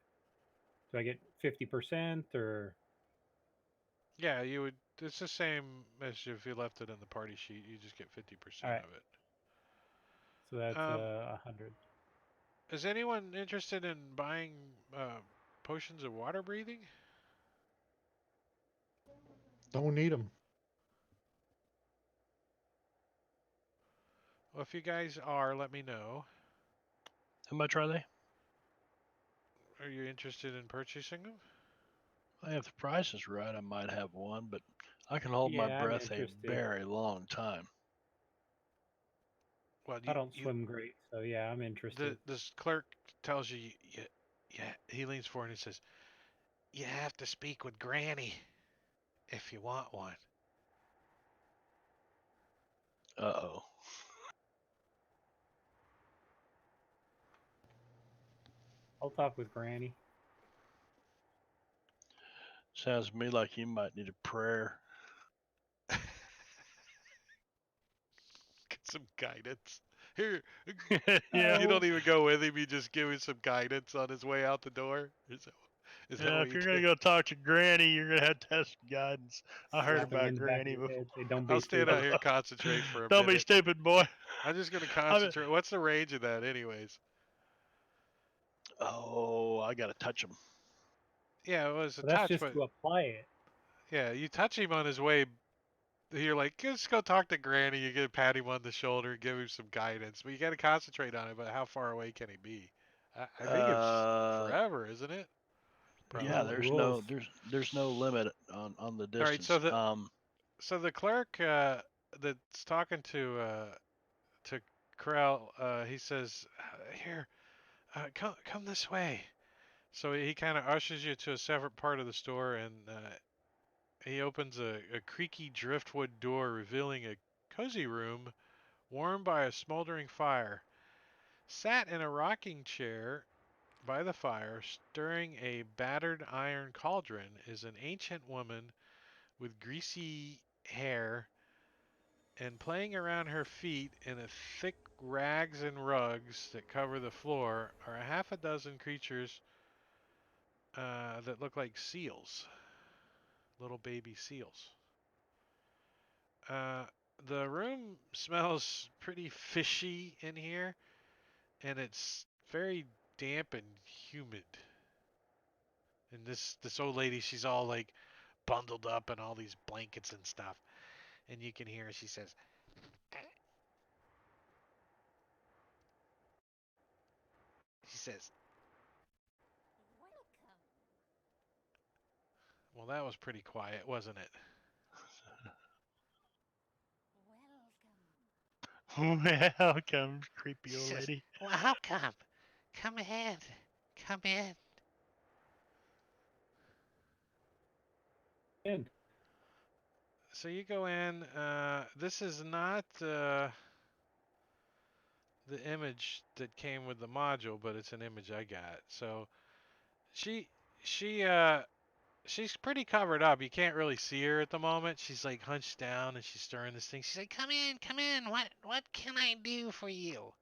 Do I get 50% or? Yeah, you would. It's the same as if you left it in the party sheet. You just get 50% Alright. of it. So that's 100. Is anyone interested in buying potions of water breathing? Don't need them. Well, if you guys are, let me know. How much are they? Are you interested in purchasing them? If the price is right, I might have one, but I can hold my Yeah, I'm breath a interested. very long time. Well, I don't swim great, so yeah, I'm interested. This clerk tells you, yeah. He leans forward and says, "You have to speak with Granny if you want one." Uh-oh. I'll talk with Granny. Sounds to me like you might need a prayer. Get some guidance. Here, Yeah. you don't even go with him. You just give him some guidance on his way out the door. Is that Yeah, what if you you're do? gonna go talk to Granny, you're gonna have to have some guidance. I heard Slap him about in the back of Granny his before. head. Say, don't be I'll stand out stupid. here and concentrate for a Don't be minute. stupid, boy. I'm just gonna I mean, concentrate. What's the range of that, anyways? oh, I gotta touch him. Yeah, it was a But that's touch, just but to apply it. yeah, you touch him on his way. You're like, just go talk to Granny. You get pat him on the shoulder, give him some guidance, but you got to concentrate on it. But how far away can he be? I think it's forever, isn't it? There's Yeah, no Probably. rules. there's no limit on the All right, distance. so the clerk that's talking to Krell, he says, "Here, come this way." So he kind of ushers you to a separate part of the store, and he opens a creaky driftwood door, revealing a cozy room warmed by a smoldering fire. Sat in a rocking chair by the fire, stirring a battered iron cauldron, is an ancient woman with greasy hair, and playing around her feet in a thick rags and rugs that cover the floor are a half a dozen creatures that look like seals, little baby seals. Uh, the room smells pretty fishy in here, and it's very damp and humid. And this old lady, she's all like bundled up in all these blankets and stuff. And you can hear her, she says, she says, Welcome. well, that was pretty quiet, wasn't it? Welcome. Welcome, creepy She old says, lady. welcome. Come ahead. Come in. In. So you go in. This is not the image that came with the module, but it's an image I got. So she she she's pretty covered up. You can't really see her at the moment. She's like hunched down and she's stirring this thing. She's like, "Come in, come in. What can I do for you?"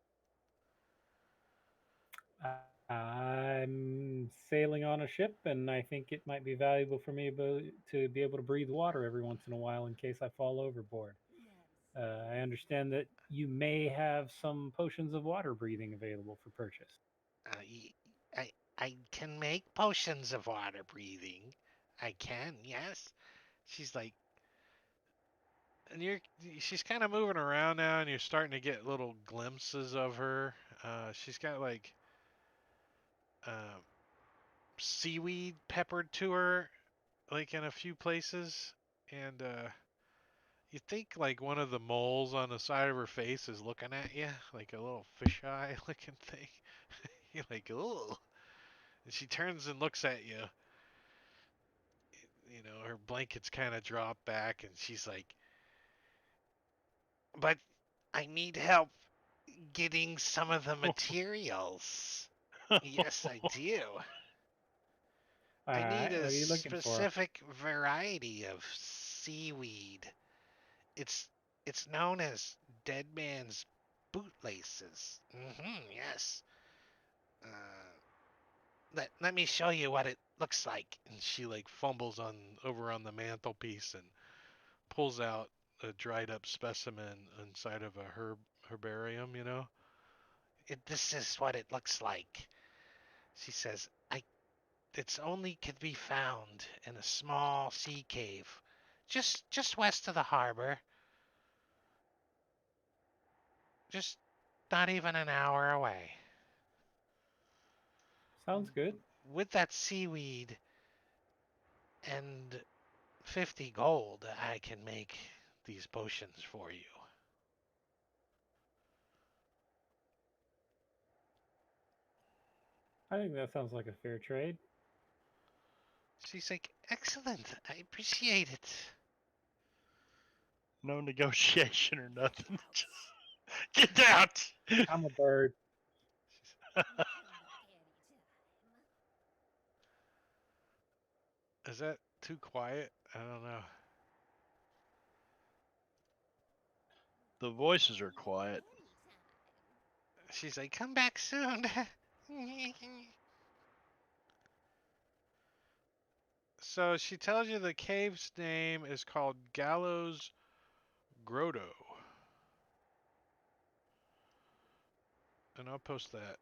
I'm sailing on a ship, and I think it might be valuable for me to be able to breathe water every once in a while in case I fall overboard. Yes. I understand that you may have some potions of water breathing available for purchase. I can make potions of water breathing. I can, yes. She's like, and she's kind of moving around now, and you're starting to get little glimpses of her. She's got like um, seaweed peppered to her, like in a few places, and you think like one of the moles on the side of her face is looking at you, like a little fisheye looking thing. You're like, oh. And she turns and looks at you. You know, her blankets kind of drop back, and she's like, but I need help getting some of the materials. Yes, I do. All I need right, a what are you looking for? specific variety of seaweed. It's it's known as dead man's bootlaces. Yes. Uh, let me show you what it looks like. And she like fumbles on over on the mantelpiece and pulls out a dried up specimen inside of a herbarium. This is what it looks like. She says, it's only can be found in a small sea cave, just west of the harbor. Just not even an hour away. Sounds good. With that seaweed and 50 gold, I can make these potions for you. I think that sounds like a fair trade. She's like, excellent. I appreciate it. No negotiation or nothing. Just get out. I'm a bird. Is that too quiet? I don't know. The voices are quiet. She's like, come back soon. So she tells you the cave's name is called Gallows Grotto. And I'll post that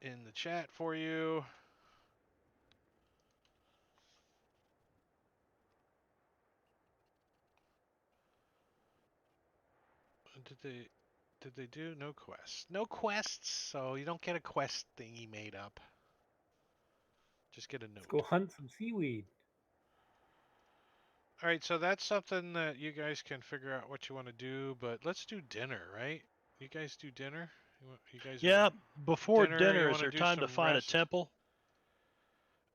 in the chat for you. Did they do no quests? No quests, so you don't get a quest thingy made up. Just get a Let's note. go hunt some seaweed. All right, so that's something that you guys can figure out what you want to do, but let's do dinner, right? You guys do dinner? You guys Yeah, before dinner, you dinner, is wanna there do time to some find a rest? temple?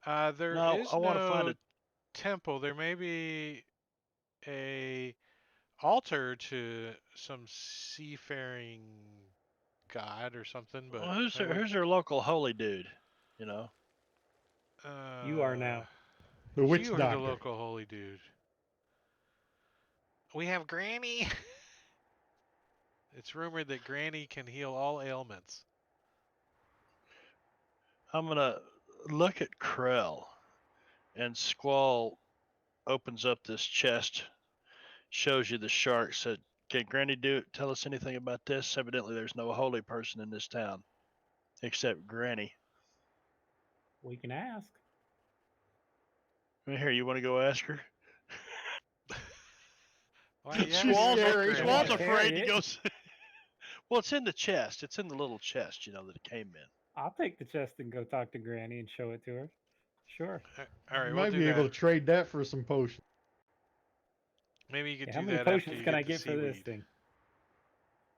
There No, is I want to find no a. temple. There may be a altar to some seafaring god or something, but Well, who's I their would. who's their local holy dude? You know. You are now. The witch You are the doctor. local holy dude. We have Granny. It's rumored that Granny can heal all ailments. I'm gonna look at Krell, and Squall opens up this chest, shows you the shark. Said, "Can Granny tell us anything about this? Evidently, there's no holy person in this town except Granny." We can ask. Here, you want to go ask her? Why, yeah, She's you met scary. Can Granny. I Squall's Yeah. afraid carry to it? go. Well, it's in the chest. It's in the little chest, that it came in. I'll take the chest and go talk to Granny and show it to her. Sure. All right, You we'll might do be able that. to trade that for some potions. Maybe you could Yeah, how do many that after potions you can I get the get for this seaweed. thing?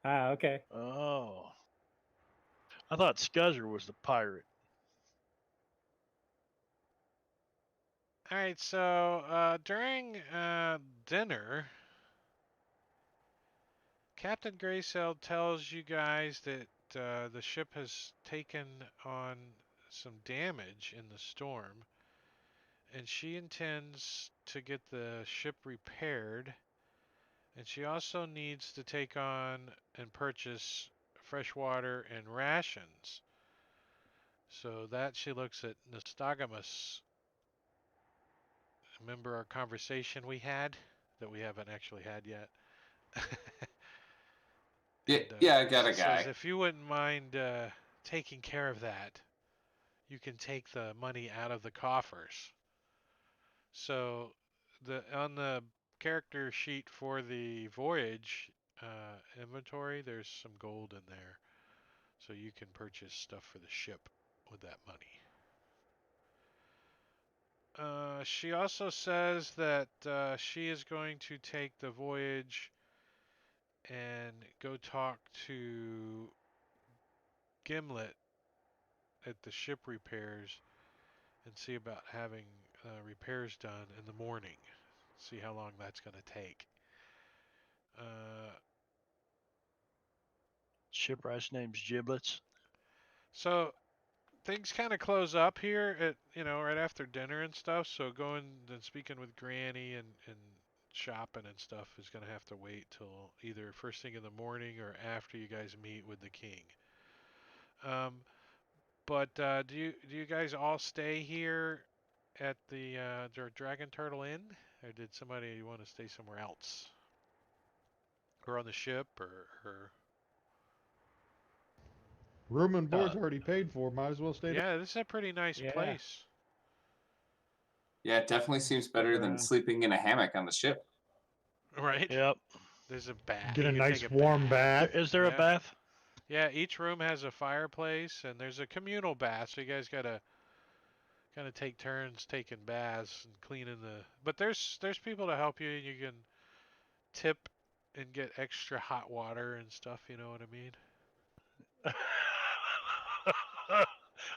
Ah, okay. Oh, I thought Scuzzer was the pirate. All right, so during dinner, Captain Graysail tells you guys that the ship has taken on some damage in the storm, and she intends to get the ship repaired, and she also needs to take on and purchase fresh water and rations. So that she looks at Nostagamus. Remember our conversation we had that we haven't actually had yet? Yeah, And yeah, I got a she says, guy. if you wouldn't mind taking care of that, you can take the money out of the coffers. So on the character sheet for the voyage inventory, there's some gold in there, so you can purchase stuff for the ship with that money. She also says that she is going to take the voyage and go talk to Gimlet at the ship repairs and see about having repairs done in the morning. See how long that's going to take. Shipwright's name's Giblets. So things kind of close up here at right after dinner and stuff. So going and speaking with Granny and shopping and stuff is going to have to wait till either first thing in the morning or after you guys meet with the king. But do you guys all stay here at the Dragon Turtle Inn, or did somebody want to stay somewhere else, or on the ship, or? Room and board's already paid for. Might as well stay there. Yeah, this is a pretty nice Yeah. place. Yeah, it definitely seems Look better than around. sleeping in a hammock on the ship. Right? Yep. There's a bath. Get a You can nice take a warm bath. bath. Is there a Yeah. bath? Yeah, each room has a fireplace, and there's a communal bath, so you guys gotta kind of take turns taking baths and cleaning the. But there's people to help you, and you can tip and get extra hot water and stuff. You know what I mean?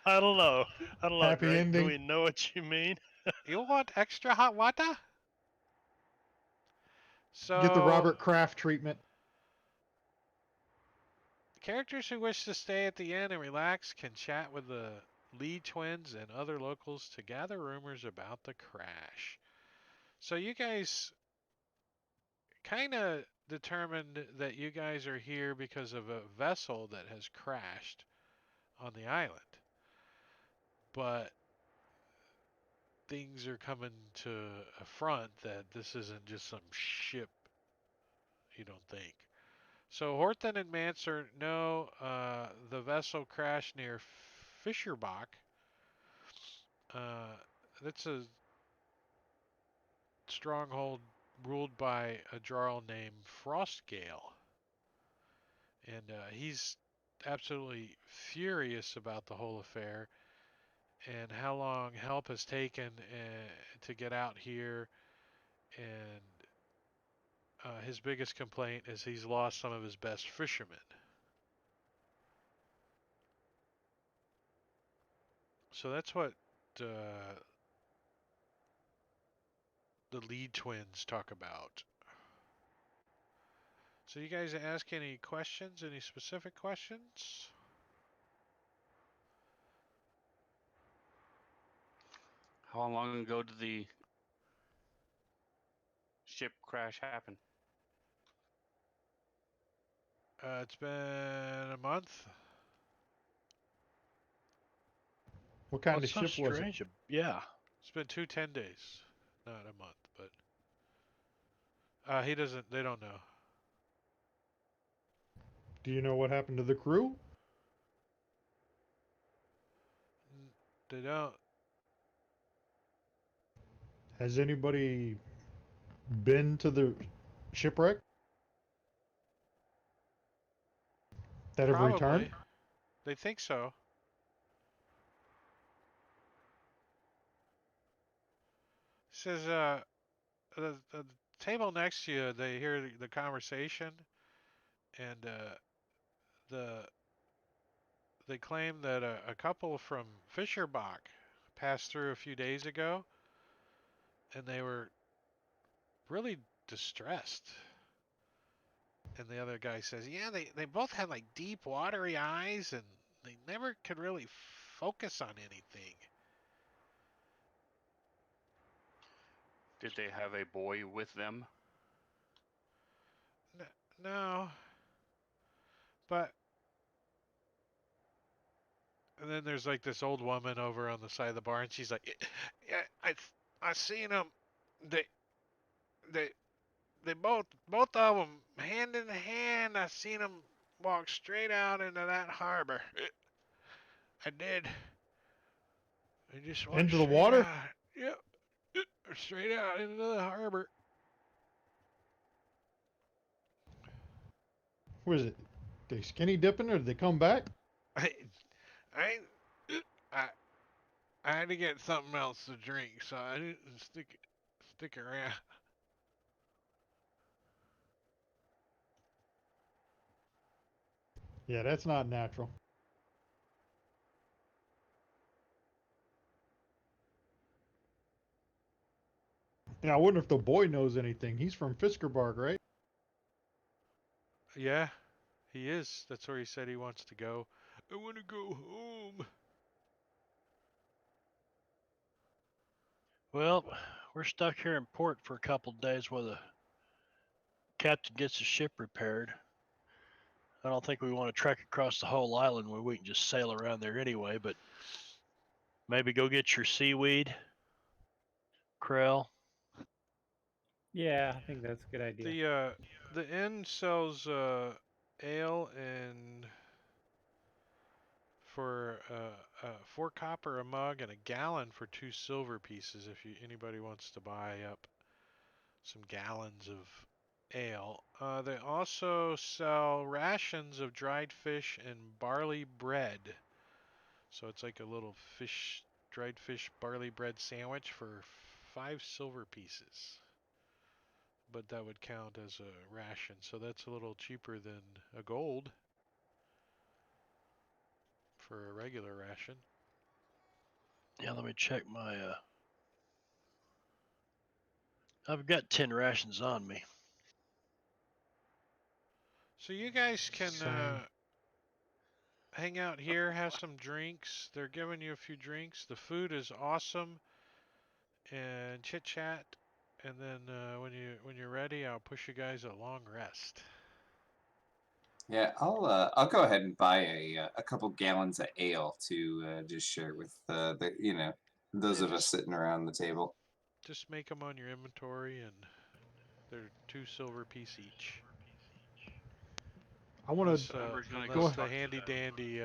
I don't know. I don't know, Happy Greg. Do ending. we know what you mean? You want extra hot water? So Get the Robert Kraft treatment. characters who wish to stay at the inn and relax can chat with the Lee twins and other locals to gather rumors about the crash. So you guys kind of determined that you guys are here because of a vessel that has crashed on the island. But things are coming to a front that this isn't just some ship, you don't think. So Horton and Manser know the vessel crashed near Fischerbach. That's a stronghold ruled by a jarl named Frostgale. And he's absolutely furious about the whole affair and how long help has taken to get out here. And his biggest complaint is he's lost some of his best fishermen. So that's what uh, the lead twins talk about. So you guys ask any questions, any specific questions? How long ago did the ship crash happen? It's been a month. What kind What's of so ship was it? strange? Yeah. It's been 10 days, not a month, but he doesn't. They don't know. Do you know what happened to the crew? They don't. Has anybody been to the shipwreck that have returned? Probably. They think so. Says the table next to you. They hear the conversation, and they claim that a couple from Fischerbach passed through a few days ago, and they were really distressed. And the other guy says, yeah, they both had like deep, watery eyes, and they never could really focus on anything. Did they have a boy with them? No, but and then there's like this old woman over on the side of the bar, and she's like, yeah, I seen them. They they they both of them hand in hand. I seen them walk straight out into that harbor. I did. They just walked Into the straight water? out. Yep. Straight out into the harbor. Was it they skinny dipping or did they come back? I, I, I, I had to get something else to drink, so I didn't stick around. Yeah, that's not natural. Yeah, I wonder if the boy knows anything. He's from Fiskerbark, right? Yeah, he is. That's where he said he wants to go. I want to go home. Well, we're stuck here in port for a couple of days while the captain gets the ship repaired. I don't think we want to trek across the whole island where we can just sail around there anyway, but maybe go get your seaweed, krill. Yeah, I think that's a good idea. The inn sells ale and for 4 copper a mug and a gallon for 2 silver pieces. If anybody wants to buy up some gallons of ale. They also sell rations of dried fish and barley bread. So it's like a little dried fish barley bread sandwich for 5 silver pieces. But that would count as a ration, so that's a little cheaper than a gold for a regular ration. Yeah, let me check my. I've got 10 rations on me. So you guys can Same. hang out here, have some drinks. They're giving you a few drinks. The food is awesome, and chit chat. And then when you're ready, I'll push you guys a long rest. Yeah, I'll go ahead and buy a couple gallons of ale to just share with the those Yeah, of us sitting around the table. just make them on your inventory, and they're 2 silver piece each. I want Unless, to Ember's gonna unless go the talk to handy them. dandy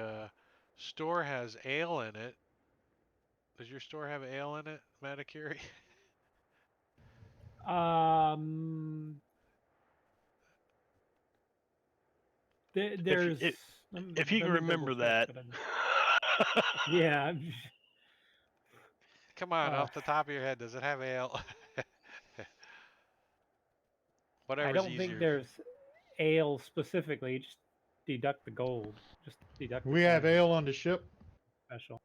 store has ale in it. Does your store have ale in it, Matakiri? Um, there's. If you Let can me double remember check. that. Yeah. Come on, Uh, off the top of your head, does it have ale? I Whatever's don't think easier. there's ale specifically. Just deduct the gold. Just deduct the we have 10 ale on the ship. special.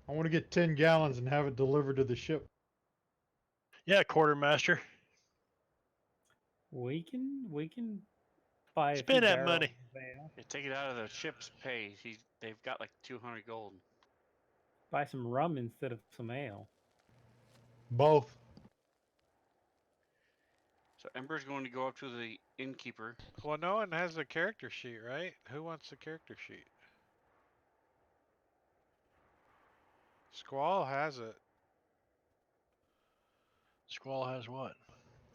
I want to get 10 gallons and have it delivered to the ship. Yeah, quartermaster. We can buy a few Spend that barrels money. of ale. Yeah, take it out of the ship's pay. They've got like 200 gold. Buy some rum instead of some ale. Both. So Ember's going to go up to the innkeeper. Well, no one has a character sheet, right? Who wants the character sheet? Squall has it. Squall has what?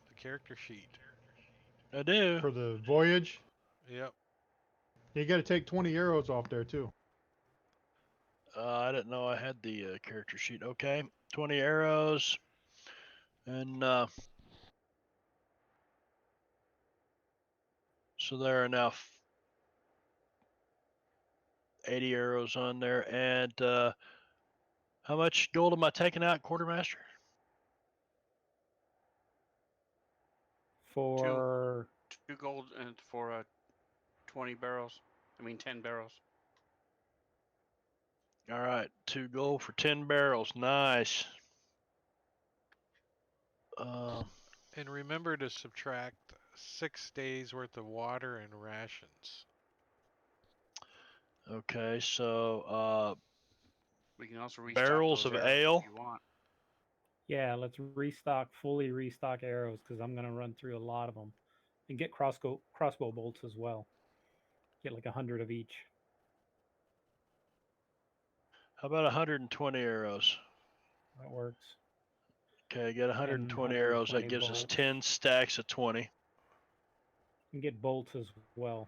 The character sheet. I do. For the voyage. Yep. You got to take 20 arrows off there too. I didn't know I had the character sheet. Okay, 20 arrows, and so there are now 80 arrows on there. And how much gold am I taking out, quartermaster? For 2 gold and for 20 barrels. 10 barrels. All right, 2 gold for 10 barrels. Nice. And remember to subtract 6 days worth of water and rations. Okay, so We can also restock barrels those of arrows ale. if you want. yeah, let's fully restock arrows because I'm gonna run through a lot of them, and get crossbow bolts as well. Get like 100 of each. How about 120 arrows? That works. Okay, get And 120 arrows. That 120 gives us bolts. 10 stacks of 20. And get bolts as well.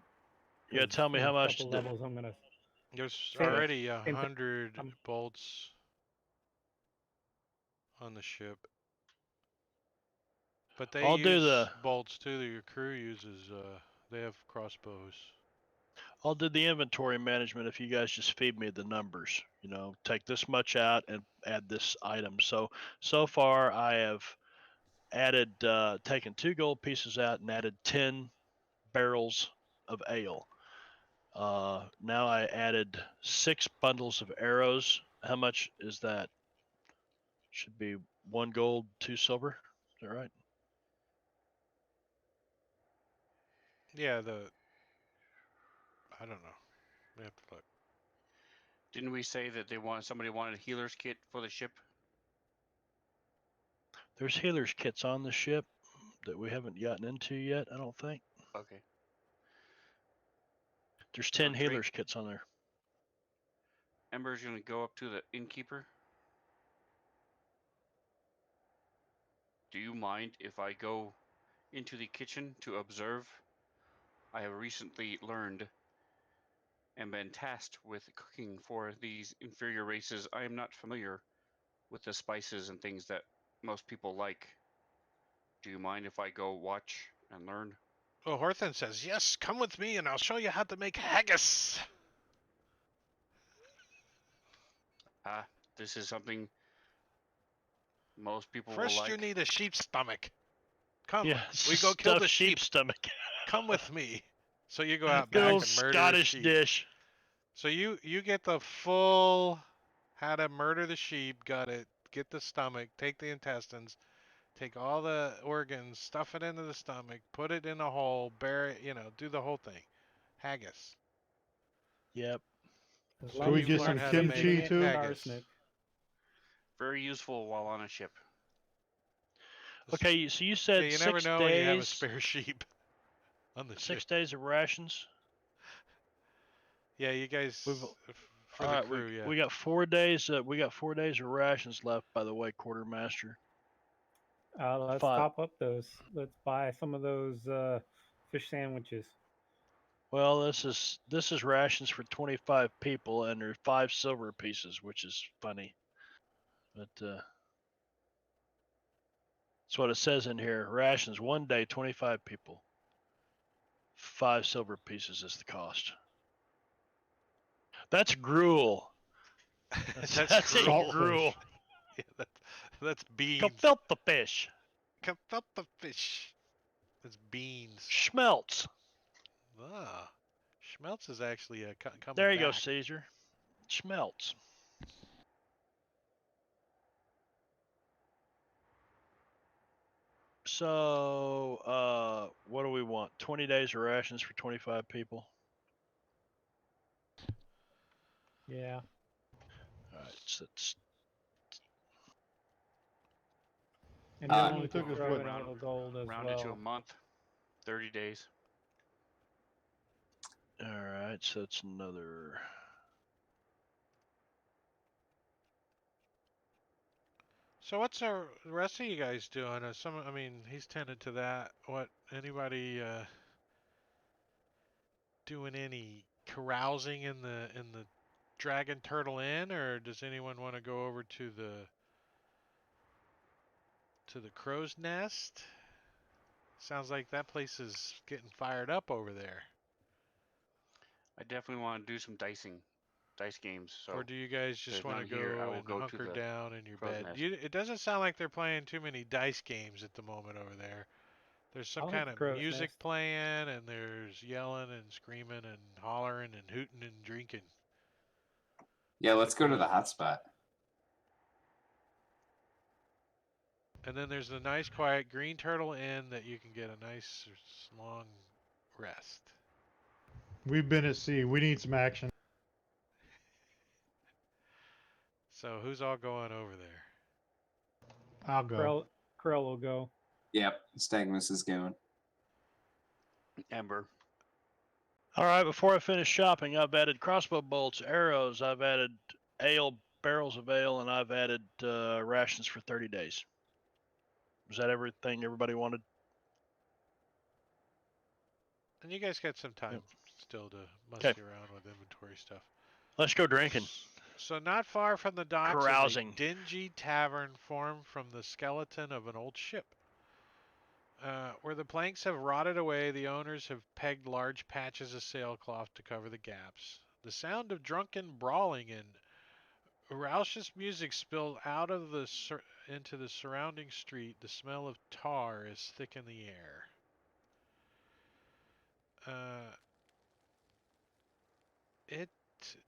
You gotta 'Cause tell me in how a much couple the levels I'm gonna There's same, already same thing. 100 Um, bolts on the ship. But they I'll do use the bolts too. Your crew uses. They have crossbows. I'll do the inventory management if you guys just feed me the numbers. You know, take this much out and add this item. So far I have added taken 2 gold pieces out and added 10 barrels of ale. Now I added 6 bundles of arrows. How much is that? Should be 1 gold, 2 silver. Is that right? Yeah, I don't know. We have to look. Didn't we say that somebody wanted a healer's kit for the ship? There's healer's kits on the ship that we haven't gotten into yet, I don't think. Okay. There's 10 Trade- healer's kits on there. Ember's going to go up to the innkeeper. Do you mind if I go into the kitchen to observe? I have recently learned and been tasked with cooking for these inferior races. I am not familiar with the spices and things that most people like. Do you mind if I go watch and learn? Oh, Horthen says, yes, come with me and I'll show you how to make haggis. This is something most people will First, like. you need a sheep's stomach. Come, Yeah, we go kill the stuffed sheep sheep. stomach. Come with me. So you go out Good back old and murder a Scottish sheep. dish. So you get the full how to murder the sheep, gut it, get the stomach, take the intestines, take all the organs, stuff it into the stomach, put it in a hole, bury it, do the whole thing. Haggis. Yep. As So long we as you've get you're some learned not how to seasoning make kimchi it in too? haggis. arsenic. Very useful while on a ship. Okay, so you Yeah, said you never 6 know when you have a days, spare sheep on the ship. 6 days of rations. Yeah, you guys We've for all the right. crew, yeah. We got 4 days. We got 4 days of rations left. By the way, quartermaster. Let's 5. top up those. Let's buy some of those fish sandwiches. Well, this is rations for 25 people, and there's 5 silver pieces, which is funny. But that's what it says in here. Rations 1 day, 25 people. 5 silver pieces is the cost. That's gruel. That's a gruel. gruel. Yeah, that's beans. Gefilte fish. Gefilte fish. That's beans. Schmelz. Ah, Schmelz is actually coming There you go, back. Caesar. Schmelz. So, what do we want? 20 days of rations for 25 people. Yeah. All right, so it's And Uh, we need to took us, throw what, in a little gold as Round it to a well. month, 30 days. all right. So it's another. So what's the rest of you guys doing? He's tended to that. What? Anybody doing any carousing in the Dragon Turtle Inn, or does anyone want to go over to the Crow's Nest? Sounds like that place is getting fired up over there. I definitely want to do some dice games. So Or do you guys just there's want to none here. I go will and go to hunker the down in your Crow's bed? Nest. It doesn't sound like they're playing too many dice games at the moment over there. There's some I'll hit kind the of Crow's music Nest. playing, and there's yelling and screaming and hollering and hooting and drinking. Yeah, let's go to the hotspot. And then there's the nice, quiet Green Turtle Inn that you can get a nice, long rest. We've been at sea. We need some action. So who's all going over there? I'll go. Krell will go. Yep, Stagmus is going. Ember. All right. Before I finish shopping, I've added crossbow bolts, arrows. I've added ale, barrels of ale, and I've added rations for 30 days. Was that everything everybody wanted? And you guys got some time Yep. still to Okay. musty around with inventory stuff. Let's go drinking. So not far from the docks is a Carousing. dingy tavern formed from the skeleton of an old ship. Where the planks have rotted away, the owners have pegged large patches of sailcloth to cover the gaps. The sound of drunken brawling and raucous music spilled out of into the surrounding street. The smell of tar is thick in the air. It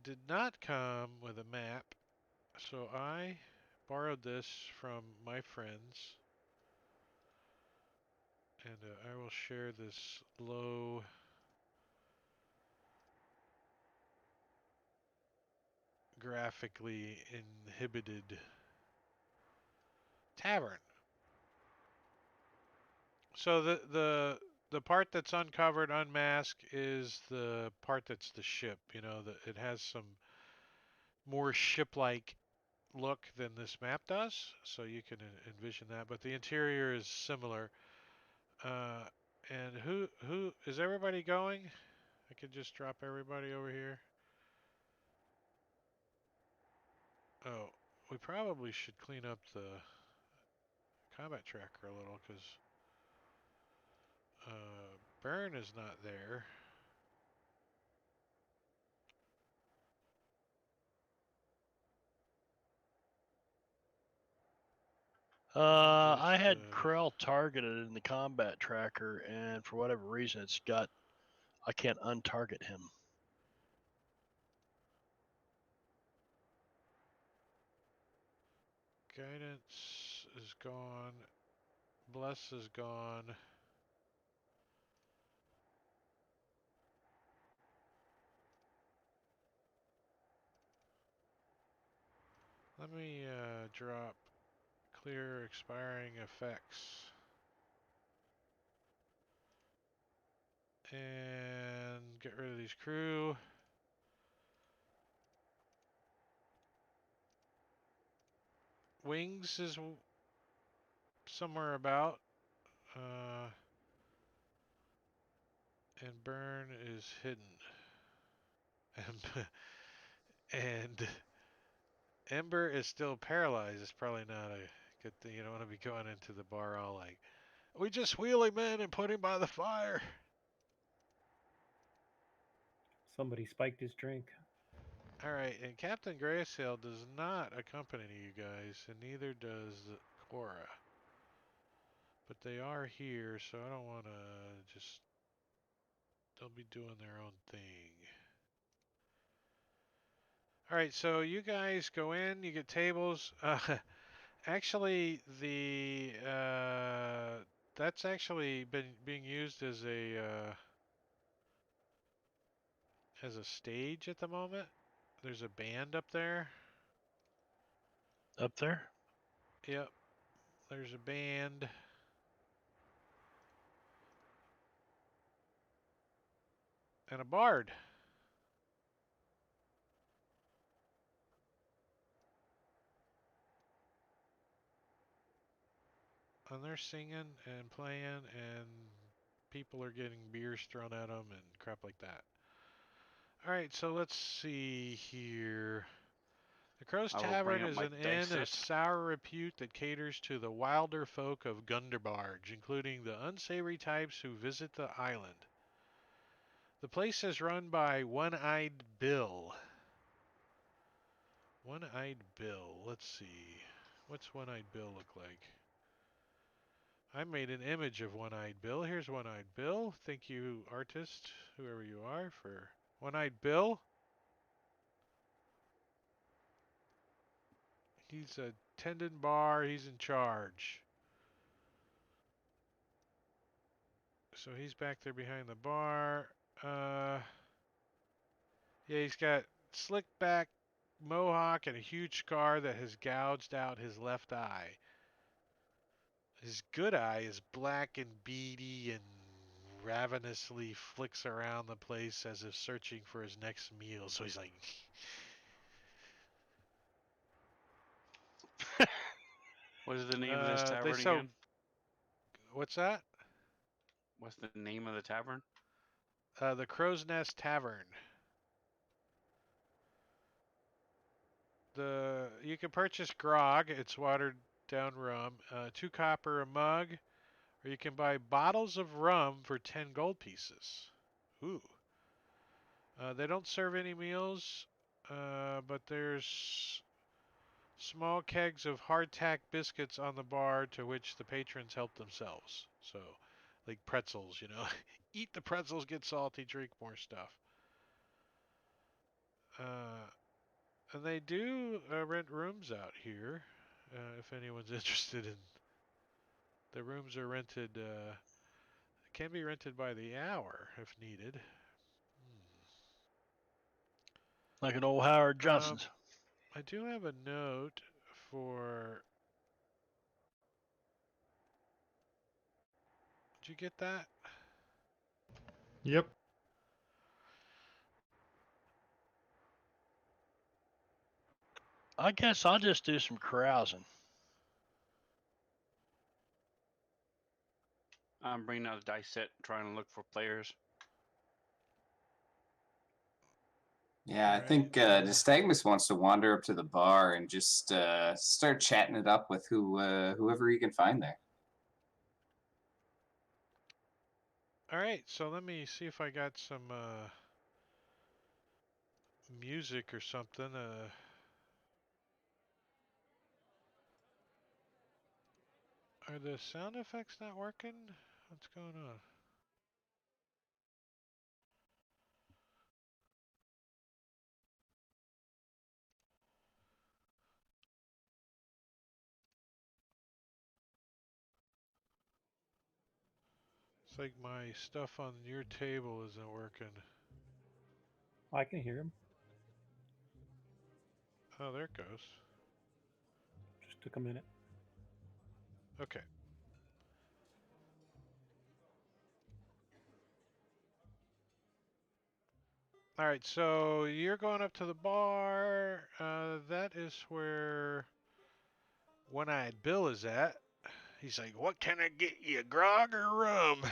did not come with a map, so I borrowed this from my friends, and I will share this low graphically inhibited tavern. So the part that's uncovered, unmasked, is the part that's the ship. It has some more ship-like look than this map does, so you can envision that. But the interior is similar. And who is everybody going? I could just drop everybody over here. Oh, we probably should clean up the combat tracker a little, because Burn is not there. I had Just, Krell targeted in the combat tracker, and for whatever reason, I can't untarget him. Guidance is gone. Bless is gone. Let me drop clear expiring effects. And get rid of these crew. Wings is somewhere about. And burn is hidden. And Ember is still paralyzed. It's probably not a good thing. You don't want to be going into the bar all like, we just wheel him in and put him by the fire. Somebody spiked his drink. All right, and Captain Graysail does not accompany you guys, and neither does Cora. But they are here, so I don't want to just... They'll be doing their own thing. All right, so you guys go in, you get tables. Actually, that's actually been being used as a stage at the moment. There's a band up there. Up there? Yep, there's a band. And a bard. And they're singing and playing, and people are getting beers thrown at them and crap like that. All right, so let's see here. The Crow's I will bring Tavern up is my an dice inn of set. sour repute that caters to the wilder folk of Gunderbarge, including the unsavory types who visit the island. The place is run by One-Eyed Bill. One-Eyed Bill. Let's see. What's One-Eyed Bill look like? I made an image of One-Eyed Bill. Here's One-Eyed Bill. Thank you, artist, whoever you are, for One-Eyed Bill. He's a tendon bar. He's in charge. So he's back there behind the bar. Yeah, he's got slick back mohawk and a huge scar that has gouged out his left eye. His good eye is black and beady and ravenously flicks around the place as if searching for his next meal. So he's like... What is the name of this they tavern sell... again? What's that? What's the name of the tavern? The Crowsnest Tavern. You can purchase grog. It's watered down rum. 2 copper a mug. Or you can buy bottles of rum for 10 gold pieces. Ooh. They don't serve any meals, but there's small kegs of hardtack biscuits on the bar to which the patrons help themselves. So, like pretzels, you know. Eat the pretzels, get salty, drink more stuff. And they do rent rooms out here, if anyone's interested in. The rooms are rented, can be rented by the hour if needed. Like an old Howard Johnson's. I do have a note for... Did you get that? Yep. I guess I'll just do some carousing. I'm bringing out a dice set, trying to look for players. Yeah, I Alright, think Nystagmus wants to wander up to the bar and just start chatting it up with whoever he can find there. Alright, so let me see if I got some music or something. Are the sound effects not working? What's going on? It's like my stuff on your table isn't working. I can hear him. Oh, there it goes. Just took a minute. Okay. All right, so you're going up to the bar. That is where One-Eyed Bill is at. He's like, "What can I get you, grog or rum?"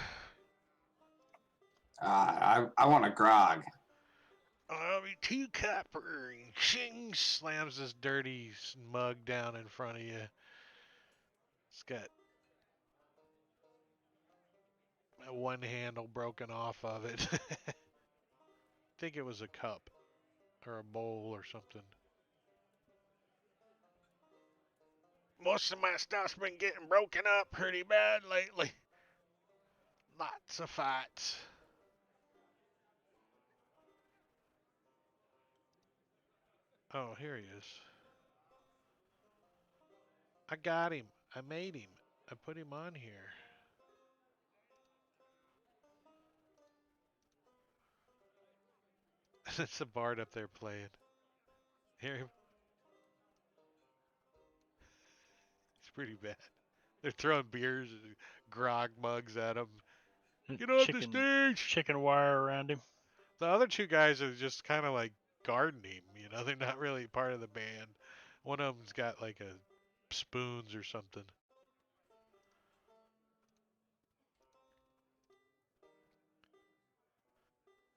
I want a grog. I'll be 2 copper. And Shing slams this dirty mug down in front of you. It's got one handle broken off of it. I think it was a cup or a bowl or something. Most of my stuff's been getting broken up pretty bad lately. Lots of fights. Oh, here he is. I got him. I made him. I put him on here. It's a bard up there playing. Hear him? It's pretty bad. They're throwing beers and grog mugs at him. Get off the stage! Chicken wire around him. The other 2 guys are just kind of like gardening, you know, they're not really part of the band. One of them's got like a spoons or something.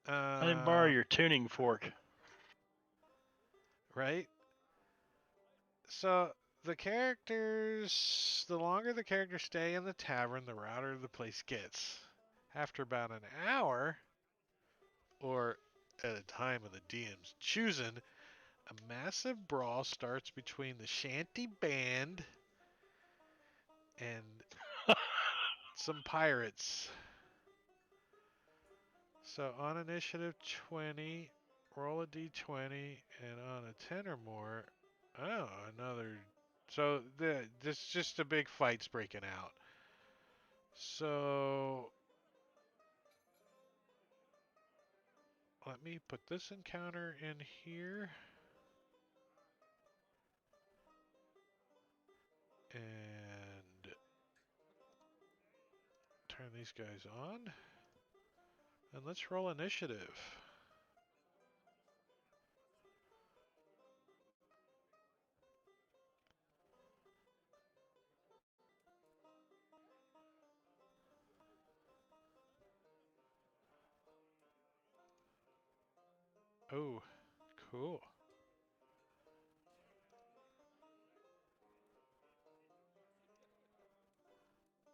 I didn't borrow your tuning fork. Right? So the characters, the longer the characters stay in the tavern, the router the place gets. After about an hour, or at a time of the DM's choosing, a massive brawl starts between the shanty band and some pirates. So on initiative 20, roll a d20, and on a 10 or more, oh, another. So this just a big fight's breaking out. So let me put this encounter in here. And turn these guys on. And let's roll initiative. Oh, cool.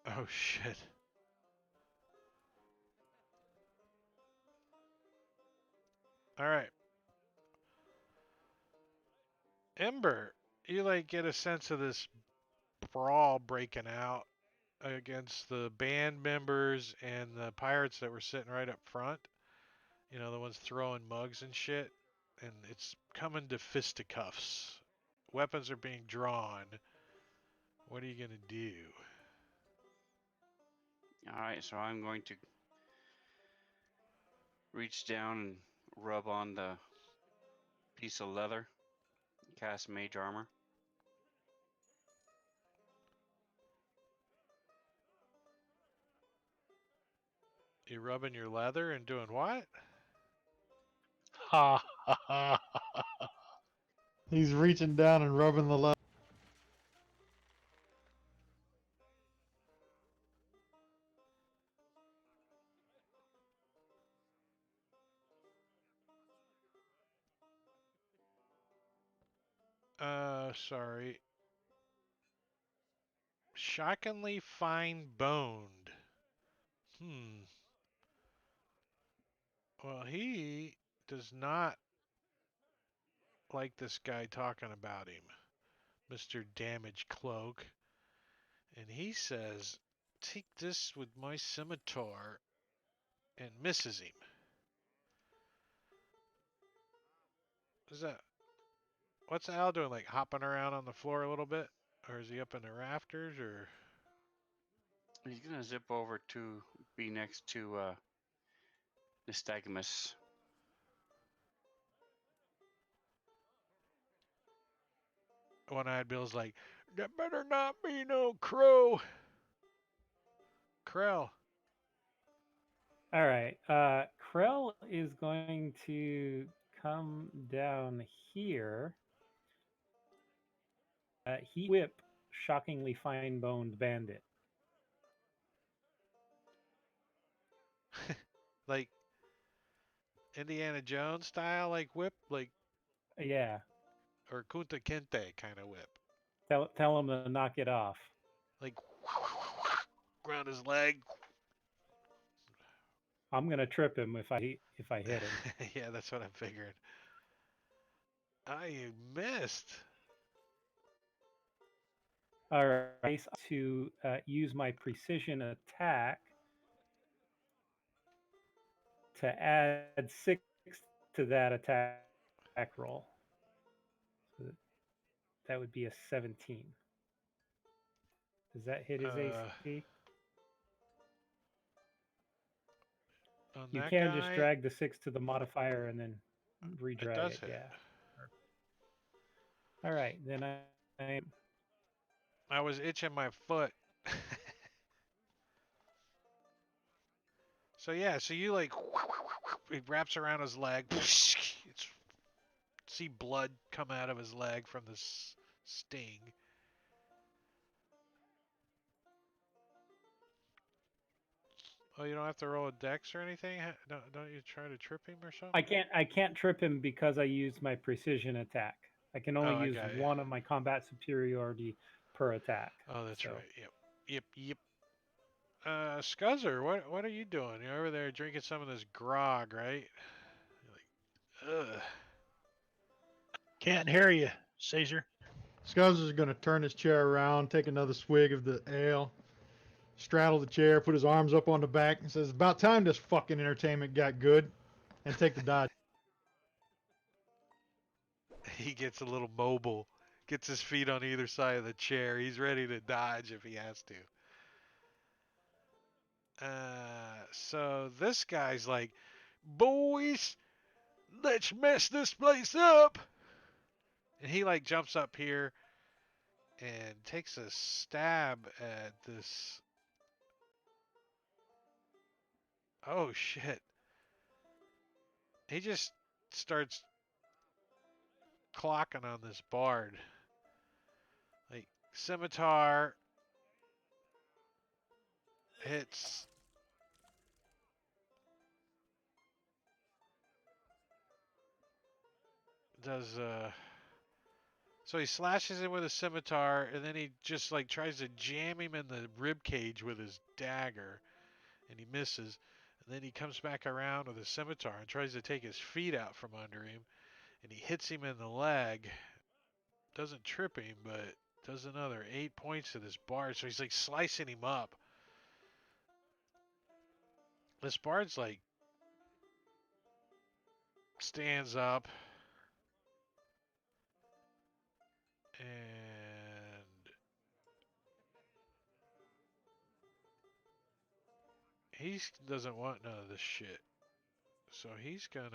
Oh, shit. All right. Ember, you like get a sense of this brawl breaking out against the band members and the pirates that were sitting right up front. You know, the ones throwing mugs and shit. And it's coming to fisticuffs. Weapons are being drawn. What are you going to do? Alright, so I'm going to reach down and rub on the piece of leather, cast mage armor. You rubbing your leather and doing what? Ha ha ha. He's reaching down and rubbing the leather. Sorry. Shockingly fine boned. Well, he does not like this guy talking about him, Mr. Damage Cloak. And he says, "Take this with my scimitar," and misses him. Is that what's Al doing? Like hopping around on the floor a little bit, or is he up in the rafters? Or He's gonna zip over to be next to Nystagmus. One-Eyed Bill's like, that better not be no crow. Krell. All right. Krell is going to come down here. He whip shockingly fine-boned bandit. Like Indiana Jones style, like whip, like, Yeah. or Kunta Kinte kind of whip. Tell him to knock it off. Like, around his leg. I'm gonna trip him if I hit him. Yeah, that's what I figured. You missed. All right. To use my precision attack to add 6 to that attack roll. So that would be a 17. Does that hit his AC? On You that can guy, just drag the 6 to the modifier and then it redrag does it. hit. Yeah. All right. Then I was itching my foot. So yeah, so you like, it wraps around his leg. It's, see blood come out of his leg from this sting. Oh, you don't have to roll a dex or anything? Don't you try to trip him or something? I can't trip him because I used my precision attack. I can only I use got you. one of my combat superiority per attack. Oh, that's So- right. Yep. Scuzzer, what are you doing? You're over there drinking some of this grog, right? You're like, ugh. Can't hear you, Caesar. Scuzzer's going to turn his chair around, take another swig of the ale, straddle the chair, put his arms up on the back, and says, "About time this fucking entertainment got good," and take the dodge. He gets a little mobile, gets his feet on either side of the chair. He's ready to dodge if he has to. So this guy's like, boys, let's mess this place up. And he like jumps up here and takes a stab at this. Oh shit. He just starts clocking on this bard. Like scimitar hits. So he slashes him with a scimitar, and then he just like tries to jam him in the rib cage with his dagger, and he misses. And then he comes back around with a scimitar and tries to take his feet out from under him, and he hits him in the leg. Doesn't trip him, but does another 8 points to this bard. So he's like slicing him up. This bard's like stands up and he doesn't want none of this shit. So he's gonna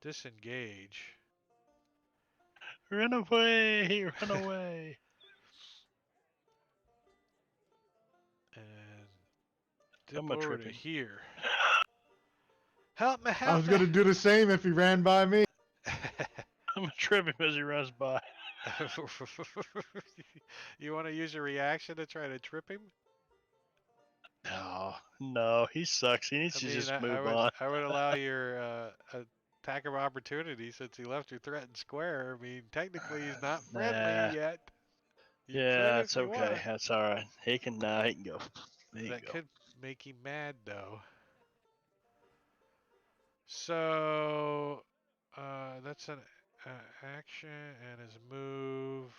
disengage. Run away! Run away! And dip I'm gonna over trip to him. here. Help me, I help was going to do the same if he ran by me. I'm gonna trip him as he runs by. You want to use a reaction to try to trip him? No, he sucks. He needs to just move on. I would allow your attack of opportunity since he left your threatened square. I mean, technically he's not friendly Nah. yet. You Yeah, could it's if you okay. want. That's all right. He can go. There you That go. could make him mad though. So that's an action and his move.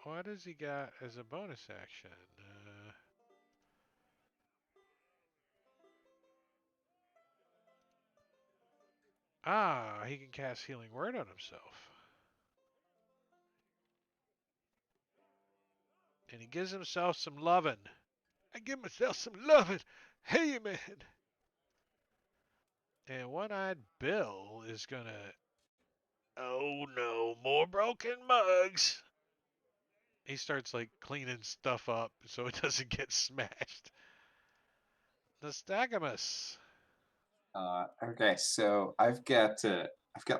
What has he got as a bonus action? He can cast Healing Word on himself. And he gives himself some lovin'. I give myself some loving. Hey, man. And One-Eyed Bill is going to... Oh, no. More broken mugs. He starts, like, cleaning stuff up so it doesn't get smashed. Nystagmus. Okay, so I've got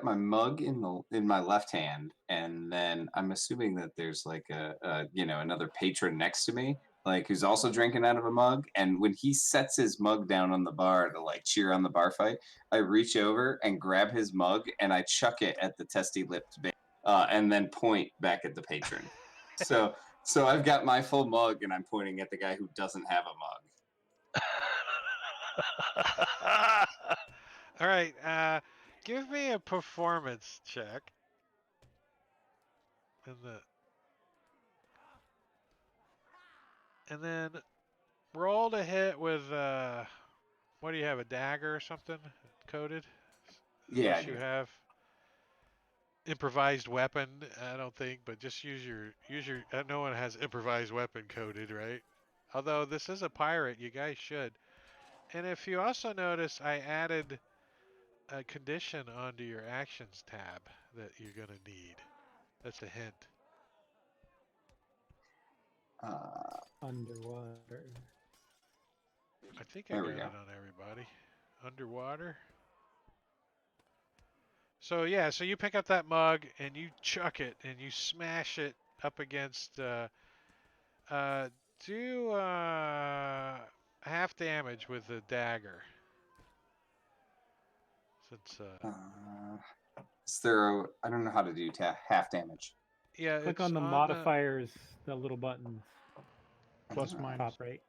my mug in my left hand, and then I'm assuming that there's like another patron next to me, like who's also drinking out of a mug. And when he sets his mug down on the bar to like cheer on the bar fight, I reach over and grab his mug and I chuck it at the testy-lipped baby, and then point back at the patron. So I've got my full mug and I'm pointing at the guy who doesn't have a mug. All right, give me a performance check. And then roll to hit with what do you have? A dagger or something coded? Yeah, I Unless do. you have improvised weapon, I don't think, but just use your no one has improvised weapon coded, right? Although this is a pirate, you guys should. And if you also notice, I added a condition onto your actions tab that you're gonna need. That's a hint. Underwater. I think I There got we it go. on everybody. Underwater. So yeah, so you pick up that mug and you chuck it and you smash it up against. Do half damage with the dagger. Since Is there I don't know how to do half damage. yeah, Click it's on the on modifiers, the little buttons, Plus Ah. minus. top right.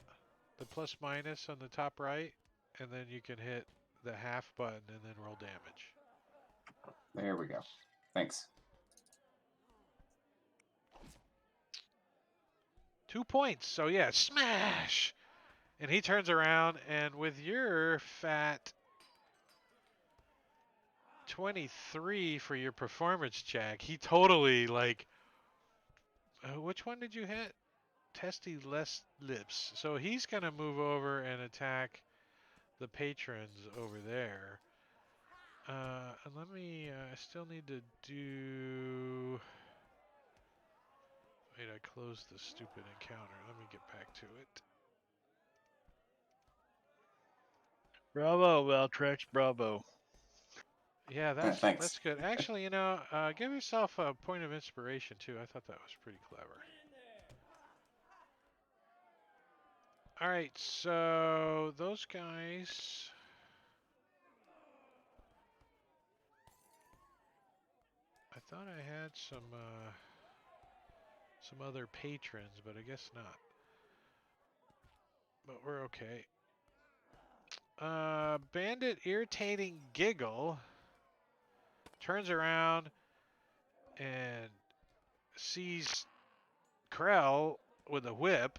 the plus minus on the top right, and then you can hit the half button and then roll damage. There we go. Thanks. 2 points. So yeah, smash. And he turns around, and with your fat 23 for your performance check, he totally like. Which one did you hit? Testy less lips. So he's gonna move over and attack the patrons over there. And let me. I still need to do. Wait, I closed the stupid encounter. Let me get back to it. Bravo, Valtrex, bravo. Yeah, Thanks. that's good. Actually, give yourself a point of inspiration too. I thought that was pretty clever. All right, so those guys. I thought I had some other patrons, but I guess not. But we're okay. Bandit Irritating Giggle turns around and sees Krell with a whip,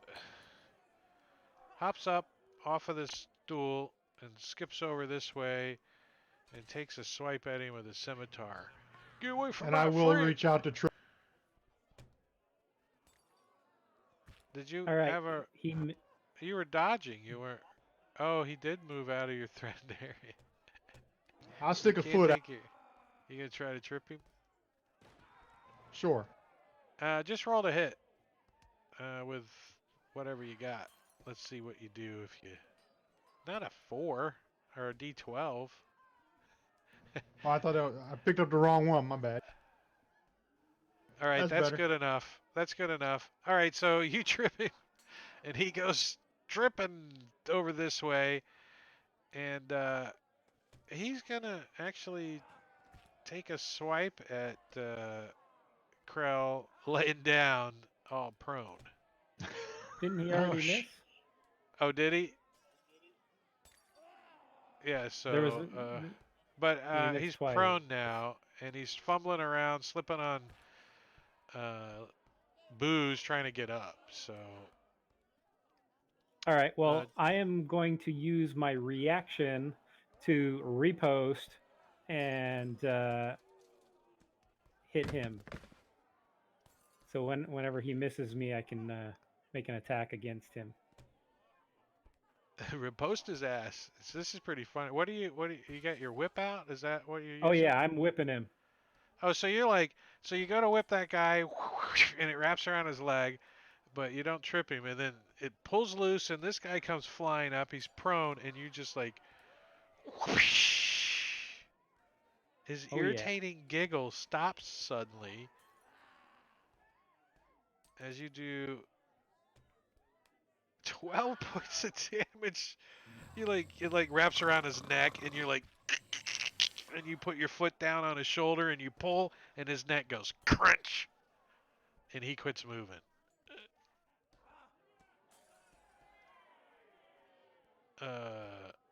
hops up off of the stool and skips over this way and takes a swipe at him with a scimitar. Get away from And my I will friend! reach out to try. Did you All right. have a... You were dodging. You were... Oh, he did move out of your threatened area. I'll stick a Can't foot out. take you gonna try to trip him? Sure. Just roll to hit with whatever you got. Let's see what you do if you... Not a 4 or a D12. Oh, I thought I picked up the wrong one. My bad. All right, That's that's better. good enough. That's good enough. All right, so you trip him, and he goes tripping over this way, and he's gonna actually take a swipe at Krell laying down all prone. Didn't he Oh, already miss? Oh, did he? Yeah. There was, So, but he missed he's twice. prone now, and he's fumbling around, slipping on booze, trying to get up. So. All right. Well, I am going to use my reaction to repost and hit him. So whenever he misses me, I can make an attack against him. Riposte his ass. This is pretty funny. What do you got your whip out? Is that what you're using? Oh yeah, I'm whipping him. Oh, so you go to whip that guy, and it wraps around his leg, but you don't trip him, and then it pulls loose, and this guy comes flying up. He's prone, and you just like, his Oh, yeah. irritating giggle stops suddenly as you do 12 points of damage. It like wraps around his neck, and you're like, and you put your foot down on his shoulder, and you pull, and his neck goes crunch, and he quits moving.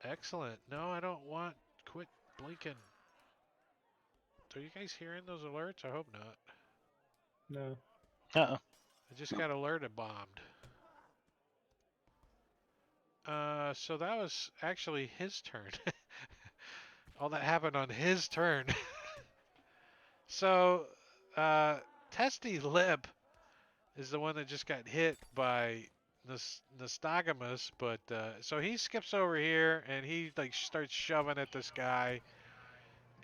Excellent. No, I don't want. Quit blinking. Are you guys hearing those alerts? I hope not. No. Uh-uh. I just got alerted bombed. So that was actually his turn. All that happened on his turn. So, Testy Lip is the one that just got hit by Nystagmus, but so he skips over here and he like starts shoving at this guy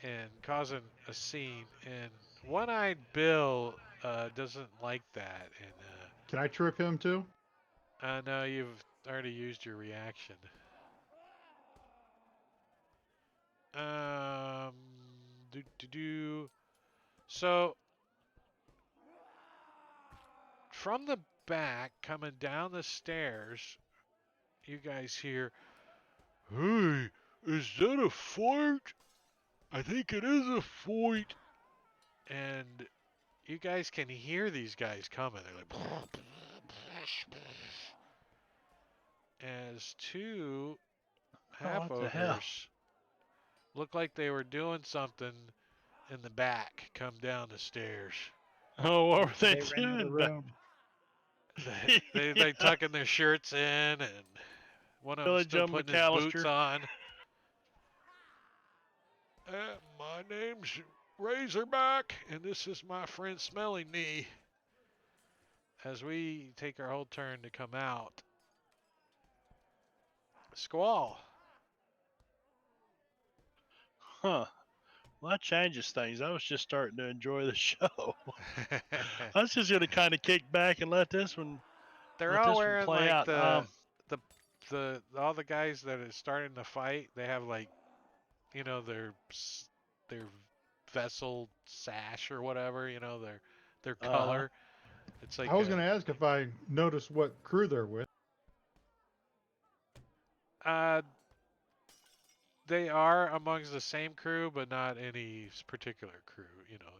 and causing a scene. And One-Eyed Bill doesn't like that. And Can I trip him too? no, you've already used your reaction. Um, So from the back, coming down the stairs, you guys hear, "Hey, is that a fight? I think it is a fight." And you guys can hear these guys coming. They're like, as two half what the hell? ogres look like they were doing something in the back come down the stairs. Oh, what were they ran out of doing? back- room. They like tucking their shirts in, and one of them Billy still Joe putting his boots McAllister. on. My name's Razorback, and this is my friend Smelly Knee. As we take our whole turn to come out. Squall. Huh. Well, that changes things. I was just starting to enjoy the show. I was just going to kind of kick back and let this one They're let all this one wearing play like out. the all the guys that are starting to fight. They have like, their vessel sash or whatever. Their color. It's like I was going to ask if I noticed what crew they're with. They are amongst the same crew, but not any particular crew.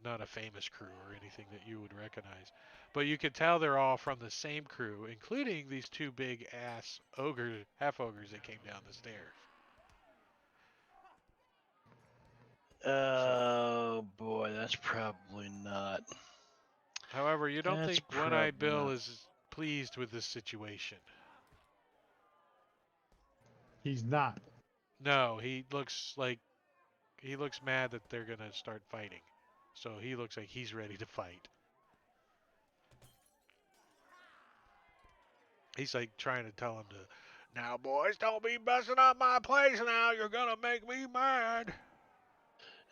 Not a famous crew or anything that you would recognize. But you can tell they're all from the same crew, including these two big ass ogres, half ogres that came down the stairs. Oh boy, that's probably not. However, you don't That's think One-Eyed probably Bill not. is pleased with this situation. He's not. No, he looks mad that they're gonna start fighting. So he looks like he's ready to fight. He's like trying to tell him to, "Now boys, don't be messing up my place now. You're gonna make me mad."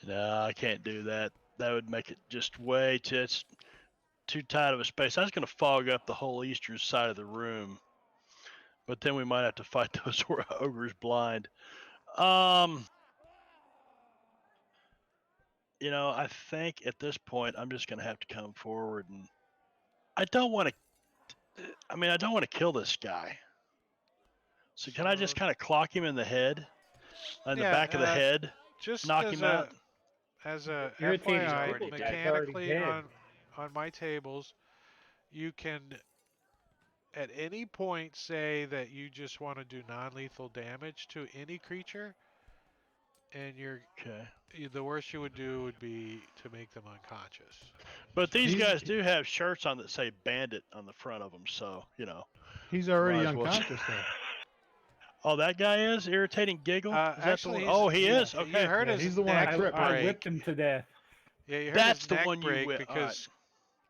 No, I can't do that. That would make it just it's too tight of a space. I was going to fog up the whole eastern side of the room, but then we might have to fight those ogres blind. I think at this point I'm just going to have to come forward, and I don't want to kill this guy. So can I just kind of clock him in the head, in the back of the head, just knock as him out? As a Irritating He's FYI, already dead. mechanically Already on my tables, you can at any point say that you just want to do non-lethal damage to any creature, and Okay. the worst you would do would be to make them unconscious. But these He's- guys do have shirts on that say "Bandit" on the front of them, so He's already might as well- unconscious though. Oh, that guy is irritating giggle. Is that the Actually, one? Oh, he is. You Okay. heard Yeah, his he's the one I neck tripped. I break. whipped him to death. Yeah, you heard That's his the neck one you break whipped.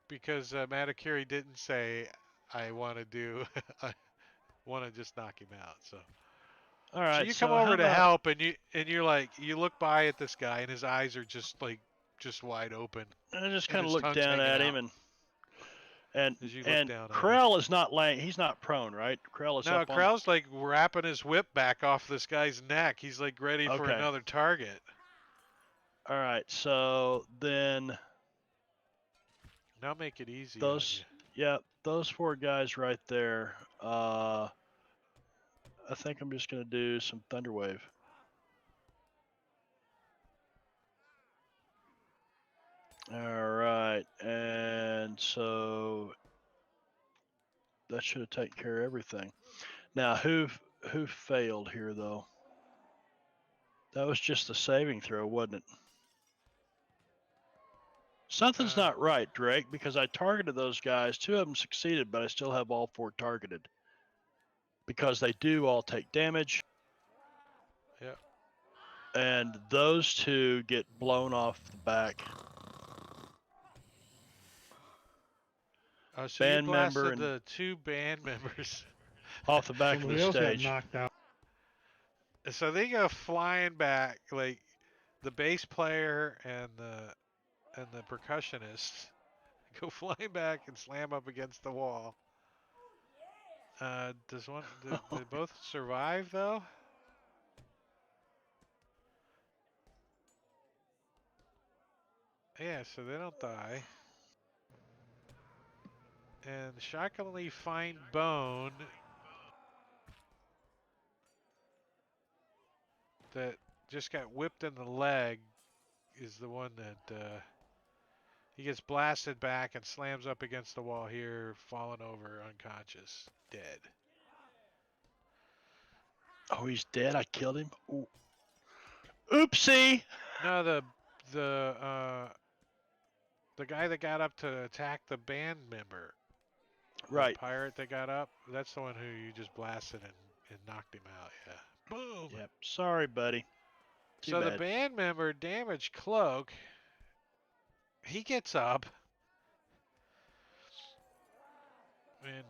because Matakuri didn't say I want to do I want to just knock him out. So All right. So you come how over to about- help, and you're like, you look by at this guy, and his eyes are just wide open. I just and kind of his look tongue's down hanging at him, out and as you look and down at him. Krell is not laying. He's not prone, right? Krell is No, up on. Krell's like wrapping his whip back off this guy's neck. He's like ready for Okay. another target. All right. So then Now make it easy those, those 4 guys right there. I think I'm just gonna do some Thunderwave. All right, and so that should have taken care of everything. Now, who failed here though? That was just a saving throw, wasn't it? Something's Uh, not right, Drake, because I targeted those guys. 2 of them succeeded, but I still have all 4 targeted because they do all take damage. Yeah. And those 2 get blown off the back. So Band you member blasted and the 2 band members. off the back of Somebody the else got stage. knocked out. So they go flying back, like the bass player and the percussionist go flying back and slam up against the wall. Did they both survive though? Yeah, so they don't die. And shockingly fine bone that just got whipped in the leg is the one that he gets blasted back and slams up against the wall here, falling over unconscious, dead. Oh, he's dead. I killed him. Ooh. Oopsie. No, the guy that got up to attack the band member, Right. the pirate that got up, that's the one who you just blasted and knocked him out. Yeah. Boom. Yep. Sorry, buddy. Too So bad. the band member damaged Cloak. He gets up and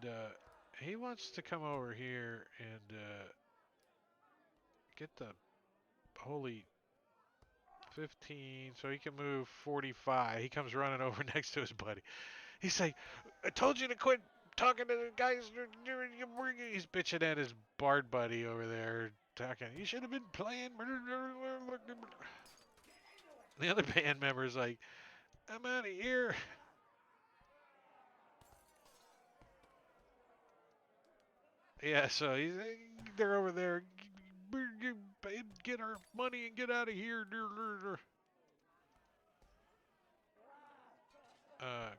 he wants to come over here and get the holy 15 so he can move 45. He comes running over next to his buddy. He's like, I told you to quit talking to the guys. He's bitching at his bard buddy over there talking. You should have been playing. The other band member's like, I'm out of here. Yeah, so they're over there. Get our money and get out of here.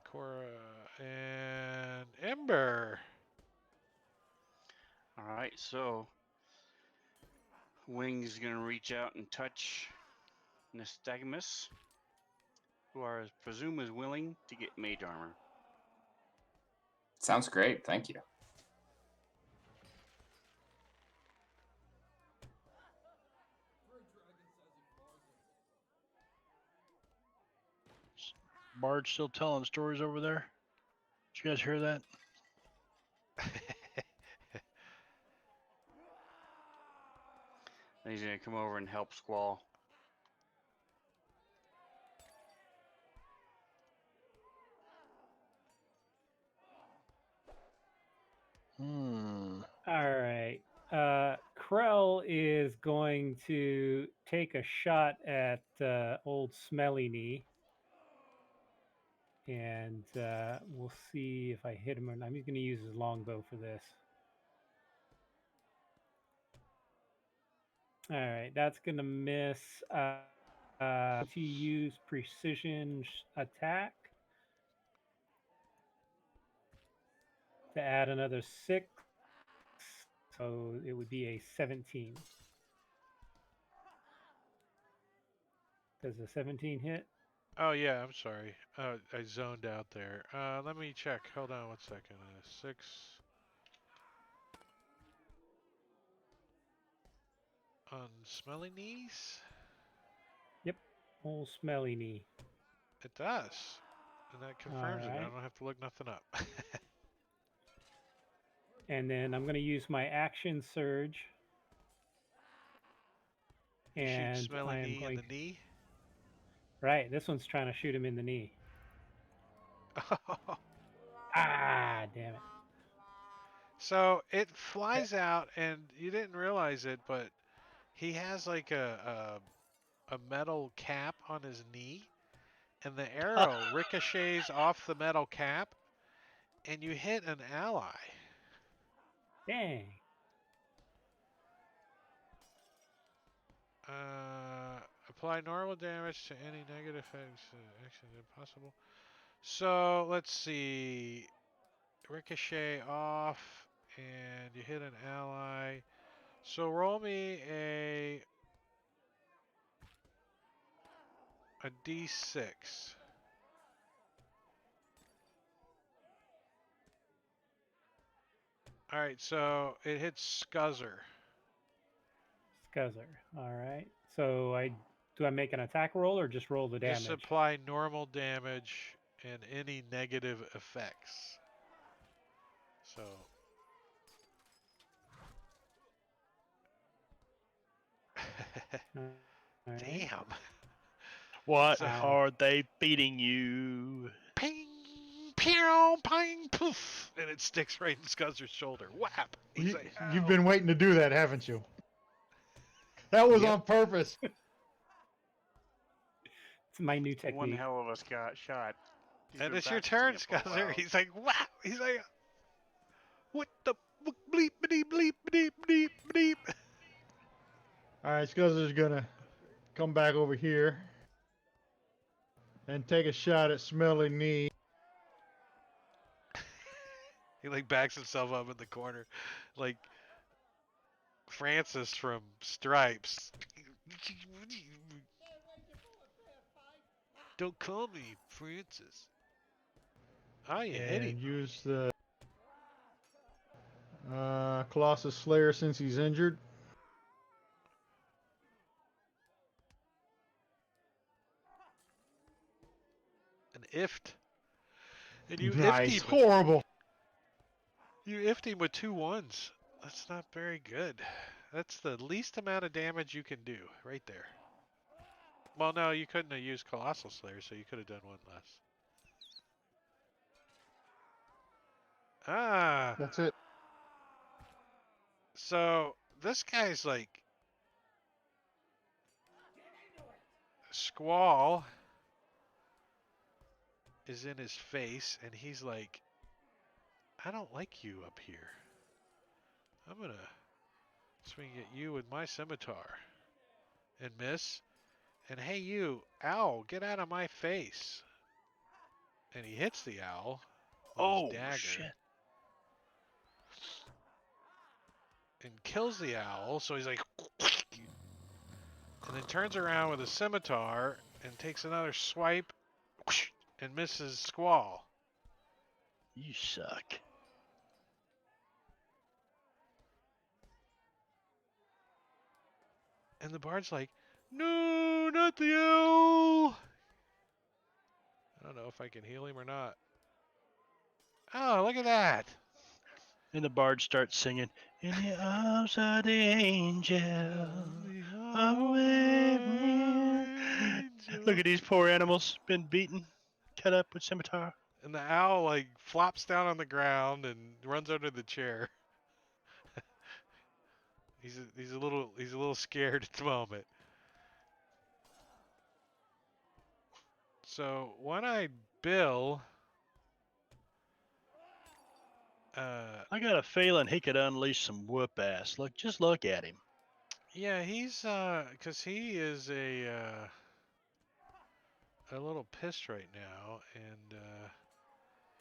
Cora and Ember. All right, so Wings is going to reach out and touch Nystagmus, who I presume is willing to get mage armor. Sounds great. Thank you. Bard still telling stories over there. Did you guys hear that? Then he's going to come over and help Squall. Hmm. All right. Krell is going to take a shot at old Smelly Knee. And we'll see if I hit him or not. I'm just going to use his longbow for this. All right, that's going to miss. To use precision attack to add another 6. So it would be a 17. Does a 17 hit? Oh yeah, I'm sorry. I zoned out there. Let me check. Hold on 1 second. 6. On smelly knees? Yep, old Smelly Knee. It does. And that confirms it. I Alright. don't have to look nothing up. And then I'm going to use my action surge You shoot And Smelly I am Knee in going the knee. right. This one's trying to shoot him in the knee. Ah, damn it! So it flies out, and you didn't realize it, but he has like a metal cap on his knee, and the arrow ricochets off the metal cap, and you hit an ally. Dang. Apply normal damage to any negative effects. Action impossible. So let's see. Ricochet off, and you hit an ally. So roll me a d6. All right, so it hits Scuzzer. Scuzzer. All right. So do I make an attack roll or just roll the Just damage? apply normal damage and any negative effects. So All right. damn. What So- are they feeding you? Ping, pew, ping, poof, and it sticks right in Scuzzer's shoulder. Whap! He's like, You've "Ow." been waiting to do that, haven't you? That was Yep. on purpose. It's my new One technique. hell of a shot. He's And been it's your practicing turn, it for a Scuzzer. while. He's like, wow. He's like, what the bleep, bleep, bleep, bleep, bleep, bleep. All right, Scuzzer's gonna come back over here and take a shot at Smelly Knee. He like backs himself up in the corner, like Francis from Stripes. Don't call me Francis. Oh, you hit And him. use the Colossus Slayer since he's injured. An ift. And you Nice. ifted him. Horrible. You ifted him with 2 1s. That's not very good. That's the least amount of damage you can do, right there. Well, no, you couldn't have used Colossal Slayer, so you could have done 1 less. Ah, That's it. so this guy's like Squall is in his face, and he's like, I don't like you up here. I'm gonna swing at you with my scimitar and miss. And hey, you owl, get out of my face! And he hits the owl with Oh, his dagger shit. and kills the owl. So he's like, and then turns around with a scimitar and takes another swipe and misses Squall. You suck. And the bard's like, no, not the owl! I don't know if I can heal him or not. Oh, look at that! And the bard starts singing, in the arms of the angel. Away from here. Look at these poor animals, been beaten, cut up with scimitar. And the owl like flops down on the ground and runs under the chair. he's a little scared at the moment. So One-Eyed Bill, I got a feeling he could unleash some whoop ass. Just look at him. yeah, he's cause he is a little pissed right now, and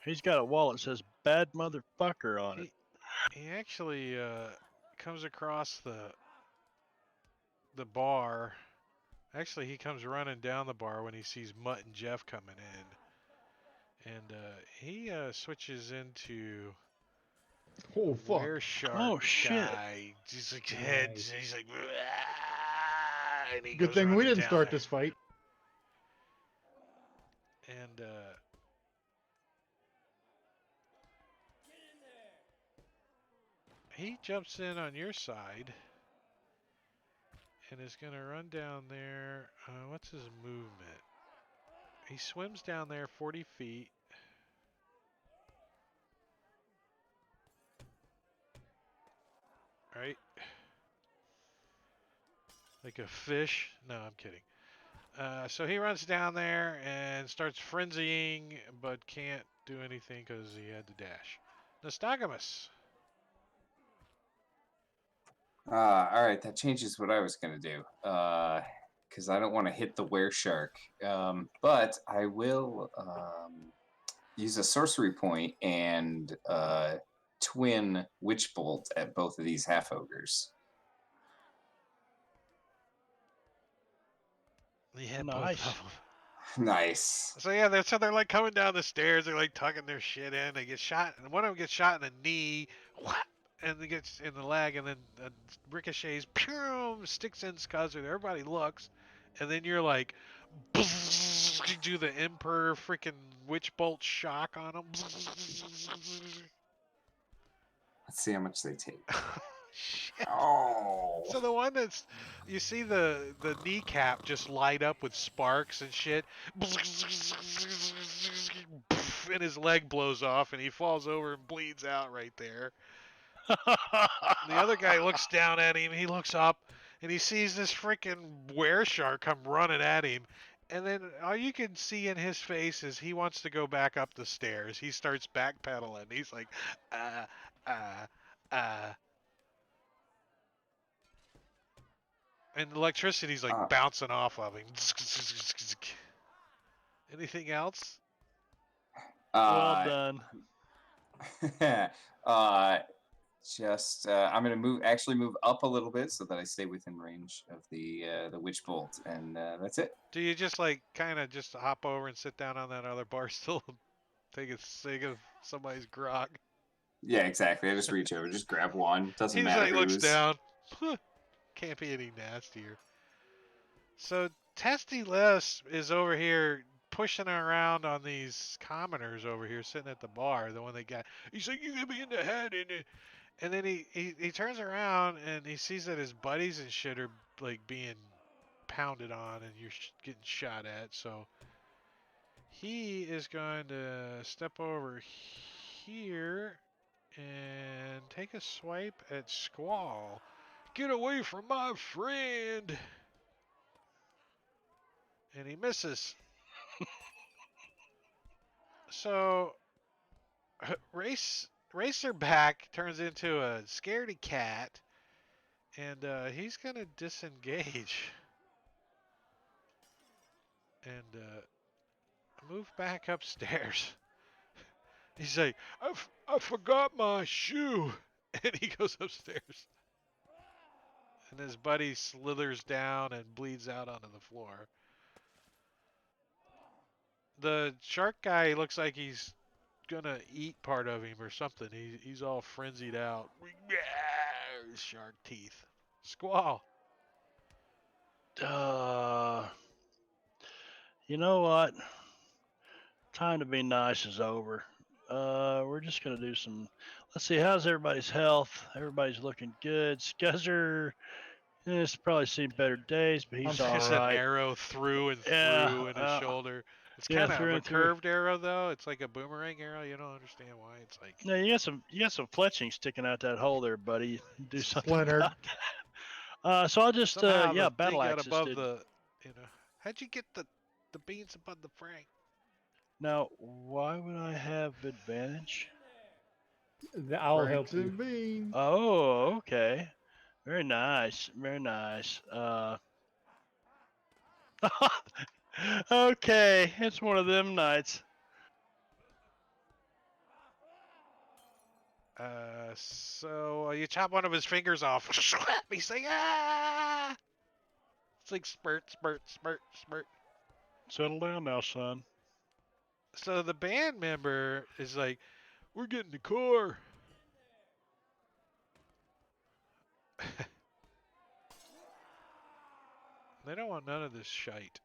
He's got a wall that says "bad motherfucker" on it. he actually comes across the bar. Actually, he comes running down the bar when he sees Mutt and Jeff coming in, and he switches into Oh fuck. Wereshark Oh, shit. guy. He's like head. Nice. He's like, "Ah," and he Good goes thing we running didn't down start there. this fight. And he jumps in on your side, and is going to run down there. What's his movement? He swims down there 40 feet. Right? Like a fish. No, I'm kidding. So he runs down there and starts frenzying, but can't do anything because he had to dash. Nostogamus. All right, that changes what I was gonna do. Because I don't want to hit the were shark. But I will use a sorcery point and twin witch bolt at both of these half ogres. He hit Nice. both of them. Nice. So yeah, they're like coming down the stairs. They're like tucking their shit in. They get shot, and one of them gets shot in the knee, whap, and they gets in the leg, and then ricochets, pew, sticks in Scuzzer. Everybody looks, and then you're like, you do the Emperor freaking witch bolt shock on them. Let's see how much they take. Shit. Oh. So the one that's you see the kneecap just light up with sparks and shit, and his leg blows off and he falls over and bleeds out right there. The other guy looks down at him. He looks up and he sees this freaking were shark come running at him. And then all you can see in his face is he wants to go back up the stairs. He starts backpedaling. He's like, ah, ah, ah. And the electricity's like bouncing off of him. Anything else? Well done. I'm gonna move up a little bit so that I stay within range of the witch bolt, and that's it. Do you just like kind of just hop over and sit down on that other bar stool, take a swig of somebody's grog? Yeah, exactly. I just reach over, just grab one. Doesn't He's matter like looks whose. down. Can't be any nastier. So Testy Les is over here pushing around on these commoners over here sitting at the bar. The one they got. He's like, "You hit me in the head," and then he turns around and he sees that his buddies and shit are like being pounded on and you're getting shot at. So he is going to step over here and take a swipe at Squall. Get away from my friend! And he misses. So Racerback turns into a scaredy cat, and he's gonna disengage and move back upstairs. He's like, I forgot my shoe, and he goes upstairs. And his buddy slithers down and bleeds out onto the floor. The shark guy looks like he's gonna eat part of him or something. He's all frenzied out. Shark teeth. Squall. You know what? Time to be nice is over. We're just gonna do some. Let's see. How's everybody's health? Everybody's looking good. Scuzzer has probably seen better days, but he's all It's right. an arrow through and Yeah, through in his shoulder. It's yeah, kind of through a and through. curved arrow though. It's like a boomerang arrow. You don't understand why. It's like No, you got some fletching sticking out that hole there, buddy. Do something Splintered. about that. So I'll just somehow yeah, the battle thing got axes above did. the. How'd you get the beans above the frame? Now, why would I have advantage? I'll help Franks and you. beans. Oh, okay. Very nice. Very nice. Okay, it's one of them nights. So you chop one of his fingers off. He's like, ah! It's like spurt, spurt, spurt, spurt. Settle down now, son. So the band member is like, we're getting the core. They don't want none of this shite.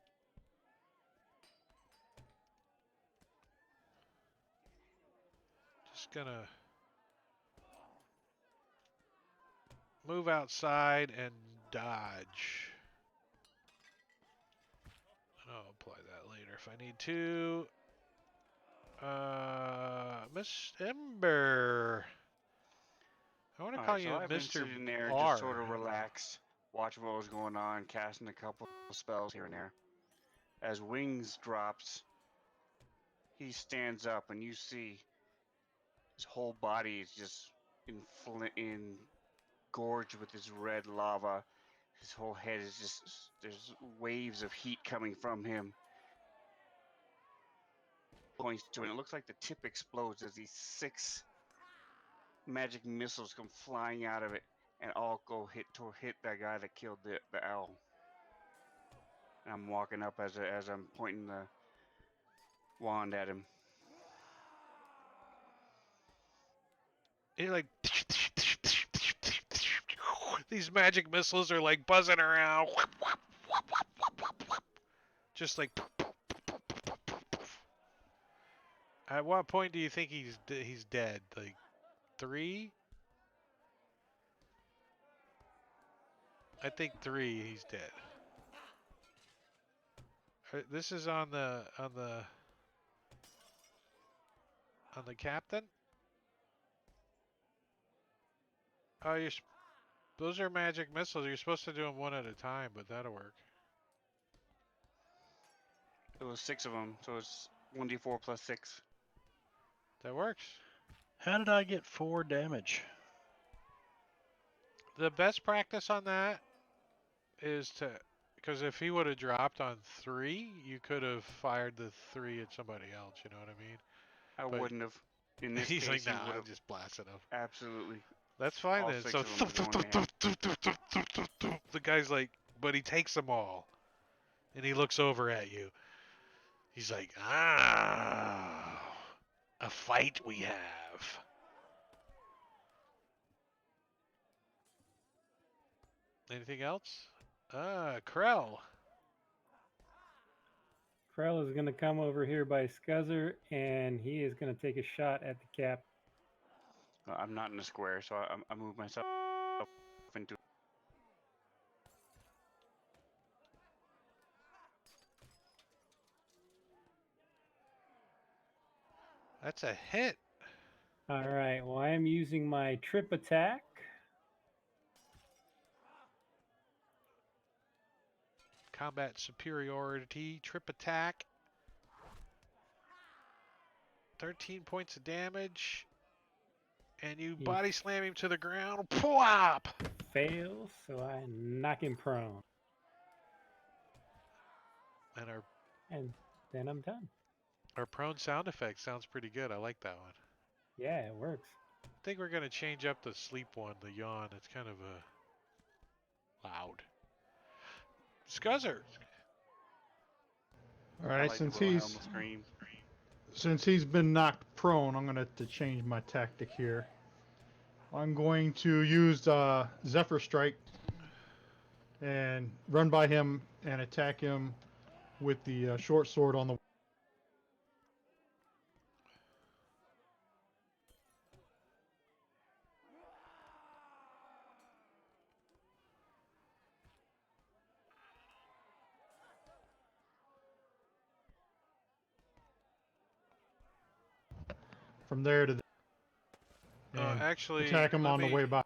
Just gonna move outside and dodge. I'll apply that later if I need to. Miss Ember. I want to All call right, so you I've been Mr. sitting there, R. just sort of relaxed, watching what was going on, casting a couple of spells here and there. As Wings drops, he stands up, and you see his whole body is just engorged with this red lava. His whole head is just, there's waves of heat coming from him. Points to it. It looks like the tip explodes as these 6 magic missiles come flying out of it and all go hit that guy that killed the owl. And I'm walking up as I'm pointing the wand at him. You're like these magic missiles are like buzzing around, just like. At what point do you think he's dead? Like 3? I think 3. He's dead. This is on the captain. Oh, those are magic missiles. You're supposed to do them one at a time, but that'll work. It was 6 of them, so it's 1d4 plus 6. That works. How did I get 4 damage? The best practice on that is because if he would have dropped on 3, you could have fired the 3 at somebody else. You know what I mean? I But wouldn't have. In this he's case, like, he nah, would I'm have just blasting him. absolutely. That's fine All then. 6 So of them going down. the guy's like, but he takes them all, and he looks over at you. He's like, a fight we have. Anything else? Krell. Krell is going to come over here by Scuzzer, and he is going to take a shot at the cap. I'm not in the square, so I move myself into. That's a hit. All right. Well, I am using my trip attack. Combat superiority, trip attack. 13 points of damage. And you body slam him to the ground. Plop! Fails, so I knock him prone. And And then I'm done. our prone sound effect sounds pretty good. I like that one. Yeah, it works. I think we're going to change up the sleep one, the yawn. It's kind of loud. Scuzzer. All right, I like the Wilhelm scream. since he's been knocked prone, I'm going to have to change my tactic here. I'm going to use Zephyr Strike and run by him and attack him with the short sword on the. From there to the. And Actually, attack him on the way by.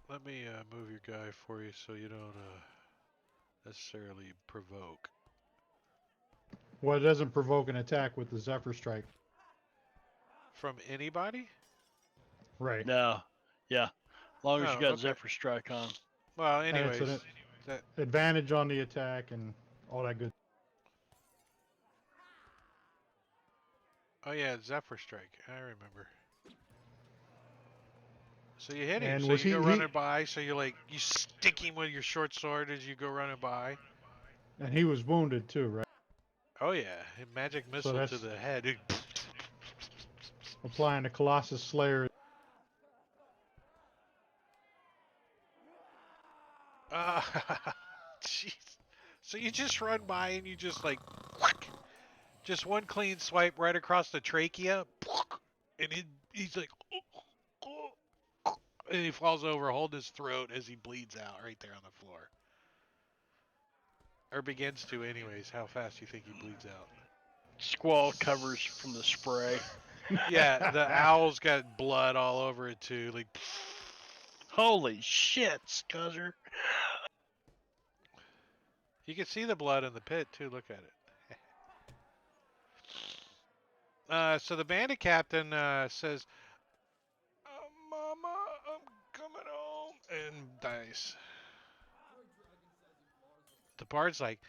Let me move your guy for you so you don't necessarily provoke. Well, it doesn't provoke an attack with the Zephyr Strike. From anybody? Right. No. Yeah. As long as you got okay. Zephyr Strike on. Well, And it's anyways. an advantage on the attack and all that good. Oh yeah, Zephyr Strike. I remember. So you hit him. And So was you go he- running by. So you stick him with your short sword as you go running by. And he was wounded too, right? Oh yeah, magic missile to that's- the head. Applying the Colossus Slayer. Jeez. So you just run by and you just like, whack, just one clean swipe right across the trachea, and he's like, and he falls over, holding his throat as he bleeds out right there on the floor. Or begins to, anyways. How fast you think he bleeds out? Squall covers from the spray. Yeah, the owl's got blood all over it too. Like, Holy shit, Scuzzer. you can see the blood in the pit too. Look at it. So the bandit captain says, "Mama, I'm coming home," and dies. The bard's like,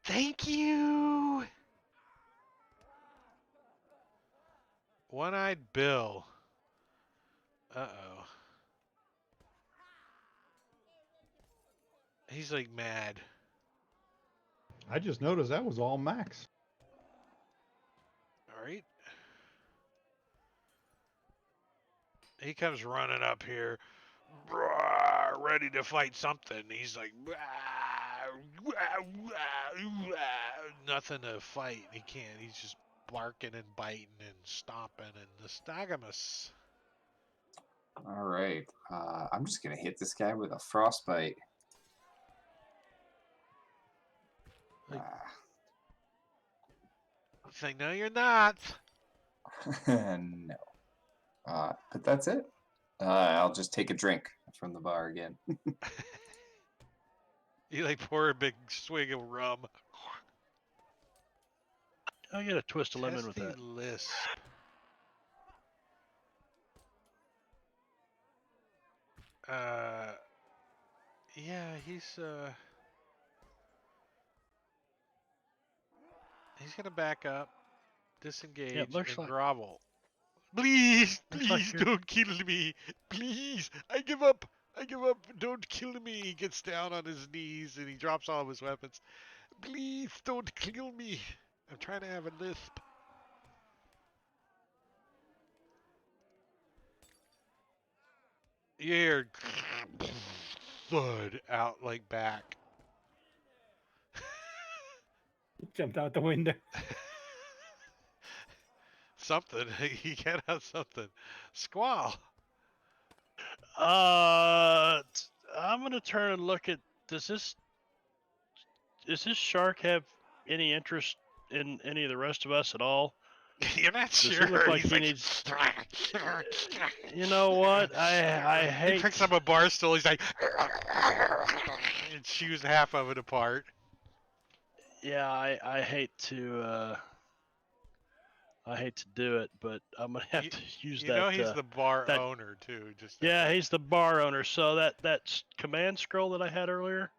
"Thank you." One-eyed Bill. Uh-oh. He's like mad. I just noticed that was all Max. All right. He comes running up here, ready to fight something. He's like, nothing to fight. He can't. He's just barking and biting and stomping and nystagmus. All right. I'm just gonna hit this guy with a frostbite. Like- He's like, no, you're not. No. But that's it. I'll just take a drink from the bar again. You like pour a big swig of rum. I get a twist of lemon with Testy that. lisp. Yeah, he's gonna back up, disengage, Yeah, it looks and like- grovel. Please, Looks like please you're- don't kill me. Please, I give up. I give up. Don't kill me. He gets down on his knees and he drops all of his weapons. Please don't kill me. I'm trying to have a lisp. You hear thud out like back. Jumped out the window. Something. He got out something. Squall. I'm gonna turn and look at. Does this shark have any interest in any of the rest of us at all? You're not Does he sure. look like He's he like, needs- You know what? I He hate. picks up a bar stool. He's like, and chews half of it apart. Yeah, I hate to. I hate to do it, but I'm gonna have You- to use You that. know he's the bar that- owner too. Just Yeah, FYI. he's the bar owner. So that command scroll that I had earlier,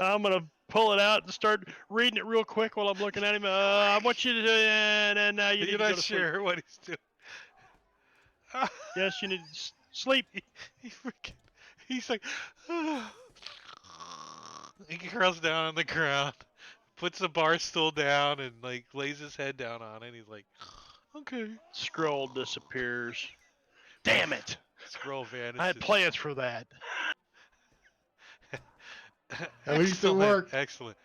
I'm gonna pull it out and start reading it real quick while I'm looking at him. I want you to do, and now you need You're to go not to sleep. sure what he's doing. Yes, you need to sleep. He's like, he curls down on the ground, puts the bar stool down, and like lays his head down on it. He's like, okay. Scroll disappears. Damn it! Scroll vanishes. I had plans for that. At least it Excellent, worked. Excellent.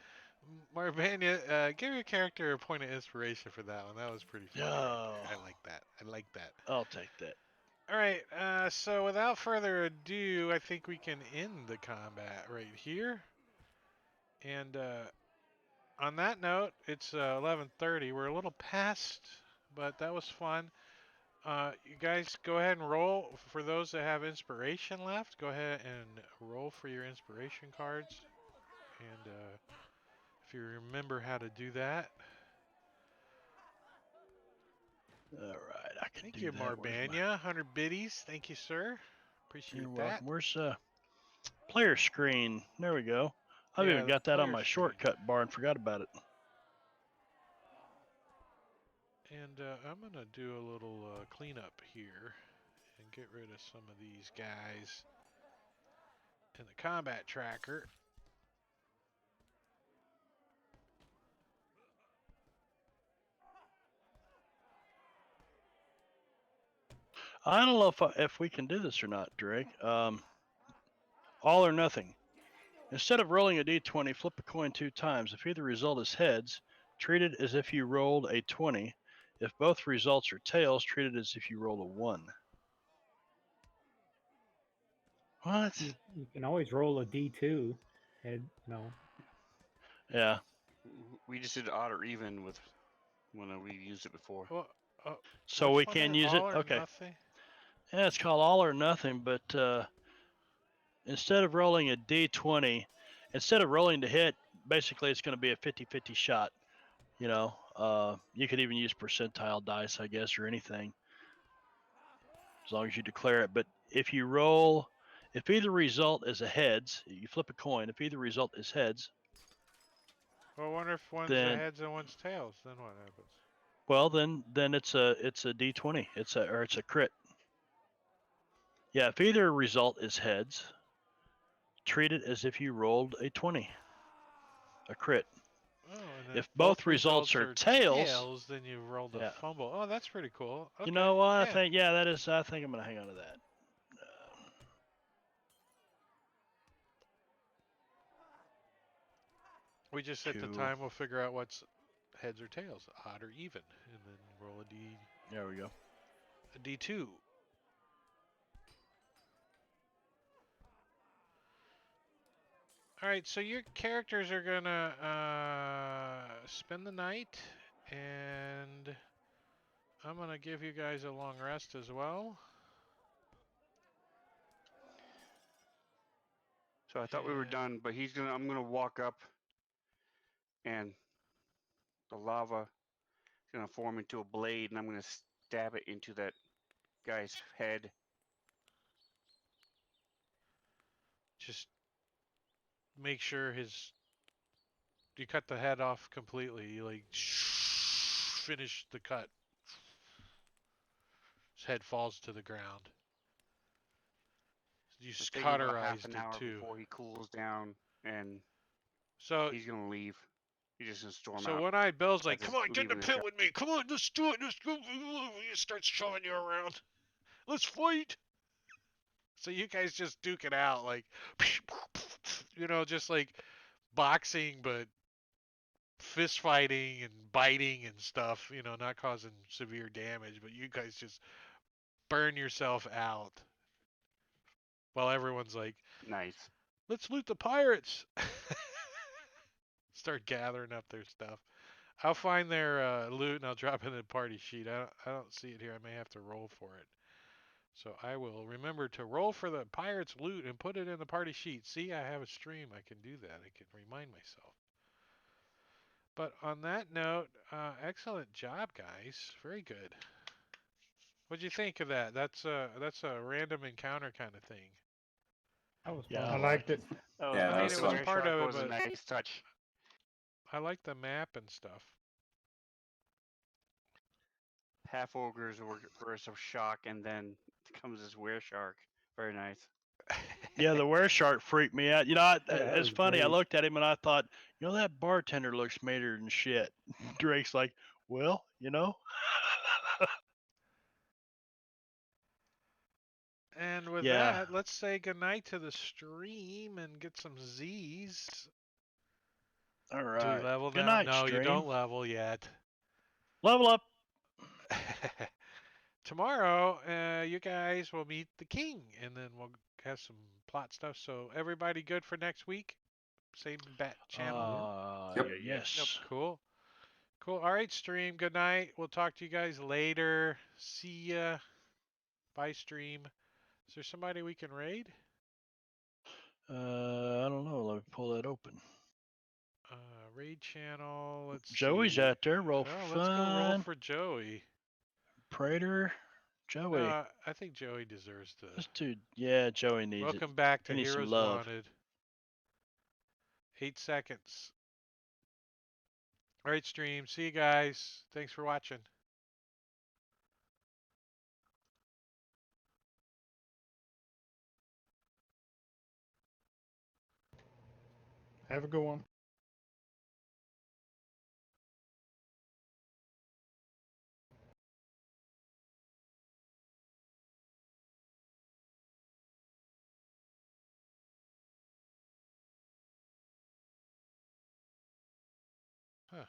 Marbania, give your character a point of inspiration for that one. That was pretty funny. Oh. I like that. I like that. I'll take that. All right. So without further ado, I think we can end the combat right here. And on that note, it's 11:30. We're a little past, but that was fun. You guys go ahead and roll. For those that have inspiration left, go ahead and roll for your inspiration cards. And if you remember how to do that. All right, I can Thank do you, that. Where's my- Marbania. 100 biddies. Thank you, sir. Appreciate You're that. welcome. Where's player screen? There we go. I've Yeah, even the got that on player my screen. shortcut bar and forgot about it. And I'm going to do a little cleanup here and get rid of some of these guys in the combat tracker. I don't know if we can do this or not, Drake. All or nothing. Instead of rolling a d20, flip a coin 2 times. If either result is heads, treat it as if you rolled a 20. If both results are tails, treat it as if you rolled a 1. What? You can always roll a D2. Head, no. Yeah. We just did odd or even with when we used it before. Well, So which we one can is use it. all or Okay. nothing? Yeah, it's called all or nothing, but instead of rolling a d20, instead of rolling to hit, basically it's going to be a 50-50 shot. You know, you could even use percentile dice, I guess, or anything, as long as you declare it. But if you roll, if either result is a heads, you flip a coin. If either result is heads, Well, I wonder if one's then heads and one's tails. Then what happens? well then it's a d20. It's a crit. Yeah, if either result is heads, treat it as if you rolled a 20, a crit. Oh, and If if both results are tails, then you rolled a yeah. fumble. Oh, that's pretty cool. Okay. You know what? Yeah. I think that is. I think I'm gonna hang on to that. We just at the Two. time we'll figure out what's heads or tails, odd or even, and then roll There we go. a d2. All right, so your characters are gonna spend the night, and I'm gonna give you guys a long rest as well. So I thought we were And- done, but I'm gonna walk up, and the lava is gonna form into a blade, and I'm gonna stab it into that guy's head. Just make sure you cut the head off completely. You like finish the cut. His head falls to the ground. You It's taking about half cauterized an it hour too. before he cools down, and So he's gonna leave. He's just gonna storm So out. one eyed Bill's like, That's "Come on, get in the leaving the pit shop. with me. Come on, let's do it. Let's go." He starts shoving you around. Let's fight. So you guys just duke it out, like, just like boxing, but fist fighting and biting and stuff. Not causing severe damage, but you guys just burn yourself out. While everyone's like, Nice. "Let's loot the pirates." Start gathering up their stuff. I'll find their loot and I'll drop it in the party sheet. I don't see it here. I may have to roll for it. So I will remember to roll for the pirates loot and put it in the party sheet. See, I have a stream. I can do that. I can remind myself. But on that note, excellent job, guys. Very good. What'd you think of that? That's a random encounter kind of thing. That was Yeah, fun. I liked it. That was Yeah, I that mean, was it nice. was fun. part of it, Was a but nice touch. I like the map and stuff. Half ogres were some shock, and then comes this were shark. Very nice. Yeah, the were-shark freaked me out. that It's was funny. I great. looked at him and I thought, that bartender looks madder than shit. Drake's like, well, And with Yeah. that, let's say goodnight to the stream and get some Z's. All Do we right. level Good now? night, No, you stream. don't level yet. Level up. Tomorrow, you guys will meet the king, and then we'll have some plot stuff. So everybody good for next week? Same bat channel. Yep. Yes. Cool. Cool. All right, stream. Good night. We'll talk to you guys later. See ya. Bye, stream. Is there somebody we can raid? I don't know. Let me pull that open. Raid channel. Let's Joey's see. out there. Roll for Let's go roll fun. for Joey. Prater. Joey. No, I think Joey deserves to. This dude. Yeah, Joey needs it. Welcome back to He needs some Heroes love. Wanted. 8 seconds. All right, stream. See you guys. Thanks for watching. Have a good one. Huh.